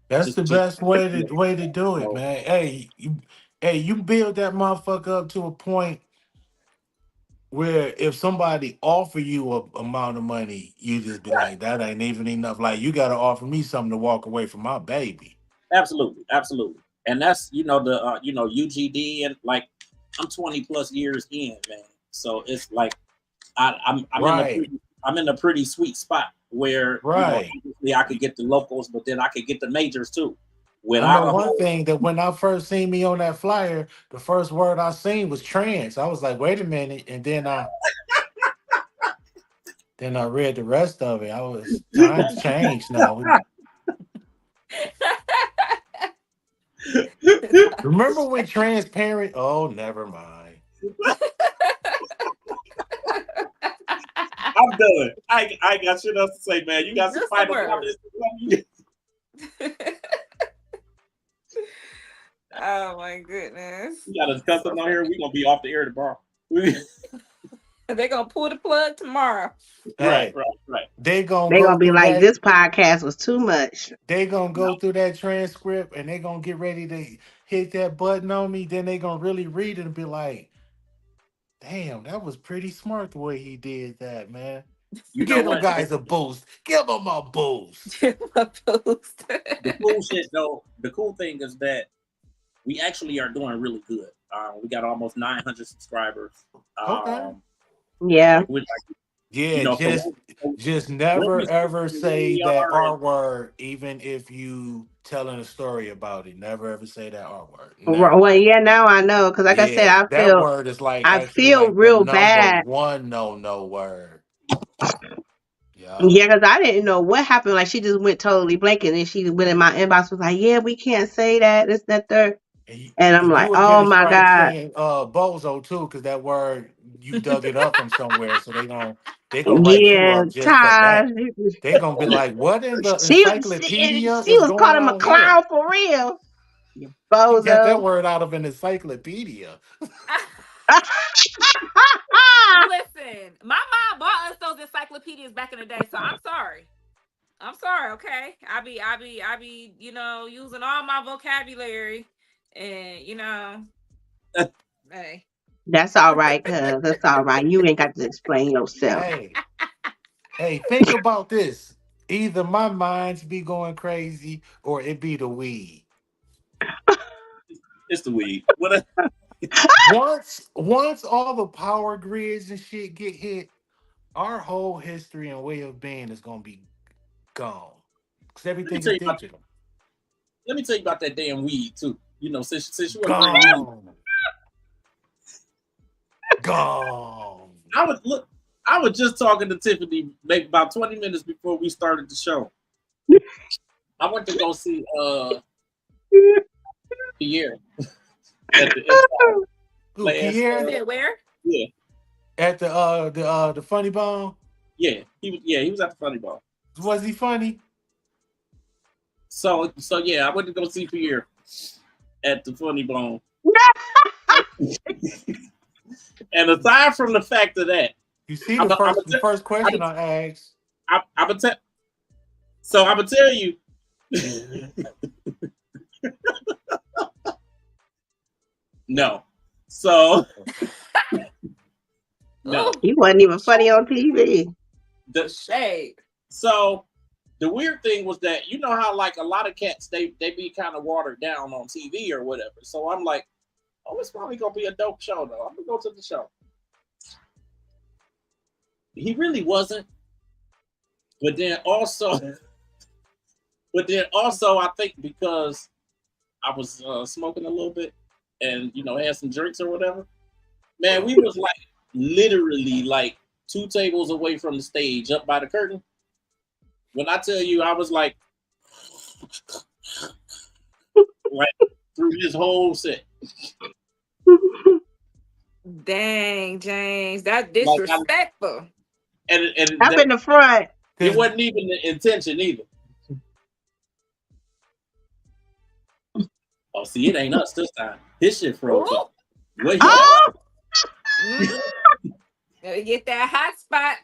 Speaker 4: That's
Speaker 1: Just
Speaker 4: the
Speaker 1: just
Speaker 4: best way to do it,
Speaker 1: so
Speaker 4: man. Hey, you build that motherfucker up to a point where if somebody offer you a amount of money, you just be like, that ain't even enough. Like you gotta offer me something to walk away from my baby.
Speaker 1: absolutely, absolutely. And that's the UGD, and like I'm 20 plus years in, man. So it's like I'm in a
Speaker 4: Right,
Speaker 1: pretty sweet spot where
Speaker 4: right.
Speaker 1: obviously I could get the locals, but then I could get the majors too
Speaker 4: I know
Speaker 1: without a
Speaker 4: one
Speaker 1: whole.
Speaker 4: thing that when I first seen me on that flyer, the first word I seen was trans. I was like, wait a minute, and then I read the rest of it. I was times changed now. Remember when transparent? Oh, never mind.
Speaker 1: I'm done. I ain't got shit else to say, man. You got some
Speaker 3: Just a
Speaker 1: final
Speaker 3: word.
Speaker 1: comments?
Speaker 3: Oh my goodness.
Speaker 1: You got us custom on here. We gonna be off the air tomorrow.
Speaker 3: They're gonna pull the plug tomorrow.
Speaker 1: Right,
Speaker 4: Hey,
Speaker 1: right, right.
Speaker 4: they gonna
Speaker 2: They
Speaker 4: go
Speaker 2: gonna be
Speaker 4: through
Speaker 2: like,
Speaker 4: that.
Speaker 2: this podcast was too much.
Speaker 4: They gonna
Speaker 1: No,
Speaker 4: go through that transcript and they gonna get ready to hit that button on me. Then they gonna really read it and be like, "Damn, that was pretty smart the way he did that, man."
Speaker 1: you know
Speaker 4: Give them
Speaker 1: what?
Speaker 4: guys a boost. Give them a boost.
Speaker 3: My post.
Speaker 1: The cool shit though. The cool thing is that we actually are doing really good. We got almost 900 subscribers.
Speaker 4: Okay.
Speaker 2: Yeah.
Speaker 1: Which,
Speaker 4: Yeah,
Speaker 1: for
Speaker 4: just
Speaker 1: what
Speaker 4: never
Speaker 1: we
Speaker 4: ever say
Speaker 1: really
Speaker 4: that
Speaker 1: are, and
Speaker 4: R word, even if you telling a story about it. Never ever say that R word. Never.
Speaker 2: Well, yeah, now I know. Cause like I said,
Speaker 4: Yeah, that word is like
Speaker 2: I
Speaker 4: actually
Speaker 2: feel
Speaker 4: like the
Speaker 2: real
Speaker 4: number
Speaker 2: bad.
Speaker 4: one no word. Yeah.
Speaker 2: Yeah, because I didn't know what happened. Like she just went totally blank, and then she went in my inbox was like, "Yeah, we can't say that. This, that, third." And I'm
Speaker 4: And you
Speaker 2: like,
Speaker 4: would get
Speaker 2: "Oh
Speaker 4: a
Speaker 2: my
Speaker 4: strike
Speaker 2: god."
Speaker 4: saying bozo too, because that word you dug it up from somewhere. So they gonna write you
Speaker 2: Yeah,
Speaker 4: up just for
Speaker 2: Taj.
Speaker 4: that. They gonna be like, what in the encyclopedia
Speaker 2: She
Speaker 4: is
Speaker 2: was
Speaker 4: going
Speaker 2: calling him a
Speaker 4: on here?
Speaker 2: clown for real. You
Speaker 4: She got
Speaker 2: bozo.
Speaker 4: that word out of an encyclopedia.
Speaker 3: Listen, my mom bought us those encyclopedias back in the day, so I'm sorry. I'm sorry, okay? I be, using all my vocabulary and hey.
Speaker 2: That's all right, cuz that's all right. You ain't got to explain yourself.
Speaker 4: Hey, hey, think about this. Either my minds be going crazy or it be the weed.
Speaker 1: it's the weed. What?
Speaker 4: Once all the power grids and shit get hit, our whole history and way of being is gonna be gone. Because
Speaker 1: Let me
Speaker 4: everything
Speaker 1: tell
Speaker 4: is
Speaker 1: you about.
Speaker 4: digital.
Speaker 1: Let me tell you about that damn weed too. Since you want to bring it up,
Speaker 4: Gone. Gone.
Speaker 1: I was look. I was just talking to Tiffany maybe about 20 minutes before we started the show. I went to go see Pierre at the
Speaker 4: Who,
Speaker 1: last.
Speaker 3: You
Speaker 4: Pierre?
Speaker 3: said where?
Speaker 1: Yeah,
Speaker 4: At the funny bone?
Speaker 1: yeah. He was at the Funny Bone.
Speaker 4: Was he funny?
Speaker 1: So yeah, I went to go see Pierre at the Funny Bone. And aside from the fact of that,
Speaker 4: You see
Speaker 1: I'm
Speaker 4: the
Speaker 1: a, I'm
Speaker 4: first the first question I asked.
Speaker 1: I'm a te- so I'm gonna tell you. No. So no.
Speaker 2: He wasn't even funny on TV.
Speaker 1: The,
Speaker 3: Shade.
Speaker 1: so the weird thing was that how like a lot of cats they be kind of watered down on TV or whatever. So I'm like, oh, it's probably gonna be a dope show though. I'm gonna go to the show. He really wasn't. But then also, I think because I was smoking a little bit, and had some drinks or whatever. Man, we was like literally like 2 tables away from the stage, up by the curtain. When I tell you, I was like through this whole set.
Speaker 3: Dang, James, that's
Speaker 1: Like
Speaker 3: disrespectful.
Speaker 1: and
Speaker 2: Up in the front.
Speaker 1: it wasn't even the intention either. Oh, see, it ain't us this time. His shit froze up. Wait,
Speaker 2: Oh,
Speaker 3: Gotta get that hot spot.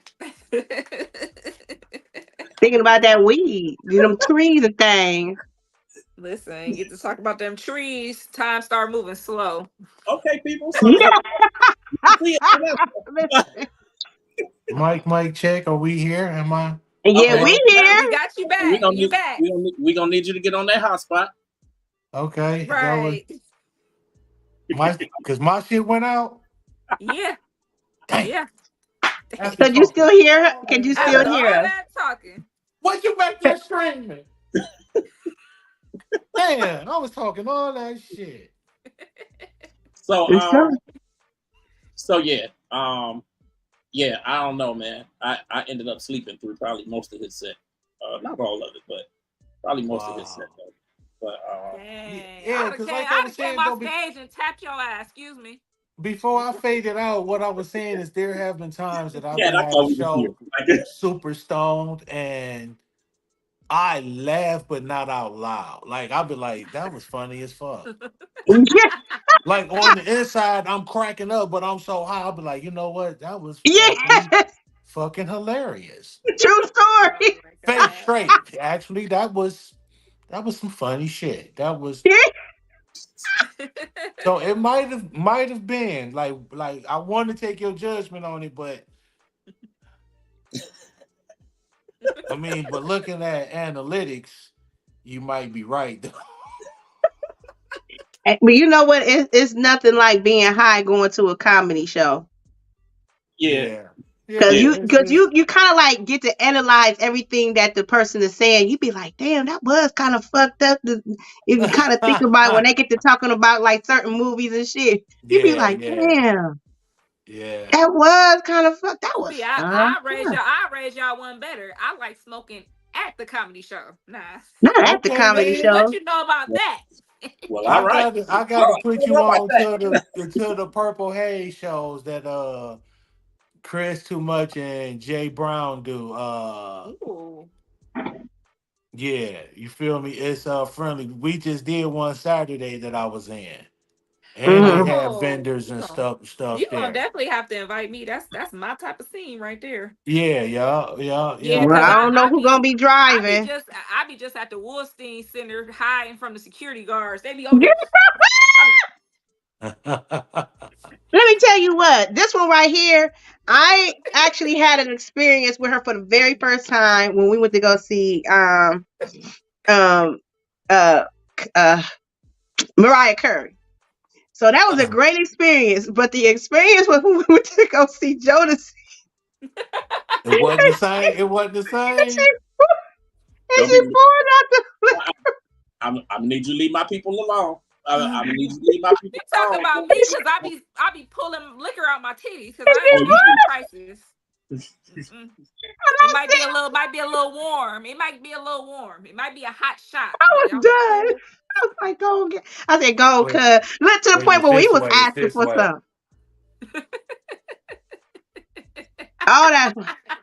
Speaker 2: thinking about that weed, them trees and things.
Speaker 3: Listen, get to talk about them trees. Time start moving slow.
Speaker 1: okay, people.
Speaker 2: Yeah.
Speaker 1: See,
Speaker 4: Mike, check. Are we here? Am I?
Speaker 2: Yeah,
Speaker 1: okay,
Speaker 2: we
Speaker 3: No,
Speaker 2: here.
Speaker 3: we got you
Speaker 1: we
Speaker 3: back.
Speaker 1: gonna
Speaker 3: You
Speaker 1: need,
Speaker 3: back.
Speaker 1: we gonna need you to get on that hotspot.
Speaker 4: Okay. That was
Speaker 3: Right.
Speaker 4: because my shit went out.
Speaker 3: Yeah.
Speaker 4: Dang.
Speaker 3: Yeah.
Speaker 4: After
Speaker 2: Could you
Speaker 4: talking
Speaker 2: still hear?
Speaker 4: all
Speaker 2: Could you
Speaker 4: that
Speaker 2: still
Speaker 3: After
Speaker 4: shit.
Speaker 3: all
Speaker 2: hear us?
Speaker 3: that talking.
Speaker 4: What you back there screaming? Man, I was talking all that shit.
Speaker 1: So
Speaker 2: It's so-
Speaker 1: so yeah, I don't know, man. I ended up sleeping through probably most of his set. Not all of it, but probably most of his set though. But
Speaker 3: Dang.
Speaker 4: Yeah,
Speaker 3: I'd
Speaker 4: because like I
Speaker 3: have
Speaker 4: was
Speaker 3: came
Speaker 4: saying though,
Speaker 3: off stage and tapped your ass. Excuse me.
Speaker 4: before I faded out, what I was saying is there have been times that I've
Speaker 1: yeah,
Speaker 4: been
Speaker 1: that's
Speaker 4: at a
Speaker 1: all we was here.
Speaker 4: show super stoned and I laugh but not out loud. Like I'll be like, that was funny as fuck.
Speaker 2: yeah,
Speaker 4: Like on the inside, I'm cracking up, but I'm so high, I'll be like, you know what? That was actually
Speaker 2: yeah.
Speaker 4: fucking hilarious.
Speaker 2: True story.
Speaker 3: Oh my
Speaker 4: Face
Speaker 3: god.
Speaker 4: straight. Actually, that was some funny shit. That was so it might have been like I want to take your judgment on it, but I mean, but looking at analytics, you might be right.
Speaker 2: But you know what? It's nothing like being high going to a comedy show.
Speaker 1: Yeah,
Speaker 4: Yeah,
Speaker 2: Cause
Speaker 4: yeah.
Speaker 1: yeah,
Speaker 2: you kind of like get to analyze everything that the person is saying. You be like, damn, that was kind of fucked up. If you kind of think about it, when they get to talking about like certain movies and shit, you be
Speaker 4: yeah,
Speaker 2: like,
Speaker 4: yeah,
Speaker 2: damn,
Speaker 4: yeah.
Speaker 2: that was kind of fucked. That was
Speaker 3: See,
Speaker 2: fun.
Speaker 3: I raised y'all one better. I like smoking at the comedy show. Nah.
Speaker 2: Not at the
Speaker 4: Okay,
Speaker 2: comedy
Speaker 4: then.
Speaker 3: What
Speaker 2: show.
Speaker 3: you know about that?
Speaker 1: well, all
Speaker 4: I
Speaker 1: right.
Speaker 4: got to I got to
Speaker 1: Oh,
Speaker 4: put
Speaker 1: I don't
Speaker 4: you
Speaker 1: know about
Speaker 4: on
Speaker 1: that.
Speaker 4: to the Purple Haze shows that Chris Too Much and Jay Brown do.
Speaker 3: Ooh.
Speaker 4: Yeah, you feel me? It's friendly. We just did one Saturday that I was in, and they
Speaker 2: Hmm.
Speaker 4: have
Speaker 3: Oh,
Speaker 4: vendors and
Speaker 3: you
Speaker 4: stuff
Speaker 3: gonna
Speaker 4: there.
Speaker 3: definitely have to invite me. That's my type of scene right there.
Speaker 4: Yeah, yeah, yeah,
Speaker 3: Yeah,
Speaker 4: yeah.
Speaker 2: Well,
Speaker 3: cause
Speaker 2: I
Speaker 4: Cause
Speaker 2: don't know who gonna be driving.
Speaker 3: I be just at the Wolstein Center hiding from the security guards. They be over there. I be,
Speaker 2: Let me tell you what, this one right here, I actually had an experience with her for the very first time when we went to go see um uh uh Mariah Carey. So that was a great experience. But the experience was when we went to go see Jonas.
Speaker 4: it wasn't the same. It wasn't the
Speaker 2: And she,
Speaker 4: same.
Speaker 2: and
Speaker 1: Don't
Speaker 2: she
Speaker 1: be.
Speaker 2: poured out the
Speaker 1: I'm gonna need you to leave my people alone. I'm gonna need you to leave my
Speaker 3: you
Speaker 1: people
Speaker 3: talk
Speaker 1: alone.
Speaker 3: about me because I be pulling liquor out my titties because
Speaker 2: and
Speaker 3: I
Speaker 2: she
Speaker 3: ain't
Speaker 1: Oh,
Speaker 3: paying
Speaker 1: you
Speaker 3: them
Speaker 2: poured
Speaker 3: prices. Mm-mm.
Speaker 2: and
Speaker 3: It
Speaker 2: I said
Speaker 3: might be a little warm. It might be a little warm. It might be a hot shot,
Speaker 2: I
Speaker 3: but
Speaker 2: was
Speaker 3: I'm
Speaker 2: done.
Speaker 3: cool.
Speaker 2: I was like, go get I said, go,
Speaker 4: Wait,
Speaker 2: cuz look to the
Speaker 4: wait.
Speaker 2: point
Speaker 4: It's
Speaker 2: where we
Speaker 4: this
Speaker 2: was
Speaker 4: way. It's
Speaker 2: asking
Speaker 4: this
Speaker 2: for
Speaker 4: way.
Speaker 2: some. All that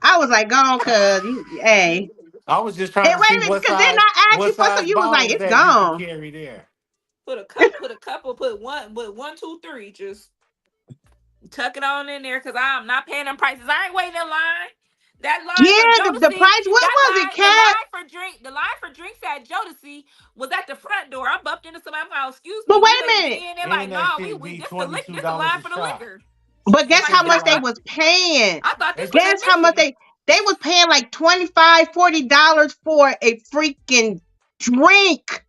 Speaker 2: I was like, go, cuz hey.
Speaker 4: I was just
Speaker 2: And
Speaker 4: trying to
Speaker 2: wait
Speaker 4: see
Speaker 2: a minute,
Speaker 4: what
Speaker 2: because then
Speaker 4: size
Speaker 2: I asked
Speaker 4: what
Speaker 2: you for some,
Speaker 4: size
Speaker 2: you was like,
Speaker 4: bottles
Speaker 2: it's
Speaker 4: that you could
Speaker 2: gone.
Speaker 4: carry there.
Speaker 3: Put one, but 1, 2, 3, just tuck it on in there because I'm not paying them prices. I ain't waiting in line. That line for
Speaker 2: Yeah, the
Speaker 3: Jodeci,
Speaker 2: price, what was it, Cat?
Speaker 3: the line for drinks at Jodeci was at the front door. I bumped into somebody. I'm like, excuse
Speaker 2: But
Speaker 3: me, we
Speaker 2: wait a
Speaker 3: waiting to
Speaker 2: minute.
Speaker 3: get in. They're like,
Speaker 4: And that
Speaker 3: no,
Speaker 4: shit
Speaker 3: we
Speaker 4: be
Speaker 3: this the
Speaker 4: $22
Speaker 3: line
Speaker 4: a
Speaker 3: for the
Speaker 4: shot.
Speaker 3: liquor.
Speaker 2: But
Speaker 3: I'm
Speaker 2: guess
Speaker 3: like,
Speaker 2: how
Speaker 4: Shit be
Speaker 2: much they
Speaker 4: like
Speaker 2: was paying?
Speaker 3: I thought this
Speaker 4: it's
Speaker 3: was
Speaker 2: Guess how much
Speaker 3: admission.
Speaker 2: they was paying like 25, $40 for a freaking drink.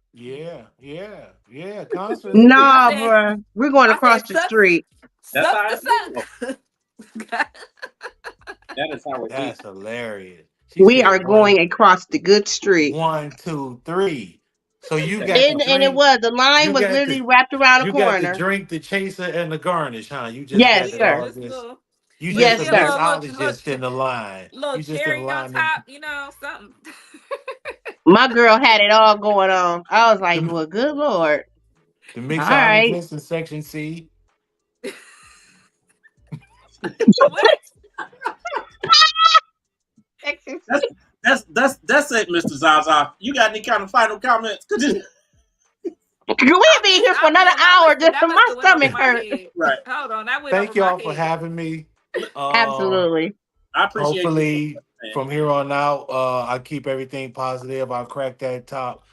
Speaker 4: yeah. Concerts is
Speaker 3: I
Speaker 2: Nah,
Speaker 4: different.
Speaker 3: said,
Speaker 2: bruh. We're going
Speaker 3: I
Speaker 2: across
Speaker 3: said,
Speaker 2: the street.
Speaker 1: That's
Speaker 3: sucks
Speaker 1: how
Speaker 3: to
Speaker 1: it is.
Speaker 3: suck.
Speaker 1: That is how it
Speaker 4: That's
Speaker 1: is.
Speaker 4: hilarious. She
Speaker 2: We
Speaker 4: said
Speaker 2: are
Speaker 4: one,
Speaker 2: going across the good street.
Speaker 4: 1, 2, 3. So you got the
Speaker 2: And it
Speaker 4: drink,
Speaker 2: was the line
Speaker 4: you
Speaker 2: was
Speaker 4: got
Speaker 2: literally
Speaker 4: the
Speaker 2: wrapped around the
Speaker 4: you got the
Speaker 2: corner.
Speaker 4: drink, the chaser, and the garnish, huh? You just
Speaker 2: Yes,
Speaker 4: got it
Speaker 3: Yeah,
Speaker 2: sir.
Speaker 4: all
Speaker 3: just a
Speaker 4: this.
Speaker 3: little
Speaker 4: You
Speaker 3: put
Speaker 4: just
Speaker 2: Yes,
Speaker 4: a
Speaker 3: me a
Speaker 2: sir.
Speaker 4: mixologist in the line.
Speaker 3: little
Speaker 4: You just in
Speaker 3: cherry on
Speaker 4: line the
Speaker 3: top, something.
Speaker 2: My girl had it all going on. I was like,
Speaker 4: the,
Speaker 2: well, good Lord.
Speaker 4: the
Speaker 2: All right.
Speaker 4: mixologist in section C.
Speaker 3: What?
Speaker 1: That's that's it, Mr. Zaza. You got any kind of final comments?
Speaker 2: We'll be here for
Speaker 3: I'm
Speaker 2: another
Speaker 3: done.
Speaker 2: hour. Just
Speaker 3: That
Speaker 2: my
Speaker 3: must have went over
Speaker 2: stomach
Speaker 3: my
Speaker 2: hurt.
Speaker 3: head.
Speaker 1: Right.
Speaker 3: Hold on, that went over
Speaker 4: Thank
Speaker 3: my
Speaker 4: y'all for
Speaker 3: head.
Speaker 4: having me. Uh,
Speaker 2: Absolutely.
Speaker 1: I appreciate you,
Speaker 4: Hopefully,
Speaker 1: man.
Speaker 4: from here on out, I keep everything positive. I'll crack that top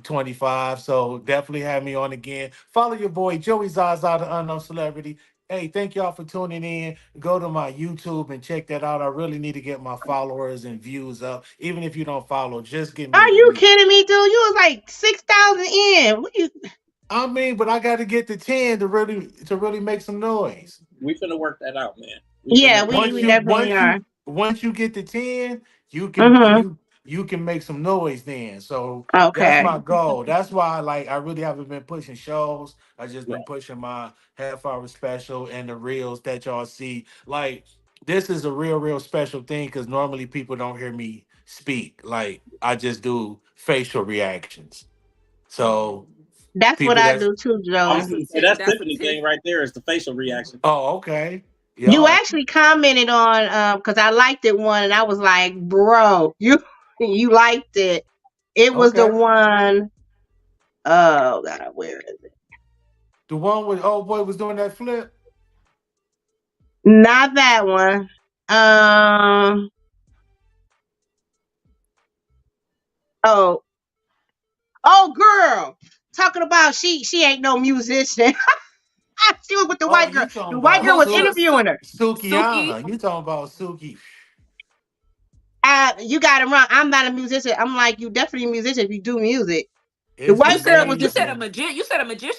Speaker 4: 25. So definitely have me on again. Follow your boy, Joey Zsa Zsa, the unknown celebrity. Hey, thank y'all for tuning in. Go to my YouTube and check that out. I really need to get my followers and views up. Even if you don't follow, just give me
Speaker 2: Are
Speaker 4: the
Speaker 2: you
Speaker 4: view.
Speaker 2: kidding me, dude? You was like 6,000 in. What you?
Speaker 4: I mean, but I got to get to 10 to really make some noise.
Speaker 1: We finna work that out, man. We
Speaker 2: Yeah,
Speaker 1: finna
Speaker 4: once
Speaker 2: we
Speaker 4: you
Speaker 2: definitely
Speaker 4: once
Speaker 2: are.
Speaker 4: you once you get to 10, you can
Speaker 2: Mm-hmm.
Speaker 4: you can make some noise then. So that's
Speaker 2: Okay.
Speaker 4: my goal. That's why I really haven't been pushing shows. I just
Speaker 1: right.
Speaker 4: been pushing my half hour special and the reels that y'all see. Like, this is a real special thing because normally people don't hear me speak. Like, I just do facial reactions. So
Speaker 2: That's what
Speaker 4: people
Speaker 2: I
Speaker 4: that's
Speaker 2: do too,
Speaker 1: I was
Speaker 2: Joey.
Speaker 1: gonna say that's
Speaker 3: That's a
Speaker 1: Tiffany
Speaker 3: tip.
Speaker 1: thing right there is the facial reaction.
Speaker 4: oh, okay.
Speaker 2: You
Speaker 4: Yup.
Speaker 2: actually commented on because I liked it one and I was like, bro, you liked it. It was the
Speaker 4: Okay.
Speaker 2: one. Oh God, where is it?
Speaker 4: The one with old boy was doing that flip.
Speaker 2: Not that one. Um. Oh. Oh, girl. Talking about she ain't no musician. She was with the
Speaker 4: Oh,
Speaker 2: white girl.
Speaker 4: you talking
Speaker 2: The white
Speaker 4: about
Speaker 2: girl
Speaker 3: Who
Speaker 2: was
Speaker 3: Su, Su,
Speaker 2: interviewing her.
Speaker 3: Suki?
Speaker 4: Sukiana. You talking about Suki.
Speaker 2: You got it wrong. I'm not a musician. I'm like, you definitely a musician if you do music. The
Speaker 4: It's
Speaker 3: You
Speaker 2: white girl
Speaker 3: said
Speaker 2: was
Speaker 3: you
Speaker 2: just,
Speaker 3: said a
Speaker 4: amazing.
Speaker 3: magician. You said a magician.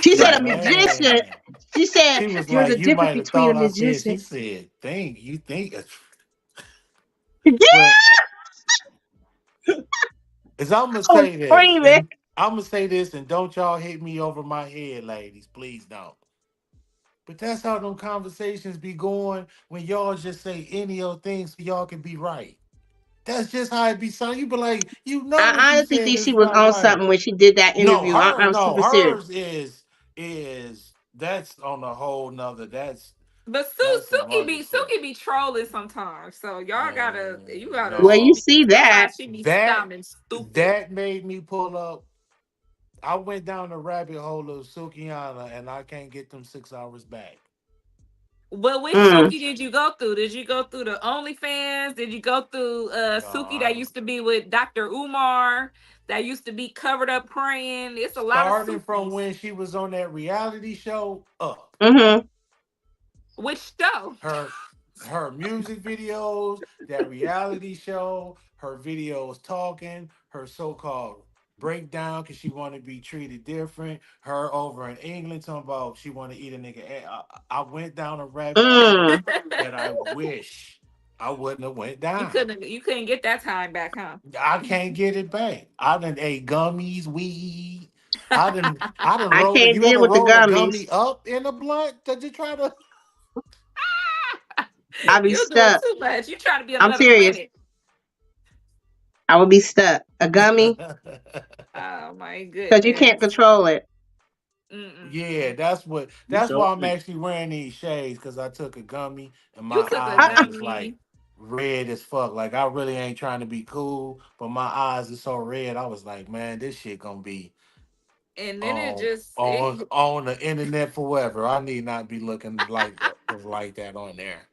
Speaker 2: she said a
Speaker 1: Right.
Speaker 2: musician.
Speaker 4: Man.
Speaker 2: She said
Speaker 4: She was
Speaker 2: there's a
Speaker 4: like, you
Speaker 2: difference
Speaker 4: might have
Speaker 2: between a
Speaker 4: thought I said,
Speaker 2: musician.
Speaker 4: she said, think, you think.
Speaker 2: Yeah,
Speaker 4: But as I'm going to
Speaker 2: I was
Speaker 4: say this,
Speaker 2: screaming.
Speaker 4: and I'm going to say this, and don't y'all hit me over my head, ladies. Please don't. But that's how them conversations be going when y'all just say any old thing so y'all can be right. That's just how it be. So you be like, you know what
Speaker 2: I
Speaker 4: you
Speaker 2: honestly
Speaker 4: said
Speaker 2: think she
Speaker 4: is
Speaker 2: was
Speaker 4: not
Speaker 2: on
Speaker 4: right.
Speaker 2: something when she did that
Speaker 4: No,
Speaker 2: interview.
Speaker 4: her
Speaker 2: I'm
Speaker 4: no,
Speaker 2: super serious.
Speaker 4: hers is that's on a whole nother.
Speaker 3: But
Speaker 4: That's some other shit.
Speaker 3: Suki be trolling sometimes. So y'all gotta
Speaker 4: Man,
Speaker 3: you gotta
Speaker 2: Well,
Speaker 3: she
Speaker 2: you
Speaker 4: no.
Speaker 3: be
Speaker 2: see that.
Speaker 3: sometimes she be
Speaker 4: That
Speaker 3: sounding stupid.
Speaker 4: that made me pull up. I went down the rabbit hole of Sukiana and I can't get them 6 hours back.
Speaker 3: Well, which
Speaker 2: Mm.
Speaker 3: Suki did you go through? Did you go through the OnlyFans? Did you go through
Speaker 4: No,
Speaker 3: Suki that used to be with Dr. Umar? That used to be covered up praying? It's a lot of
Speaker 4: starting from
Speaker 3: Sukis.
Speaker 4: when she was on that reality show up.
Speaker 2: Mm-hmm.
Speaker 3: Which show?
Speaker 4: her her music videos, that reality show, her videos talking, her so-called breakdown because she want to be treated different. Her over in England talking about she want to eat a nigga. I went down a rabbit hole
Speaker 2: Mm.
Speaker 4: that I wish I wouldn't have went
Speaker 3: You
Speaker 4: down.
Speaker 3: couldn't get that time back, huh?
Speaker 4: I can't get it back. I done ate gummies, weed. I done
Speaker 2: I
Speaker 4: rolled.
Speaker 2: can't
Speaker 4: You
Speaker 2: deal
Speaker 4: ever
Speaker 2: with the
Speaker 4: roll a
Speaker 2: gummies.
Speaker 4: gummy up in a blunt? Did you try to?
Speaker 2: I'll be
Speaker 3: You're doing
Speaker 2: stuck.
Speaker 3: too much. You trying to be on
Speaker 2: I'm
Speaker 3: another
Speaker 2: serious.
Speaker 3: planet.
Speaker 2: I would be stuck. A gummy
Speaker 3: Oh my
Speaker 2: because you can't
Speaker 3: goodness.
Speaker 2: control it.
Speaker 4: Yeah,
Speaker 3: Mm-mm-mm.
Speaker 1: You
Speaker 4: that's
Speaker 1: sure
Speaker 4: why I'm
Speaker 1: can.
Speaker 4: actually wearing these shades because I took a gummy and
Speaker 3: You
Speaker 4: my
Speaker 3: took a
Speaker 4: eyes is like
Speaker 3: gummy,
Speaker 4: red as fuck. Like I really ain't trying to be cool, but my eyes are so red. I was like, man, this shit gonna be
Speaker 3: and then it
Speaker 4: on
Speaker 3: just
Speaker 4: on
Speaker 3: it
Speaker 4: on the internet forever. I need not be looking like that on there.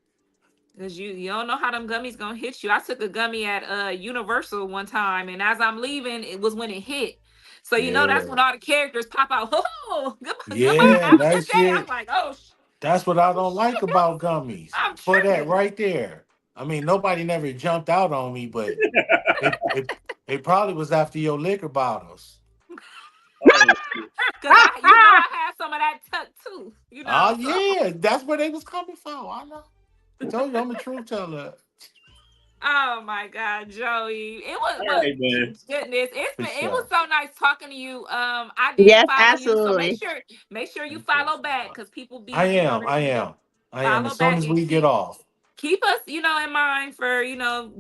Speaker 3: because you don't know how them gummies gonna hit you. I took a gummy at Universal one time, and as I'm leaving, it was when it hit. So that's when
Speaker 4: Yeah,
Speaker 3: all the characters pop out. Oh, goodbye.
Speaker 4: yeah,
Speaker 3: Have a
Speaker 4: that
Speaker 3: good day. I'm
Speaker 4: shit.
Speaker 3: like, oh,
Speaker 4: That's what I don't like about gummies.
Speaker 3: I'm
Speaker 4: For that
Speaker 3: tripping.
Speaker 4: right there. I mean, nobody never jumped out on me, but it it, it probably was after your liquor bottles.
Speaker 1: Oh shit.
Speaker 3: Cause I had some of that tuck too.
Speaker 4: Oh
Speaker 3: So
Speaker 4: yeah, that's where they was coming from. I know. Told you I'm a truth teller.
Speaker 3: Oh my God, Joey. It was,
Speaker 1: All
Speaker 3: but
Speaker 1: right, man.
Speaker 3: goodness,
Speaker 4: For
Speaker 3: it was
Speaker 4: sure.
Speaker 3: so nice talking to you. I did
Speaker 2: Yes,
Speaker 3: follow you, so
Speaker 2: absolutely.
Speaker 3: make sure you
Speaker 4: Okay,
Speaker 3: follow back
Speaker 4: sweetheart.
Speaker 3: because people
Speaker 4: I
Speaker 3: be,
Speaker 4: am. I
Speaker 3: they
Speaker 4: am. I am.
Speaker 3: follow
Speaker 4: As soon
Speaker 3: back
Speaker 4: as
Speaker 3: and
Speaker 4: we get off.
Speaker 3: keep us, in mind for,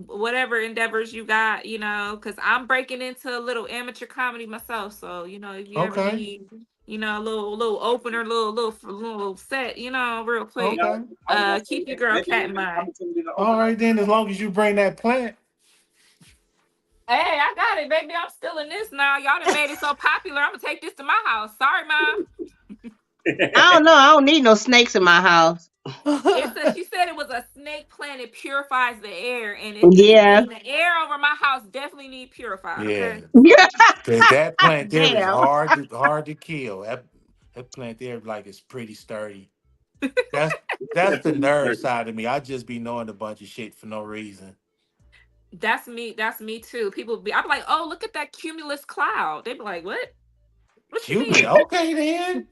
Speaker 3: whatever endeavors you got, because I'm breaking into a little amateur comedy myself. So, if you ever
Speaker 4: Okay.
Speaker 3: need, a little opener, little set, real quick,
Speaker 1: Yeah,
Speaker 4: Okay.
Speaker 1: I was gonna say
Speaker 3: keep your girl
Speaker 1: maybe
Speaker 3: Cat
Speaker 1: we
Speaker 3: in
Speaker 1: get an
Speaker 3: mind.
Speaker 1: opportunity to
Speaker 4: All
Speaker 1: open up.
Speaker 4: right then. As long as you bring that plant.
Speaker 3: Hey, I got it, baby. I'm still in this now. Y'all done made it so popular. I'm gonna take this to my house. Sorry, mom.
Speaker 2: I don't know. I don't need no snakes in my house.
Speaker 3: She said it was a snake plant. It purifies the air, and
Speaker 2: Yeah.
Speaker 3: and the air over my house definitely need purified.
Speaker 4: Yeah.
Speaker 3: Okay.
Speaker 4: That plant there is
Speaker 2: Damn.
Speaker 4: hard to kill. That plant there like is pretty sturdy. That's that's the nerd side of me. I just be knowing a bunch of shit for no reason.
Speaker 3: That's me. That's me too. I'm like, oh, look at that cumulus cloud. They be like, what? What you
Speaker 4: Cumulus.
Speaker 3: mean?
Speaker 4: Okay then.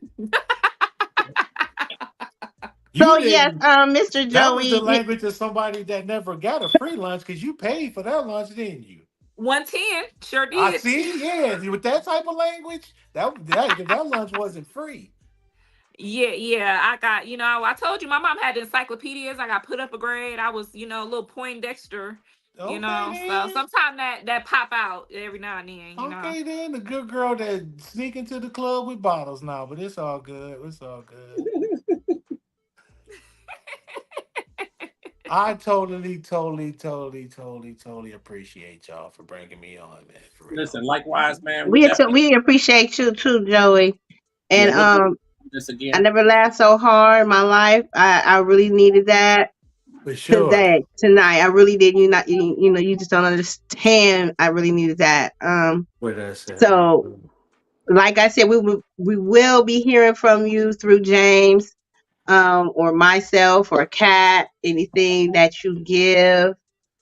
Speaker 2: So
Speaker 4: You
Speaker 2: yes,
Speaker 4: didn't.
Speaker 2: Mr.
Speaker 4: That was the
Speaker 2: Joey.
Speaker 4: language of somebody that never got a free lunch because you paid for that lunch, didn't you?
Speaker 3: 110. Sure
Speaker 4: I
Speaker 3: did.
Speaker 4: see. Yeah, with that type of language, that lunch wasn't free.
Speaker 3: Yeah, yeah. I got, I told you my mom had encyclopedias. I got put up a grade. I was, a little Poindexter,
Speaker 4: Okay
Speaker 3: So
Speaker 4: then.
Speaker 3: sometimes that pop out every now and then.
Speaker 4: Okay then. The good girl that sneak into the club with bottles now, but it's all good. It's all good. I totally appreciate y'all for bringing me on, man. For real.
Speaker 1: Listen, likewise, man. We definitely,
Speaker 2: We appreciate you too, Joey.
Speaker 1: yeah,
Speaker 2: And
Speaker 1: we'll do this
Speaker 2: I
Speaker 1: again.
Speaker 2: never laughed so hard in my life. I really needed that
Speaker 4: For sure.
Speaker 2: tonight. I really did. You just don't understand. I really needed that.
Speaker 4: What I said.
Speaker 2: So like I said, we will be hearing from you through James, or myself or Kat. Anything that you give,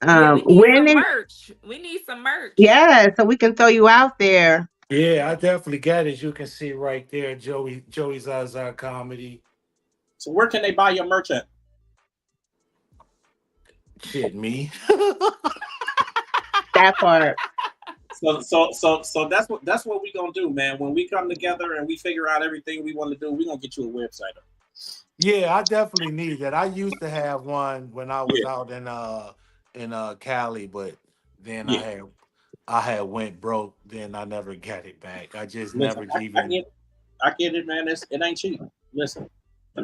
Speaker 3: Yeah, we need
Speaker 2: when
Speaker 3: some
Speaker 2: it,
Speaker 3: merch. We need some merch.
Speaker 2: yeah, so we can throw you out there.
Speaker 4: Yeah, I definitely got it. As you can see right there, Joey Zsa Zsa comedy.
Speaker 1: So where can they buy your merch at?
Speaker 4: Shit, me.
Speaker 2: That part.
Speaker 1: So that's what we gonna do, man. When we come together and we figure out everything we want to do, we gonna get you a website.
Speaker 4: Yeah, I definitely need that. I used to have one when I was
Speaker 1: Yeah,
Speaker 4: out in Cali, but then
Speaker 1: yeah.
Speaker 4: I had went broke. Then I never got it back. I just
Speaker 1: Listen,
Speaker 4: never
Speaker 1: I
Speaker 4: even.
Speaker 1: get it, man. It ain't cheap. Listen,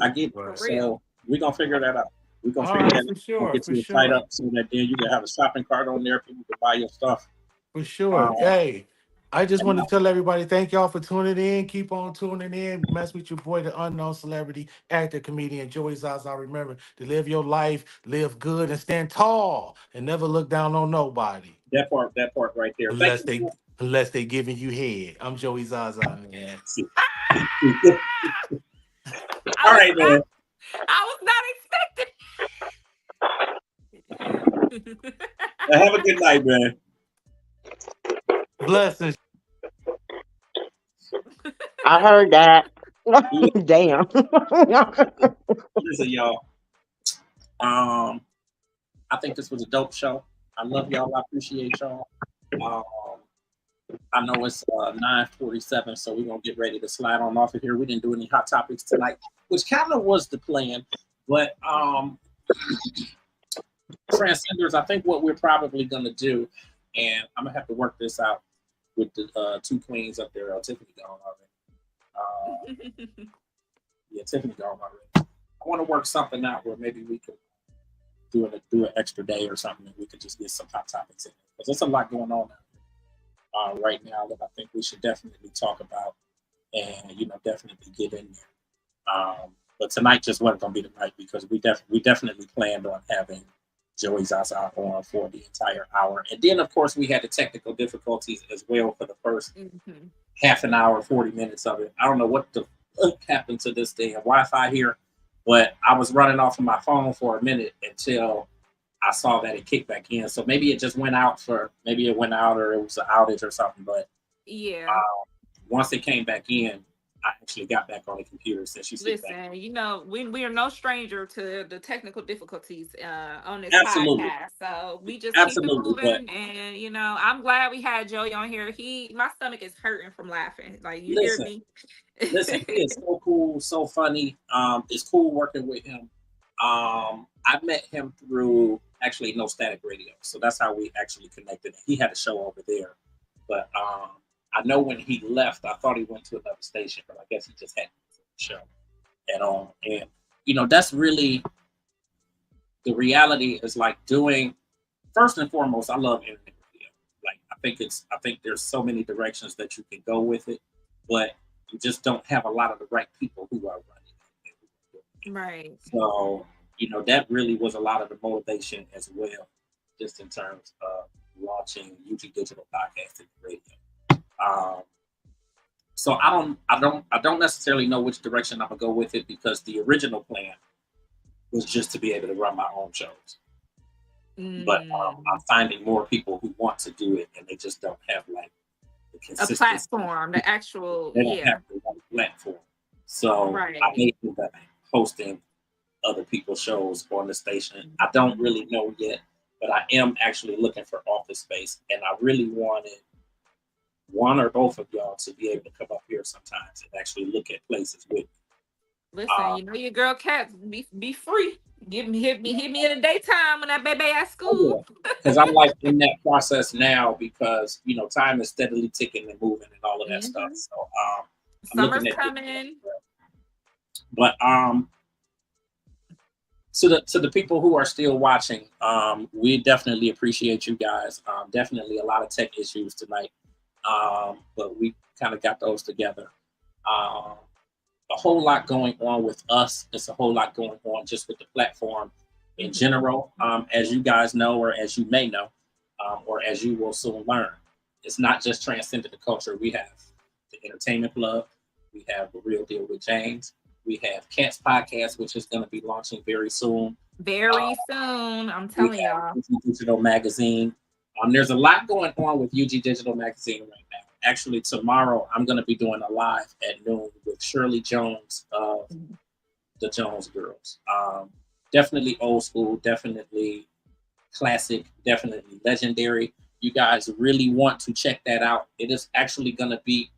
Speaker 1: I get it.
Speaker 3: For
Speaker 4: Right.
Speaker 3: real.
Speaker 1: So we gonna figure that out. We gonna
Speaker 4: All
Speaker 1: figure that
Speaker 4: right,
Speaker 1: out.
Speaker 4: for
Speaker 1: We'll
Speaker 4: sure,
Speaker 1: get
Speaker 4: for
Speaker 1: you a site
Speaker 4: sure.
Speaker 1: up so that then you can have a shopping cart on there. People can buy your stuff.
Speaker 4: For sure.
Speaker 1: Um,
Speaker 4: Hey, I just
Speaker 1: and
Speaker 4: want to tell everybody thank y'all for tuning in. Keep on tuning in. Mess with your boy, the unknown celebrity, actor, comedian, Joey Zaza. Remember to live your life, live good, and stand tall, and never look down on nobody
Speaker 1: that part right there. Thank
Speaker 4: unless they
Speaker 1: you.
Speaker 4: unless they giving you head. I'm Joey Zaza, man.
Speaker 3: I
Speaker 1: All
Speaker 3: was
Speaker 1: right,
Speaker 3: not
Speaker 1: man.
Speaker 3: I was not expecting.
Speaker 1: Have a good night, man.
Speaker 4: Blessings.
Speaker 2: I heard that.
Speaker 1: Listen,
Speaker 2: Damn.
Speaker 1: listen, y'all. Um, I think this was a dope show. I love y'all. I appreciate y'all. Um, I know it's 9:47, so we're gonna get ready to slide on off of here. We didn't do any hot topics tonight, which kind of was the plan, but Transcenders, I think what we're probably gonna do, and I'm gonna have to work this out with the two queens up there. Tiffany gone already. Yeah, Tiffany gone already. I want to work something out where maybe we could do an extra day or something, and we could just get some hot topics in because there's a lot going on right now that I think we should definitely talk about and definitely get in there. But tonight just wasn't going to be the night because we definitely planned on having Joey Zsa Zsa on for the entire hour, and then of course we had the technical difficulties as well for the first half an hour, 40 minutes of it. I don't know what the fuck happened to this damn Wi-Fi here, but I was running off of my phone for a minute until I saw that it kicked back in. So maybe it just went out or it was an outage or something. But
Speaker 3: Yeah.
Speaker 1: once it came back in, I actually got back on the computer since you see back.
Speaker 3: Listen, you know, we are no stranger to the technical difficulties on this
Speaker 1: Absolutely,
Speaker 3: podcast. So we just keep it
Speaker 1: absolutely. But
Speaker 3: moving. And you know, I'm glad we had Joey on here. My stomach is hurting from laughing. Like you hear
Speaker 1: listen,
Speaker 3: me.
Speaker 1: listen, he is so cool, so funny. It's cool working with him. I met him through actually No Static Radio, so that's how we actually connected. He had a show over there, but I know when he left, I thought he went to another station, but I guess he just hadn't the show at all. And that's really the reality. Is like doing first and foremost. I love internet radio. Like I think there's so many directions that you can go with it, but you just don't have a lot of the right people who are running it.
Speaker 3: Right.
Speaker 1: So, that really was a lot of the motivation as well, just in terms of launching UG Digital Podcasting Radio. So I don't necessarily know which direction I'm gonna go with it, because the original plan was just to be able to run my own shows. But I'm finding more people who want to do it, and they just don't have like the consistency.
Speaker 3: A platform, the actual
Speaker 1: They don't have the right platform. So
Speaker 3: right.
Speaker 1: I may end up hosting other people's shows on the station. I don't really know yet, but I am actually looking for office space, and I really wanted one or both of y'all to be able to come up here sometimes and actually look at places with me.
Speaker 3: Listen, you know your girl Cat be free. Hit me in the daytime when that baby at school.
Speaker 1: Because I'm like in that process now, because time is steadily ticking and moving and all of that stuff. So
Speaker 3: summer's coming.
Speaker 1: But to the people who are still watching, we definitely appreciate you guys. Definitely a lot of tech issues tonight, but we kind of got those together. A whole lot going on with us. It's a whole lot going on just with the platform in general. As you guys know, or as you may know, or as you will soon learn, it's not just Transcending the Culture. We have the Entertainment Club. We have The Real Deal with James. We have Cat's Podcast, which is going to be launching very soon.
Speaker 3: Very soon, I'm telling y'all.
Speaker 1: UG Digital Magazine. There's a lot going on with UG Digital Magazine right now. Actually, tomorrow I'm going to be doing a live at noon with Shirley Jones of the Jones Girls. Definitely old school, definitely classic, definitely legendary. You guys really want to check that out. It is actually going to be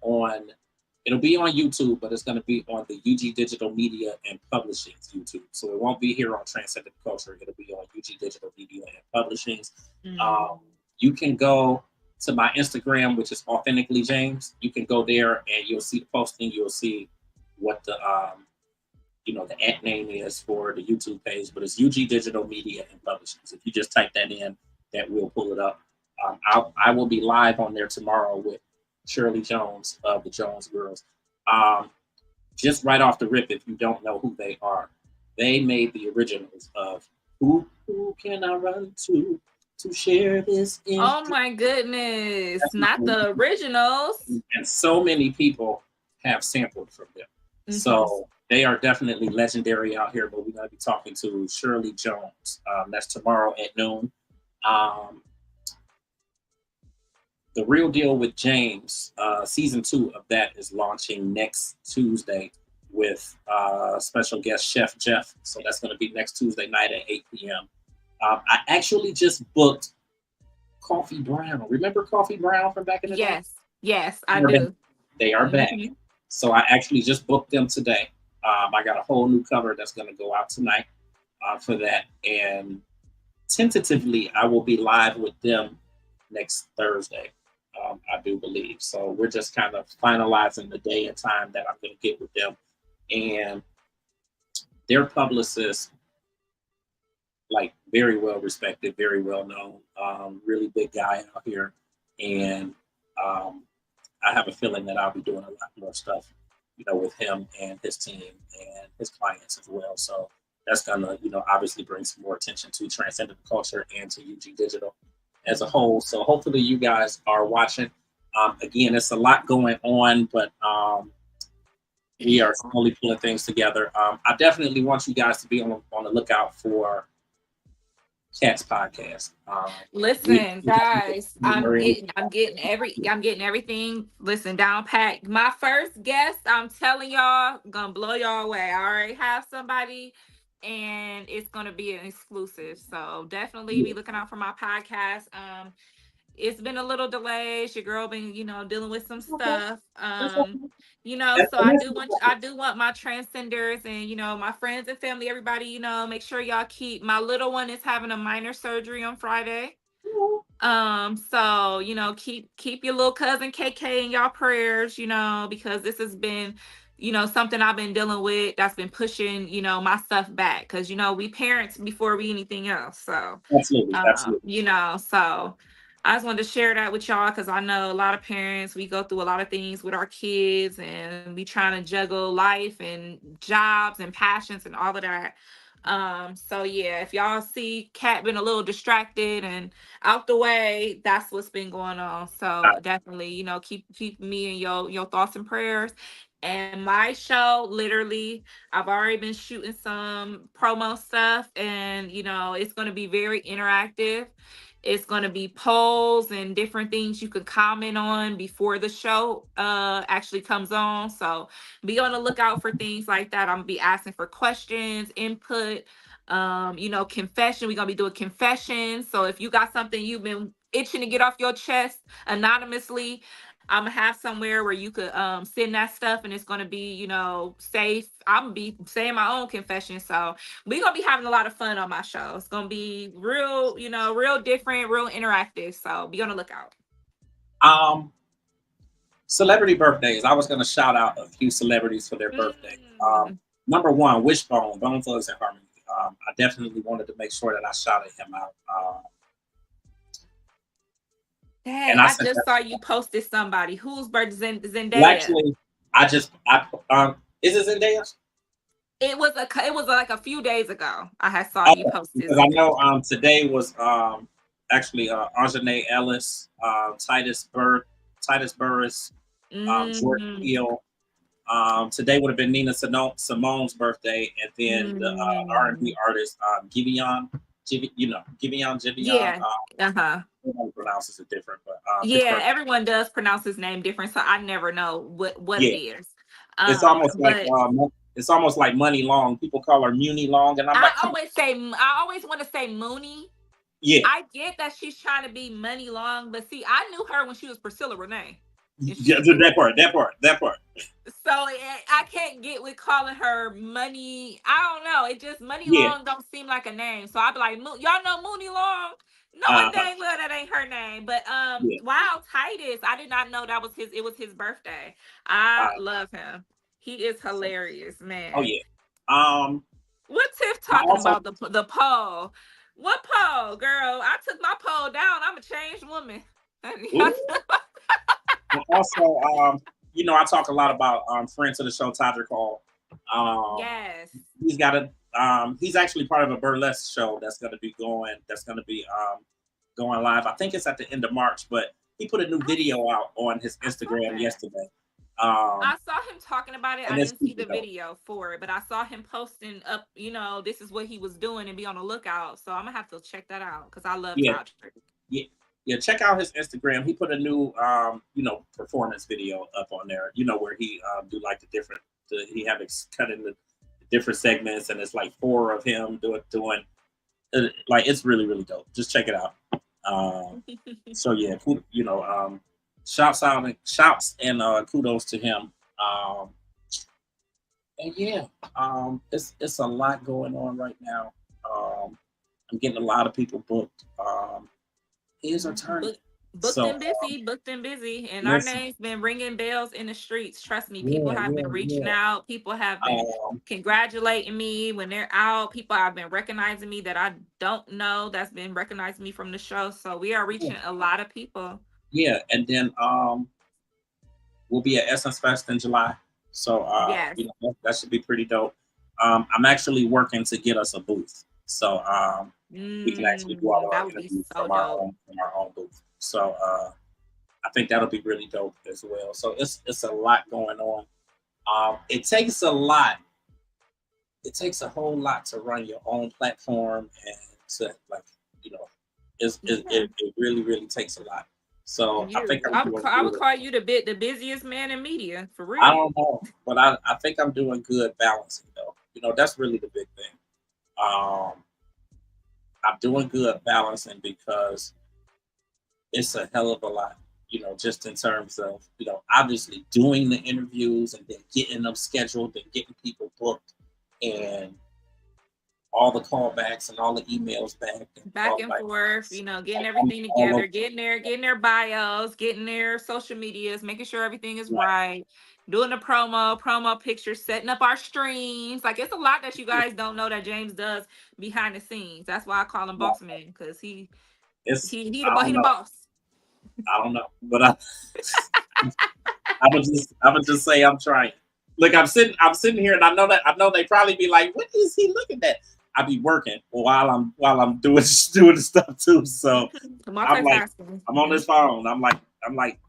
Speaker 1: it'll be on YouTube, but it's going to be on the UG Digital Media and Publishing's YouTube. So it won't be here on Transcending Culture. It'll be on UG Digital Media and Publishing's. You can go to my Instagram, which is Authentically James. You can go there and you'll see the posting. You'll see what the the ad name is for the YouTube page, but it's UG Digital Media and Publishing. If you just type that in, that will pull it up. I will be live on there tomorrow with Shirley Jones of the Jones Girls. Just right off the rip, if you don't know who they are, they made the originals of Who Can I Run To Share This in.
Speaker 3: Oh my goodness, not the originals.
Speaker 1: And so many people have sampled from them. So they are definitely legendary out here, but we're going to be talking to Shirley Jones. That's tomorrow at noon. The Real Deal with James, season 2 of that is launching next Tuesday with special guest Chef Jeff. So that's going to be next Tuesday night at 8 p.m. I actually just booked Coffee Brown. Remember Coffee Brown from back in the day?
Speaker 3: Yes, I do.
Speaker 1: They are back. So I actually just booked them today. I got a whole new cover that's going to go out tonight for that. And tentatively, I will be live with them next Thursday, I do believe. So we're just kind of finalizing the day and time that I'm going to get with them. And their publicist, like very well respected, very well known, really big guy out here. And I have a feeling that I'll be doing a lot more stuff, with him and his team and his clients as well. So that's gonna, obviously bring some more attention to Transcending the Culture and to UG Digital as a whole. So hopefully you guys are watching. Again, it's a lot going on, but we are slowly pulling things together. I definitely want you guys to be on the lookout for Cats podcast.
Speaker 3: Listen, guys,
Speaker 1: Marie.
Speaker 3: I'm getting everything. Listen, down pat. My first guest, I'm telling y'all, gonna blow y'all away. I already have somebody, and it's gonna be an exclusive. So definitely be looking out for my podcast. It's been a little delays. Your girl been, dealing with some stuff. So I do want my transcenders and my friends and family, everybody, make sure y'all keep my little one is having a minor surgery on Friday. So keep your little cousin KK in y'all prayers, because this has been, something I've been dealing with that's been pushing, my stuff back. Cause we parents before we anything else. So
Speaker 1: Absolutely.
Speaker 3: So I just wanted to share that with y'all because I know a lot of parents, we go through a lot of things with our kids and we trying to juggle life and jobs and passions and all of that. So yeah, if y'all see Kat been a little distracted and out the way, that's what's been going on. So definitely, keep me in your thoughts and prayers. And my show, literally, I've already been shooting some promo stuff, and it's going to be very interactive. It's going to be polls and different things you could comment on before the show actually comes on. So be on the lookout for things like that. I'm gonna be asking for questions, input, confession. We're gonna be doing confessions. So if you got something you've been itching to get off your chest anonymously, I'm gonna have somewhere where you could send that stuff, and it's gonna be safe. I'm gonna be saying my own confession, so we're gonna be having a lot of fun on my show. It's gonna be real, real different, real interactive. So be on the lookout.
Speaker 1: Celebrity birthdays. I was going to shout out a few celebrities for their birthday. Number one, Wishbone, Bone Thugs and Harmony. I definitely wanted to make sure that I shouted him out.
Speaker 3: Dang, and I just saw you posted somebody whose birthday Zendaya.
Speaker 1: Well, actually, is it Zendaya?
Speaker 3: It was like a few days ago. I had saw you posted.
Speaker 1: Because I know today was actually Arjanae Ellis, Titus Burris, Jordan Peele. Today would have been Nina Simone's birthday, and then the R&B artist Giveon.
Speaker 3: Yeah.
Speaker 1: Everyone pronounces it different, but
Speaker 3: everyone does pronounce his name different, so I never know what it is.
Speaker 1: It's almost like Money Long. People call her Muni Long, and
Speaker 3: I always want to say Mooney.
Speaker 1: Yeah,
Speaker 3: I get that she's trying to be Money Long, but see, I knew her when she was Priscilla Renee.
Speaker 1: Yeah, that part.
Speaker 3: So I can't get with calling her Money. I don't know. It just Money Long don't seem like a name. So I'd be like, y'all know Mooney Long? No, dang well that ain't her name. But wow, Titus. I did not know it was his birthday. I love him. He is hilarious, man.
Speaker 1: Oh yeah.
Speaker 3: What's Tiff talking about the poll? What poll, girl? I took my poll down. I'm a changed woman.
Speaker 1: Also, I talk a lot about friends of the show, Todrick Hall.
Speaker 3: Yes.
Speaker 1: He's actually part of a burlesque show that's going to be going live. I think it's at the end of March, but he put a new video out on his Instagram yesterday.
Speaker 3: I saw him talking about it. I didn't see the video for it, but I saw him posting up, this is what he was doing, and be on the lookout. So I'm gonna have to check that out because I love Todrick.
Speaker 1: Yeah, check out his Instagram. He put a new performance video up on there, where he do like he have cut in the different segments, and it's like 4 of him doing like, it's really, really dope. Just check it out. So yeah, shouts and kudos to him. And yeah, it's a lot going on right now. I'm getting a lot of people booked. His attorney.
Speaker 3: Booked and busy. And our name's been ringing bells in the streets. Trust me, people have been reaching out. People have been congratulating me when they're out. People have been recognizing me that I don't know that's been recognizing me from the show. So we are reaching a lot of people.
Speaker 1: Yeah, and then we'll be at Essence Fest in July. So that should be pretty dope. I'm actually working to get us a booth. So we can actually do all of our interviews from our own booth. So I think that'll be really dope as well. So it's a lot going on. It takes a lot. It takes a whole lot to run your own platform and to it really, really takes a lot. So I think I'm doing
Speaker 3: I would
Speaker 1: good.
Speaker 3: call you the busiest man in media for real.
Speaker 1: I don't know, but I think I'm doing good balancing though. That's really the big thing. Um, I'm doing good balancing because it's a hell of a lot, just in terms of, obviously doing the interviews and then getting them scheduled and getting people booked and all the callbacks and all the emails
Speaker 3: back and forth, getting everything together, getting their bios, getting their social medias, making sure everything is right, doing the promo pictures, setting up our streams. Like, it's a lot that you guys don't know that James does behind the scenes. That's why I call him Boss Man, because he the boss.
Speaker 1: I don't know, but I would just say I'm trying. Look, I'm sitting here, and I know they probably be like, "What is he looking at?" I be working while I'm doing the stuff too. So I'm like, I'm on this phone. I'm like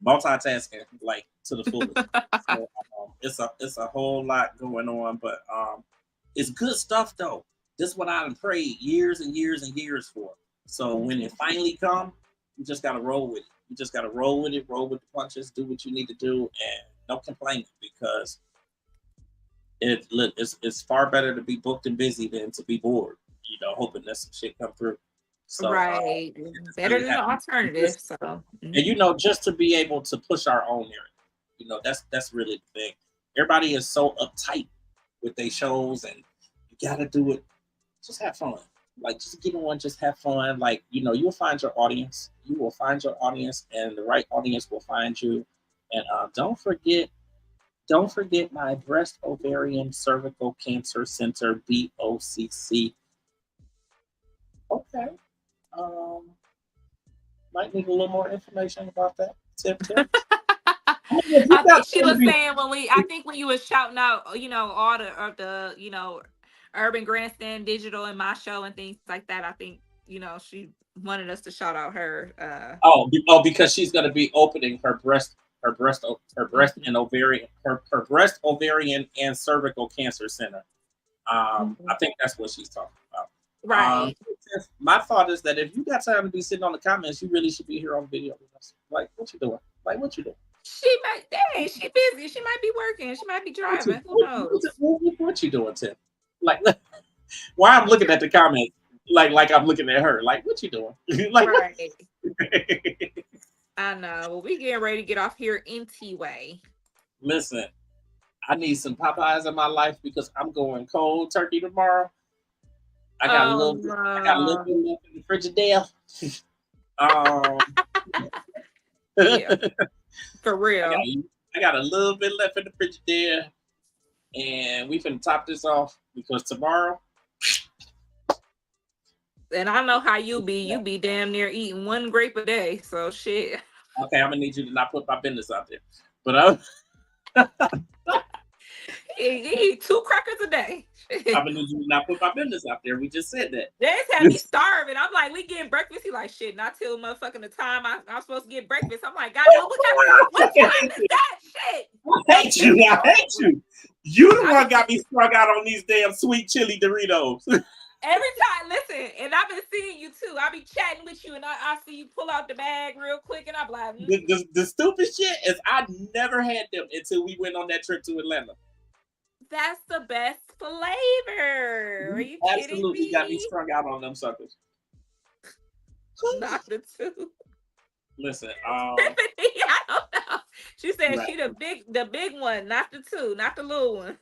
Speaker 1: multitasking like to the fullest. So it's a whole lot going on, but it's good stuff though. This is what I've prayed years and years and years for. So when it finally comes, you just gotta roll with it. You just gotta roll with it, roll with the punches, do what you need to do, and don't complain because it's far better to be booked and busy than to be bored, hoping that some shit come through. So,
Speaker 3: right. Better than the alternative. So,
Speaker 1: and just to be able to push our own narrative, that's really the thing. Everybody is so uptight with their shows, and you gotta do it. Just have fun. Like, just get on, just have fun. Like, you'll find your audience. You will find your audience, and the right audience will find you. And don't forget my breast, ovarian, cervical cancer center, BOCC. Okay. Might need a little more information about that. Tip.
Speaker 3: I think she was saying when you was shouting out, all the Urban Grandstand Digital and my show and things like that. I think, she wanted us to shout out her.
Speaker 1: Because she's going to be opening her breast and ovarian, her breast, ovarian, and cervical cancer center. I think that's what she's talking about.
Speaker 3: Right.
Speaker 1: My thought is that if you got time to be sitting on the comments, you really should be here on video with us. Like, what you doing?
Speaker 3: She busy. She might be working. She might be driving. Who knows?
Speaker 1: What you doing, Tim? Like, why I'm looking at the comments like I'm looking at her. Like, what you doing? Like,
Speaker 3: right. I know. Well, we getting ready to get off here anyway.
Speaker 1: Listen, I need some Popeyes in my life because I'm going cold turkey tomorrow. I got a little bit left in the Frigidaire.
Speaker 3: Yeah, for real.
Speaker 1: I got a little bit left in the Frigidaire, and we finna top this off because tomorrow.
Speaker 3: And I know how you be damn near eating one grape a day. So shit.
Speaker 1: Okay, I'm gonna need you to not put my business out there, but
Speaker 3: you eat 2 crackers a day.
Speaker 1: I'm gonna need you to not put my business out there. We just said that.
Speaker 3: They had me starving. I'm like, we getting breakfast. He like, shit, not till motherfucking the time I'm supposed to get breakfast. I'm like, God, what time is that shit?
Speaker 1: I hate you. You the one got me strung out on these damn sweet chili Doritos.
Speaker 3: Every time, listen, and I've been seeing you too. I be chatting with you, and I see you pull out the bag real quick, and I'm like,
Speaker 1: the stupid shit is I never had them until we went on that trip to Atlanta.
Speaker 3: That's the best flavor. Are you kidding me?
Speaker 1: Absolutely got me strung out on them suckers.
Speaker 3: Not the 2.
Speaker 1: Listen,
Speaker 3: Tiffany, I don't know. She said she the big one, not the 2, not the little one.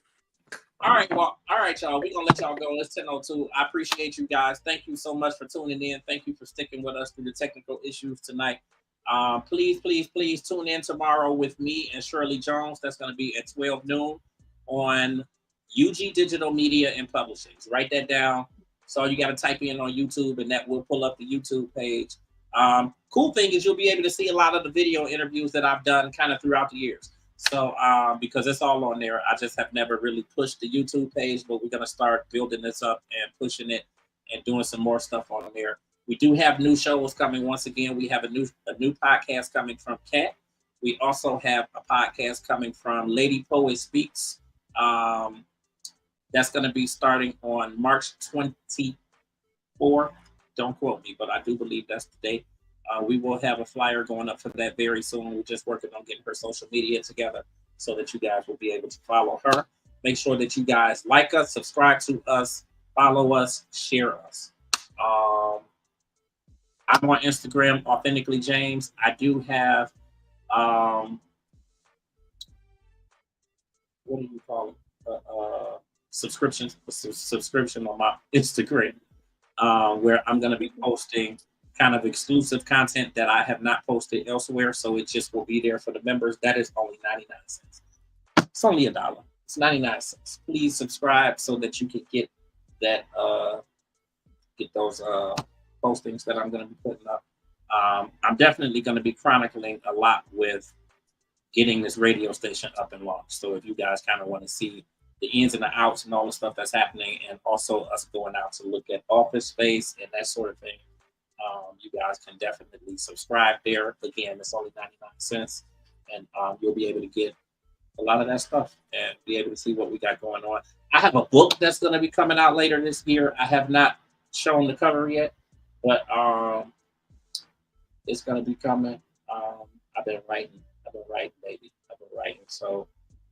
Speaker 1: All right, y'all. We're gonna let y'all go. It's 10:02. I appreciate you guys. Thank you so much for tuning in. Thank you for sticking with us through the technical issues tonight. Please tune in tomorrow with me and Shirley Jones. That's gonna be at 12 noon on UG Digital Media and Publishing. Write that down. So you got to type in on YouTube, and that will pull up the YouTube page. Cool thing is you'll be able to see a lot of the video interviews that I've done kind of throughout the years. So because it's all on there, I just have never really pushed the YouTube page, but we're going to start building this up and pushing it and doing some more stuff on there. We do have new shows coming. Once again, we have a new podcast coming from Kat. We also have a podcast coming from Lady Poet Speaks. That's going to be starting on March 24th. Don't quote me, but I do believe that's the date. We will have a flyer going up for that very soon. We're just working on getting her social media together so that you guys will be able to follow her. Make sure that you guys like us, subscribe to us, follow us, share us. I'm on Instagram, Authentically James. I do have, what do you call it? Subscription on my Instagram, where I'm going to be posting kind of exclusive content that I have not posted elsewhere. So it just will be there for the members. That is only 99 cents. It's only $1. It's 99 cents. Please subscribe so that you can get that, get those postings that I'm going to be putting up. I'm definitely going to be chronicling a lot with getting this radio station up and launched. So if you guys kind of want to see the ins and the outs and all the stuff that's happening, and also us going out to look at office space and that sort of thing, you guys can definitely subscribe there. Again, it's only 99 cents, and you'll be able to get a lot of that stuff and be able to see what we got going on. I have a book that's going to be coming out later this year. I have not shown the cover yet, but it's going to be coming. I've been writing, baby. I've been writing, so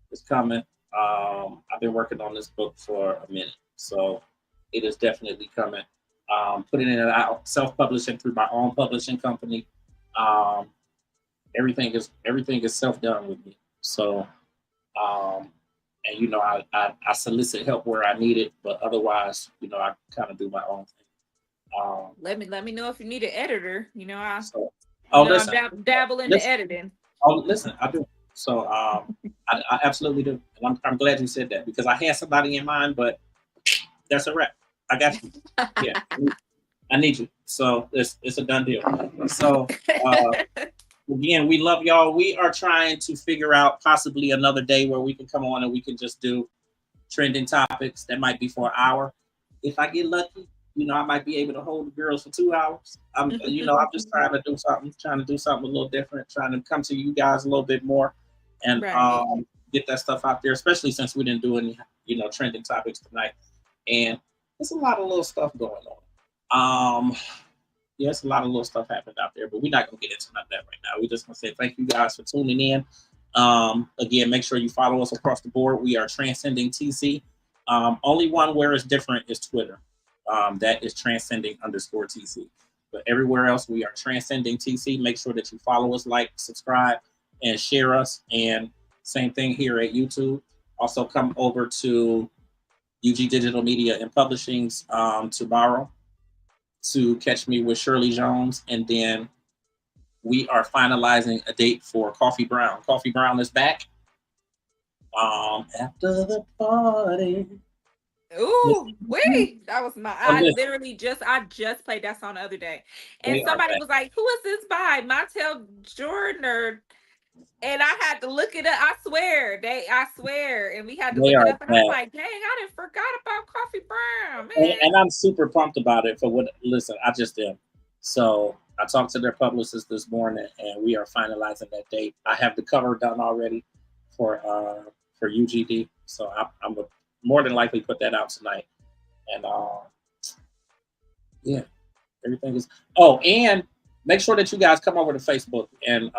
Speaker 1: it's coming. I've been working on this book for a minute, so it is definitely coming. Putting it out, self-publishing through my own publishing company. Everything is self-done with me. So, and you know, I solicit help where I need it, but otherwise, you know, I kind of do my own thing.
Speaker 3: Let me know if you need an editor. You know,
Speaker 1: listen,
Speaker 3: I dabble into editing.
Speaker 1: Oh, listen, I do. So I absolutely do. And I'm glad you said that, because I had somebody in mind, but that's a wrap. I got you. Yeah, I need you. So it's a done deal. So again, we love y'all. We are trying to figure out possibly another day where we can come on and we can just do trending topics. That might be for an hour. If I get lucky, you know, I might be able to hold the girls for 2 hours. I'm just trying to do something a little different, trying to come to you guys a little bit more and get that stuff out there, especially since we didn't do any, you know, trending topics tonight. And there's a lot of little stuff going on. It's a lot of little stuff happening out there, but we're not going to get into none of that right now. We're just going to say thank you guys for tuning in. Again, make sure you follow us across the board. We are Transcending TC. Only one where it's different is Twitter. That is Transcending_TC. But everywhere else, we are Transcending TC. Make sure that you follow us, like, subscribe, and share us. And same thing here at YouTube. Also, come over to UG Digital Media and Publishing's tomorrow to catch me with Shirley Jones. And then we are finalizing a date for Coffee Brown. Coffee Brown is back. After the party.
Speaker 3: Ooh, wait! That was my. I just played that song the other day, and somebody was like, "Who is this by Montel Jordan?" And I had to look it up. I swear, and we had to look it up. And I'm like, "Dang, I didn't forgot about Coffee Brown, man."
Speaker 1: And I'm super pumped about it. Listen, I just did. So I talked to their publicist this morning, and we are finalizing that date. I have the cover done already for UGD, so I'm more than likely put that out tonight. And yeah, everything is. Oh, and make sure that you guys come over to Facebook and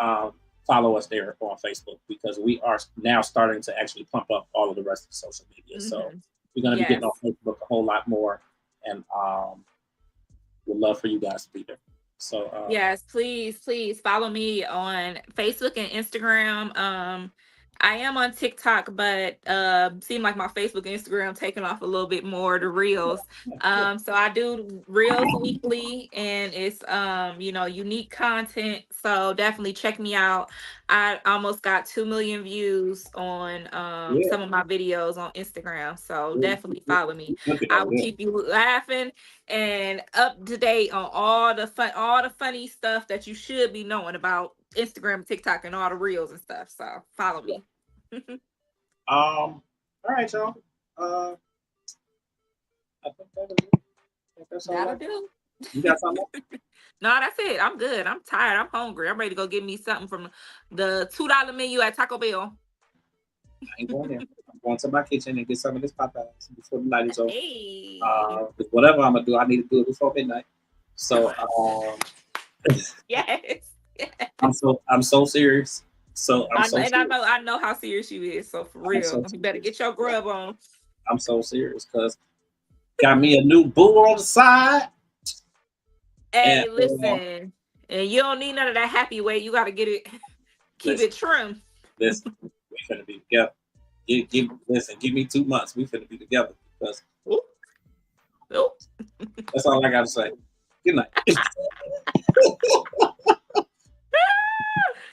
Speaker 1: follow us there on Facebook, because we are now starting to actually pump up all of the rest of the social media. So we're going to be getting on Facebook a whole lot more, and we'd love for you guys to be there. So
Speaker 3: yes, please follow me on Facebook and Instagram. I am on TikTok, but seem like my Facebook and Instagram taking off a little bit more, the reels. So I do reels weekly, and it's unique content. So definitely check me out. I almost got 2 million views on some of my videos on Instagram. So definitely follow me. I will keep you laughing and up to date on all the funny stuff that you should be knowing about Instagram, TikTok, and all the reels and stuff. So follow me.
Speaker 1: All right, y'all. I think that's all.
Speaker 3: That'll do.
Speaker 1: You got something?
Speaker 3: No, that's it. I'm good. I'm tired. I'm hungry. I'm ready to go get me something from the $2 menu at Taco Bell.
Speaker 1: I ain't going there. I'm going to my kitchen and get some of this Popeyes before the night is over.
Speaker 3: Hey.
Speaker 1: Whatever I'm gonna do, I need to do it before midnight. So
Speaker 3: Yes.
Speaker 1: I'm so serious. So I'm so serious.
Speaker 3: I know how serious you is. So for real, you better get your grub on.
Speaker 1: I'm so serious because got me a new boo on the side.
Speaker 3: Hey,
Speaker 1: And,
Speaker 3: listen, and you don't need none of that happy weight. You got to get it, keep it trim.
Speaker 1: Listen, we finna be together. Give me 2 months. We finna be together because
Speaker 3: Ooh.
Speaker 1: that's all I gotta say. Good night.